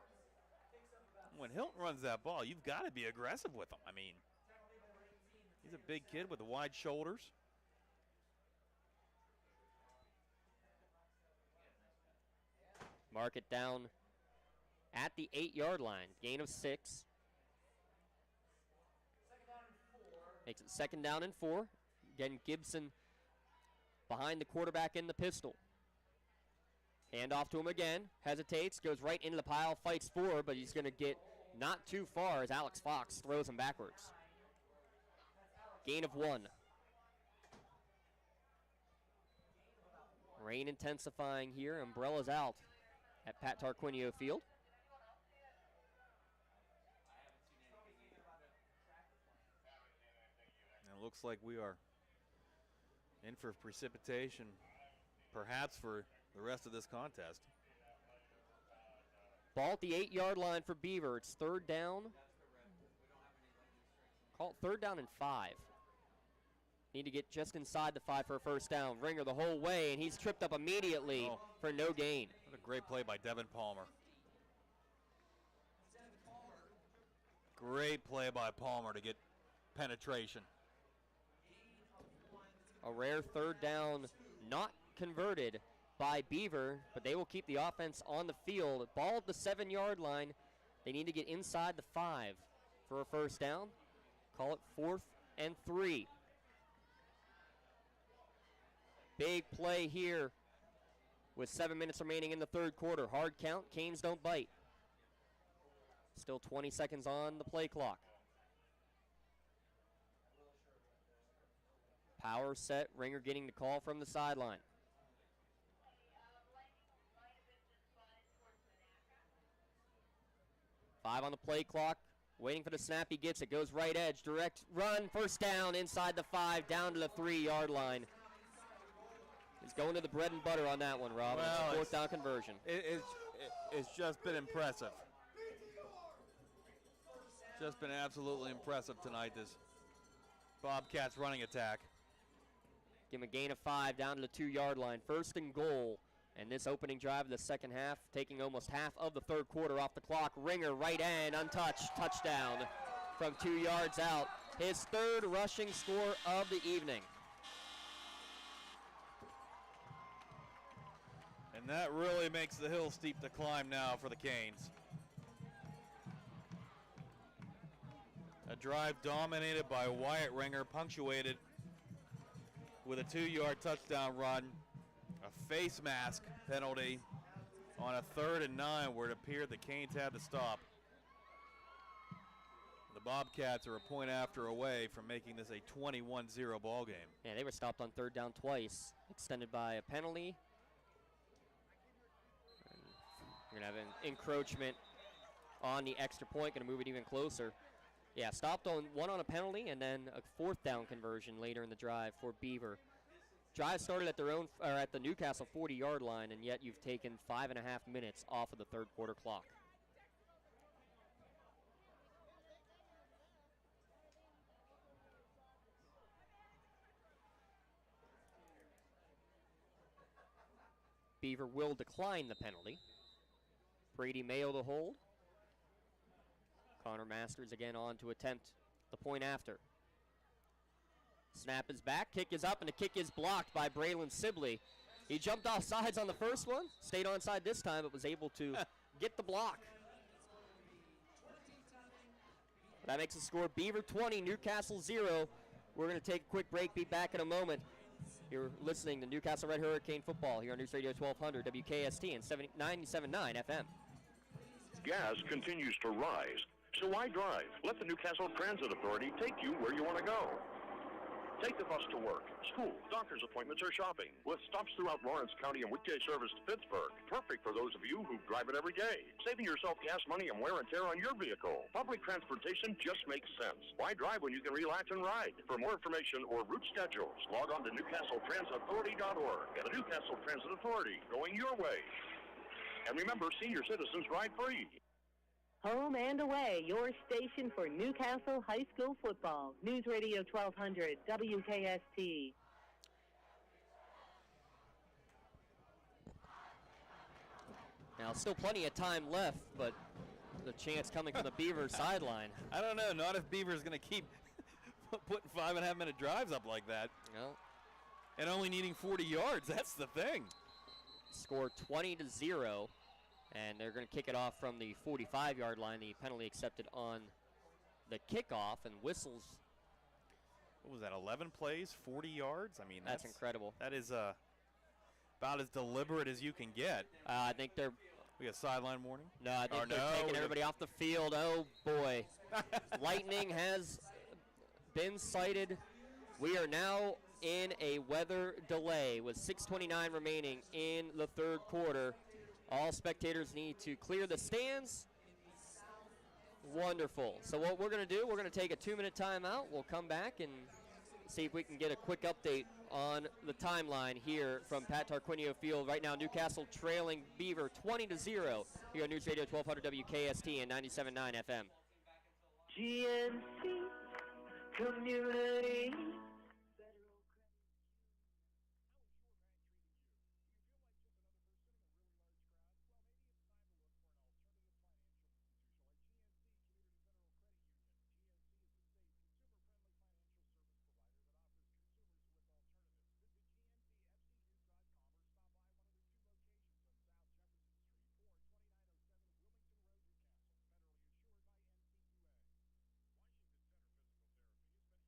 when Hilton runs that ball, you've got to be aggressive with him. I mean, he's a big kid with the wide shoulders. Mark it down at the 8-yard line. Gain of 6. Makes it 2nd down and 4. Again, Gibson behind the quarterback in the pistol. Hand off to him again. Hesitates, goes right into the pile, fights forward, but he's going to get not too far as Alex Fox throws him backwards. Gain of 1. Rain intensifying here. Umbrellas out at Pat Tarquinio Field. It looks like we are in for precipitation, perhaps for the rest of this contest. Ball at the 8-yard line for Beaver. It's 3rd down. Call it 3rd down and 5. Need to get just inside the 5 for a first down. Ringer the whole way, and he's tripped up immediately for no gain. What a great play by Devin Palmer. Great play by Palmer to get penetration. A rare 3rd down not converted by Beaver, but they will keep the offense on the field. Ball at the 7-yard line. They need to get inside the 5 for a first down. Call it 4th and 3. Big play here with 7 minutes remaining in the third quarter. Hard count. Canes don't bite. Still 20 seconds on the play clock. Power set. Ringer getting the call from the sideline. Five on the play clock. Waiting for the snap. He gets it. Goes right edge. Direct run. First down inside the 5. Down to the 3-yard line. He's going to the bread and butter on that one, Rob. Well, it's a 4th down conversion. It's just been impressive. Just been absolutely impressive tonight, this Bobcats running attack. Give him a gain of 5 down to the 2-yard line. 1st and goal. And this opening drive of the second half, taking almost half of the third quarter off the clock. Ringer, right end, untouched, touchdown from 2 yards out. His 3rd rushing score of the evening. And that really makes the hill steep to climb now for the Canes. A drive dominated by Wyatt Ringer, punctuated with a 2-yard touchdown run, a face mask penalty on a 3rd and 9 where it appeared the Canes had to stop. The Bobcats are a point after away from making this a 21-0 ball game. Yeah, they were stopped on 3rd down twice, extended by a penalty. We're going to have an encroachment on the extra point, going to move it even closer. Yeah, stopped on one on a penalty and then a 4th down conversion later in the drive for Beaver. Drive started at the Newcastle 40-yard line, and yet you've taken 5.5 minutes off of the third quarter clock. Beaver will decline the penalty. Brady Mayo the hold. Connor Masters again on to attempt the point after. Snap is back, kick is up, and the kick is blocked by Braylon Sibley. He jumped off sides on the first one, stayed onside this time, but was able to get the block. That makes the score Beaver 20, Newcastle 0. We're going to take a quick break, be back in a moment. You're listening to Newcastle Red Hurricane football here on News Radio 1200 WKST and 97.9 FM. Gas continues to rise, so why drive? Let the Newcastle Transit Authority take you where you want to go. Take the bus to work, school, doctor's appointments, or shopping, with stops throughout Lawrence County and weekday service to Pittsburgh. Perfect for those of you who drive it every day, saving yourself gas money and wear and tear on your vehicle. Public transportation just makes sense. Why drive when you can relax and ride? For more information or route schedules, log on to NewcastleTransitAuthority.org. And the Newcastle Transit Authority, going your way. And remember, senior citizens ride free. Home and away, your station for Newcastle High School football. News Radio 1200, WKST. Now, still plenty of time left, but the chance coming from the Beaver sideline. I don't know. Not if Beaver's going to keep putting 5.5-minute drives up like that. No. And only needing 40 yards. That's the thing. Score 20-0. And they're going to kick it off from the 45-yard line. The penalty accepted on the kickoff, and whistles. What was that, 11 plays, 40 yards? I mean, that's incredible. That is about as deliberate as you can get. I think they're... We got sideline warning? No, I think they're taking everybody off the field. Oh, boy. Lightning has been sighted. We are now in a weather delay with 6:29 remaining in the third quarter. All spectators need to clear the stands. Wonderful. So what we're going to do, we're going to take a 2-minute timeout. We'll come back and see if we can get a quick update on the timeline here from Pat Tarquinio Field. Right now, Newcastle trailing Beaver 20-0 here on News Radio 1200 WKST and 97.9 FM. GNC Community. Washington Center Physical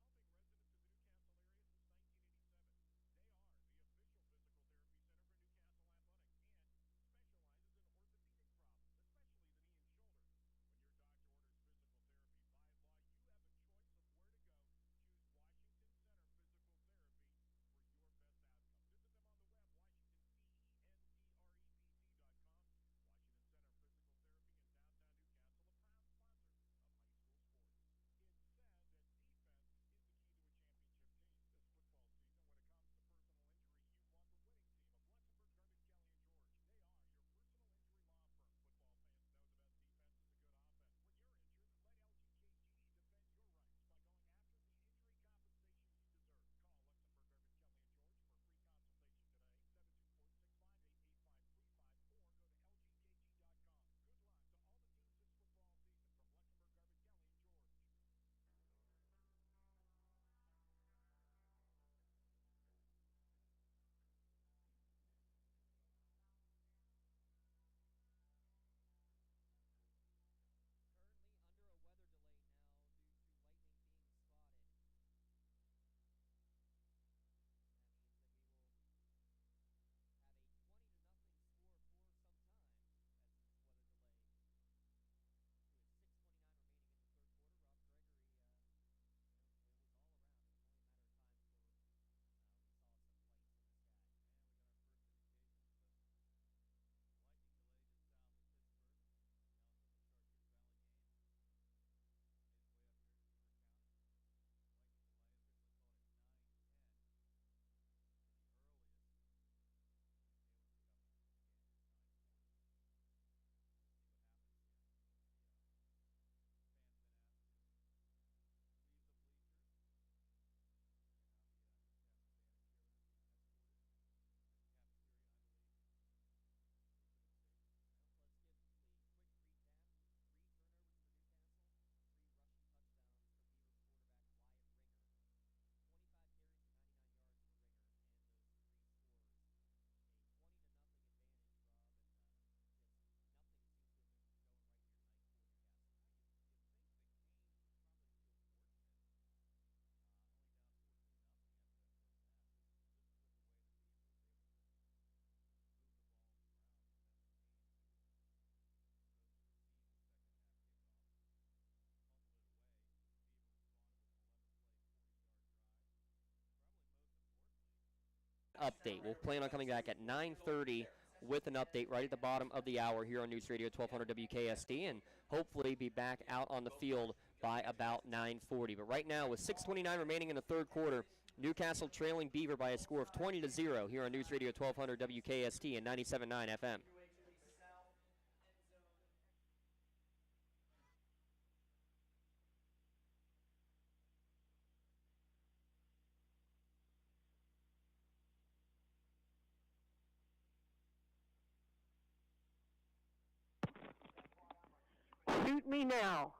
Therapy has been helping residents of the Newcastle update. We'll plan on coming back at 9:30 with an update right at the bottom of the hour here on News Radio 1200 WKSD, and hopefully be back out on the field by about 9:40. But right now, with 6:29 remaining in the third quarter, Newcastle trailing Beaver by a score of 20-0 here on News Radio 1200 WKST and 97.9 FM. Shoot me now.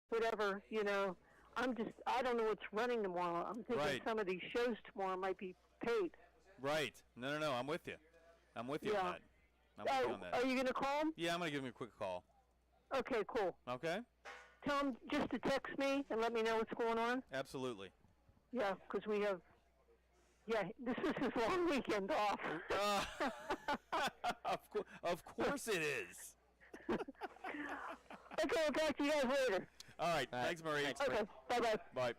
whatever, I don't know what's running tomorrow. I'm thinking some of these shows tomorrow might be paid. Right. No. I'm with you. I'm with you on that. Are you going to call him? Yeah, I'm going to give him a quick call. Okay, cool. Okay. Tell him just to text me and let me know what's going on. Absolutely. Yeah, because we have. Yeah, this is his long weekend off. Of course it is. Okay, I'll talk to you guys later. All right. Thanks, Marie. Okay, bye-bye. Bye.